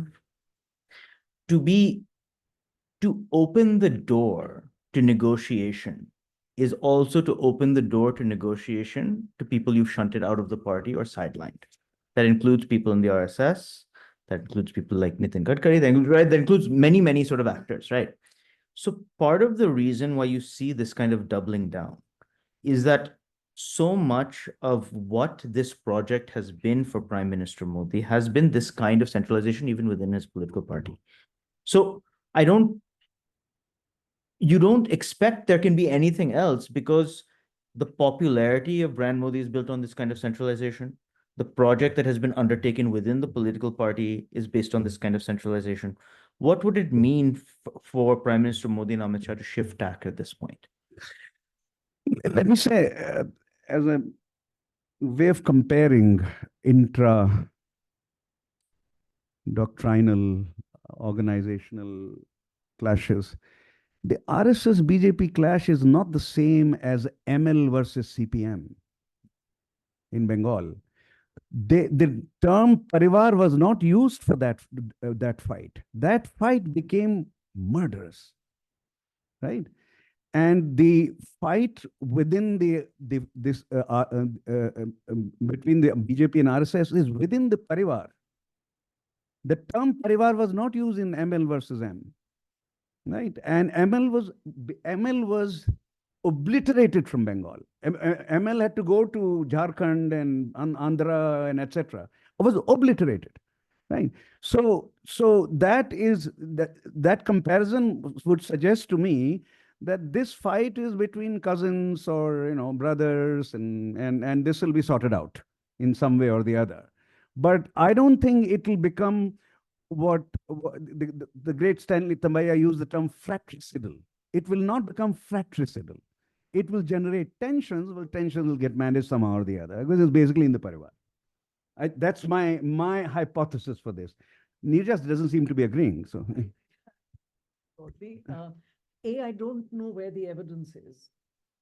To open the door to negotiation is also to open the door to negotiation to people you've shunted out of the party or sidelined. That includes people in the RSS, that includes people like Nitin Gadkari, that includes many, many sort of actors, right? So part of the reason why you see this kind of doubling down is that so much of what this project has been for Prime Minister Modi has been this kind of centralization even within his political party. So you don't expect there can be anything else because the popularity of Brand Modi is built on this kind of centralization. The project that has been undertaken within the political party is based on this kind of centralization. What would it mean for Prime Minister Modi and Amit Shah to shift tack at this point? Let me say, as a way of comparing intra-doctrinal, organizational clashes, the RSS BJP clash is not the same as ML versus CPM in Bengal. The term parivar was not used for that fight. That fight became murderous, right? And the fight within between the BJP and RSS is within the parivar. The term parivar was not used in ML versus M, right? And ML was obliterated from Bengal. ML had to go to Jharkhand and Andhra and etc. It was obliterated, right? So that comparison would suggest to me that this fight is between cousins or brothers, and this will be sorted out in some way or the other. But I don't think it will become what the great Stanley Tambaya used the term fratricidal. It will not become fratricidal. It will generate tensions. Well, tensions will get managed somehow or the other because it's basically in the parivar. That's my hypothesis for this. Neeraj doesn't seem to be agreeing. So, I don't know where the evidence is.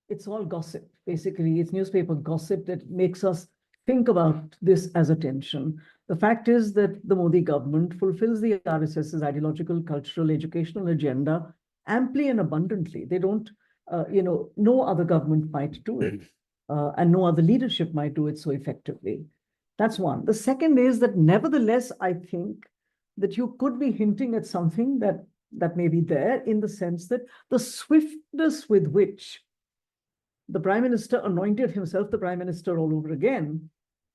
It's all gossip, basically. It's newspaper gossip that makes us think about this as a tension. The fact is that the Modi government fulfills the RSS's ideological, cultural, educational agenda amply and abundantly. They don't, no other government might do it, and no other leadership might do it so effectively. That's one. The second is that nevertheless, I think that you could be hinting at something that may be there in the sense that the swiftness with which the Prime Minister anointed himself the Prime Minister all over again,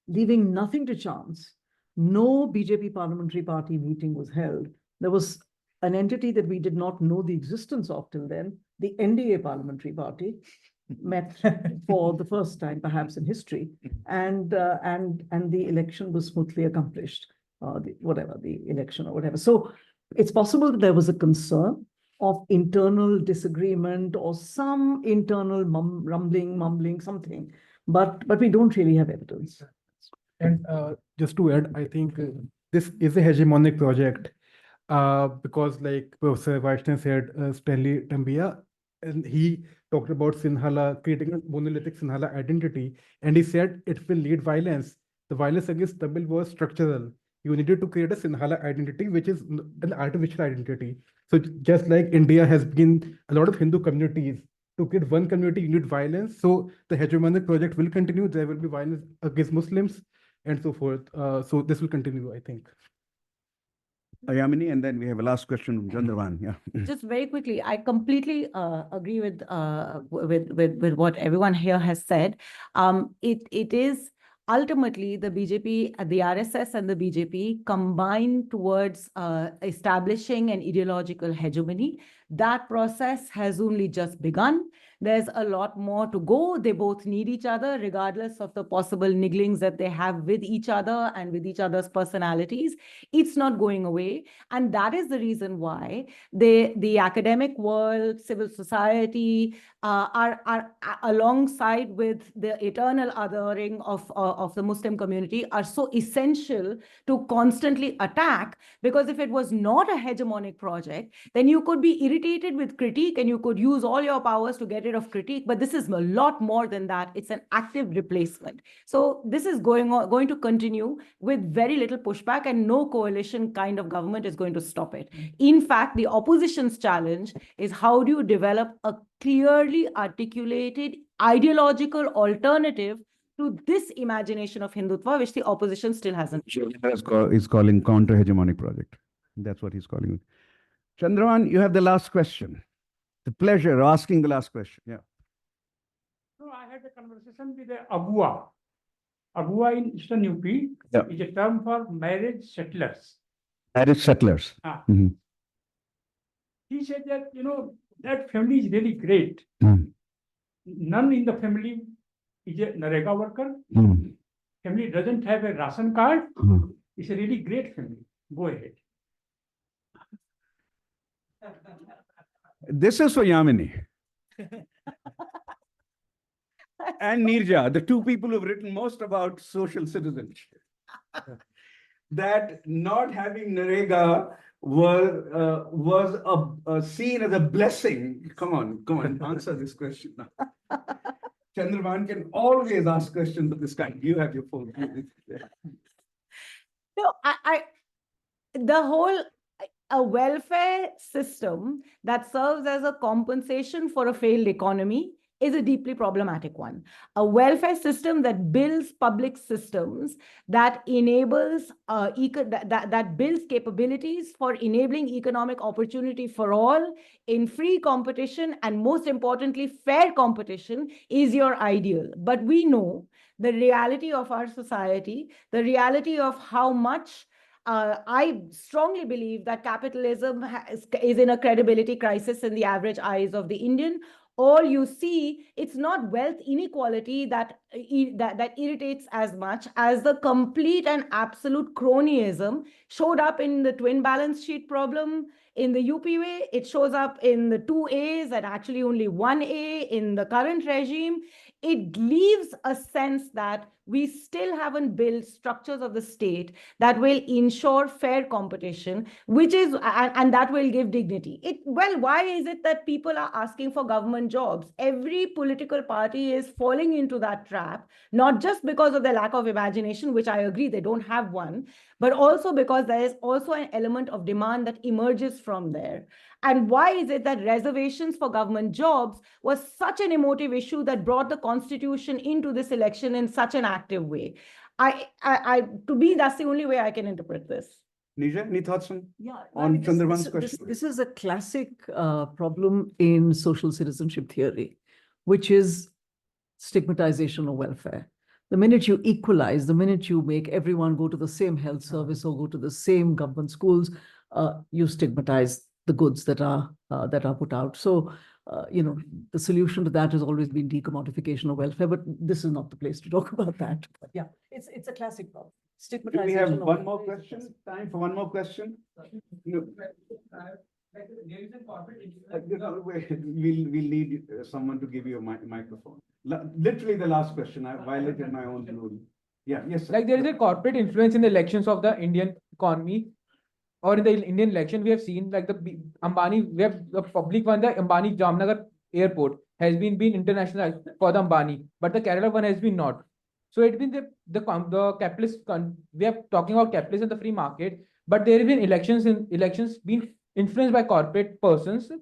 leaving nothing to chance. No BJP parliamentary party meeting was held. There was an entity that we did not know the existence of till then, the NDA parliamentary party, met for the first time perhaps in history, and the election was smoothly accomplished, the election or whatever. So it's possible that there was a concern of internal disagreement or some internal mumbling, something, but we don't really have evidence. And just to add, I think this is a hegemonic project because, like Professor Vaishnav said, Stanley Tambia, and he talked about Sinhala, creating a monolithic Sinhala identity, and he said it will lead violence. The violence against Tamil was structural. You needed to create a Sinhala identity, which is an artificial identity. So just like India has been a lot of Hindu communities, to create one community, you need violence. So the hegemonic project will continue. There will be violence against Muslims and so forth. So this will continue, I think. Yamini, and then we have a last question from Chandravan. Yeah. Just very quickly, I completely agree with what everyone here has said. It is ultimately the BJP, the RSS and the BJP combine towards establishing an ideological hegemony. That process has only just begun. There's a lot more to go. They both need each other, regardless of the possible nigglings that they have with each other and with each other's personalities. It's not going away. And that is the reason why the academic world, civil society are alongside with the eternal othering of the Muslim community are so essential to constantly attack, because if it was not a hegemonic project, then you could be irritated with critique and you could use all your powers to get rid of critique. But this is a lot more than that. It's an active replacement. So this is going to continue with very little pushback, and no coalition kind of government is going to stop it. In fact, the opposition's challenge is how do you develop a clearly articulated ideological alternative to this imagination of Hindutva, which the opposition still hasn't. He's calling counter-hegemonic project. That's what he's calling it. Chandravan, you have the last question. The pleasure of asking the last question. Yeah. No, I had a conversation with Agua. Agua in Eastern UP is a term for marriage settlers. Marriage settlers. He said that, that family is really great. None in the family is a Narega worker. Family doesn't have a ration card. It's a really great family. Go ahead. This is for Yamini and Nirja, the two people who've written most about social citizenship. That not having Narega was seen as a blessing. Come on, answer this question now. Chandravan can always ask questions of this kind. You have your phone. No, the whole a welfare system that serves as a compensation for a failed economy is a deeply problematic one. A welfare system that builds public systems, that enables, that builds capabilities for enabling economic opportunity for all in free competition, and most importantly, fair competition, is your ideal. But we know the reality of our society, the reality of how much I strongly believe that capitalism is in a credibility crisis in the average eyes of the Indian. All you see, it's not wealth inequality that irritates as much as the complete and absolute cronyism showed up in the twin balance sheet problem in the UP way. It shows up in the 2 A's and actually only 1 A in the current regime. It leaves a sense that we still haven't built structures of the state that will ensure fair competition, which is, and that will give dignity. Well, why is it that people are asking for government jobs? Every political party is falling into that trap, not just because of their lack of imagination, which I agree they don't have one, but also because there is also an element of demand that emerges from there. And why is it that reservations for government jobs was such an emotive issue that brought the Constitution into this election in such an active way? To me, that's the only way I can interpret this. Nisha, any thoughts on This, Chandravan's question? this is a classic problem in social citizenship theory, which is stigmatization of welfare. The minute you equalize, the minute you make everyone go to the same health service or go to the same government schools, you stigmatize the goods that are put out. So, the solution to that has always been decommodification of welfare, but this is not the place to talk about that. But yeah, it's a classic problem. Do we have one more question? Time for one more question? No. We'll need someone to give you a microphone. Literally the last question. I violated my own rule. Yeah, yes, sir. Like there is a corporate influence in the elections of the Indian economy, or in the Indian election. We have seen like the Ambani, we have the public one, the Ambani Jamnagar airport has been internationalized for the Ambani, but the Kerala one has been not. So it's been the capitalist, we are talking about capitalism in the free market, but there have been elections being influenced by corporate persons.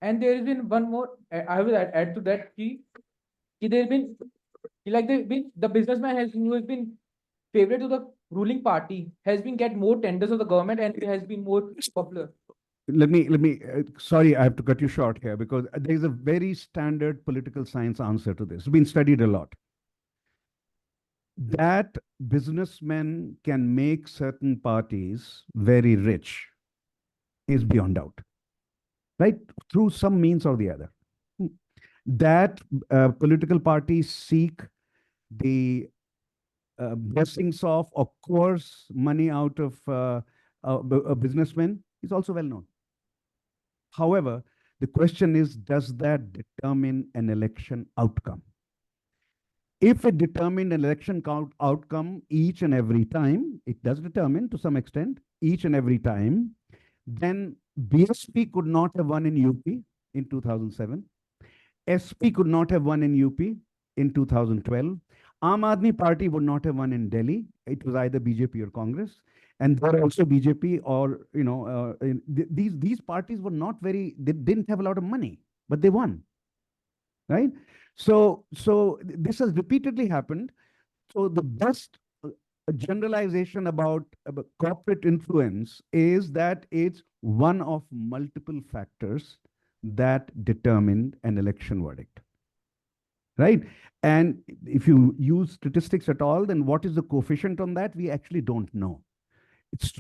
And there has been one more, I will add to that, there has been, like the businessman who has been favorite to the ruling party has been get more tenders of the government and it has been more popular. Let me, sorry, I have to cut you short here because there is a very standard political science answer to this. It's been studied a lot. That businessmen can make certain parties very rich is beyond doubt, right? Through some means or the other. That political parties seek the blessings of course, money out of a businessman is also well known. However, the question is, does that determine an election outcome? If it determined an election outcome each and every time, it does determine to some extent each and every time, then BSP could not have won in UP in 2007. SP could not have won in UP in 2012. Aam Aadmi Party would not have won in Delhi. It was either BJP or Congress. And there also BJP or, these parties were not they didn't have a lot of money, but they won, right? So this has repeatedly happened. So the best generalization about corporate influence is that it's one of multiple factors that determined an election verdict, right? And if you use statistics at all, then what is the coefficient on that? We actually don't know.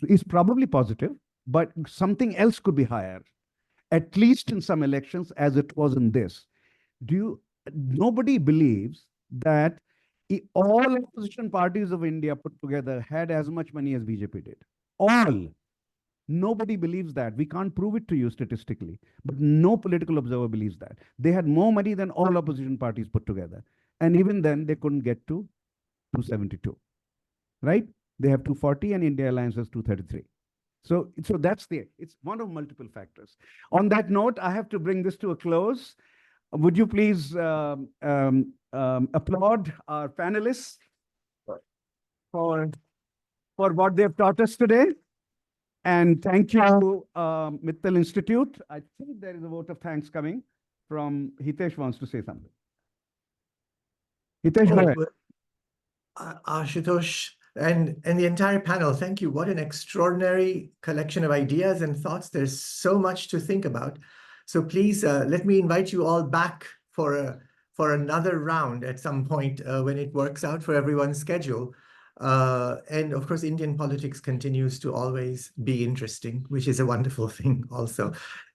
It's probably positive, but something else could be higher, at least in some elections as it was in this. Nobody believes that all opposition parties of India put together had as much money as BJP did. All. Nobody believes that. We can't prove it to you statistically, but no political observer believes that. They had more money than all opposition parties put together. And even then, they couldn't get to 272, right? They have 240 and India Alliance has 233. So it's one of multiple factors. On that note, I have to bring this to a close. Would you please applaud our panelists for what they've taught us today? And thank you, Mittal Institute. I think there is a vote of thanks coming from Hitesh wants to say something. Hitesh, go ahead. Ashutosh and the entire panel, thank you. What an extraordinary collection of ideas and thoughts. There's so much to think about. So please let me invite you all back for another round at some point when it works out for everyone's schedule. And of course, Indian politics continues to always be interesting, which is a wonderful thing also.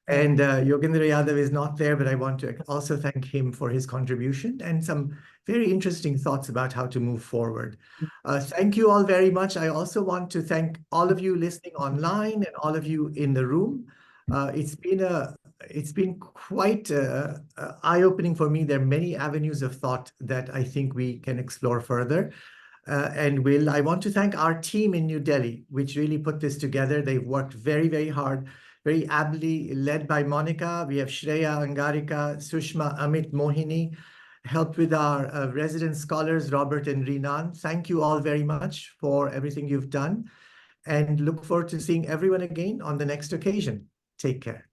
And Yogendra Yadav is not there, but I want to also thank him for his contribution and some very interesting thoughts about how to move forward. Thank you all very much. I also want to thank all of you listening online and all of you in the room. It's been quite eye-opening for me. There are many avenues of thought that I think we can explore further. I want to thank our team in New Delhi, which really put this together. They've worked very, very hard, very ably led by Monica. We have Shreya, Angarika, Sushma, Amit, Mohini, helped with our resident scholars, Robert and Rinan. Thank you all very much for everything you've done and look forward to seeing everyone again on the next occasion. Take care.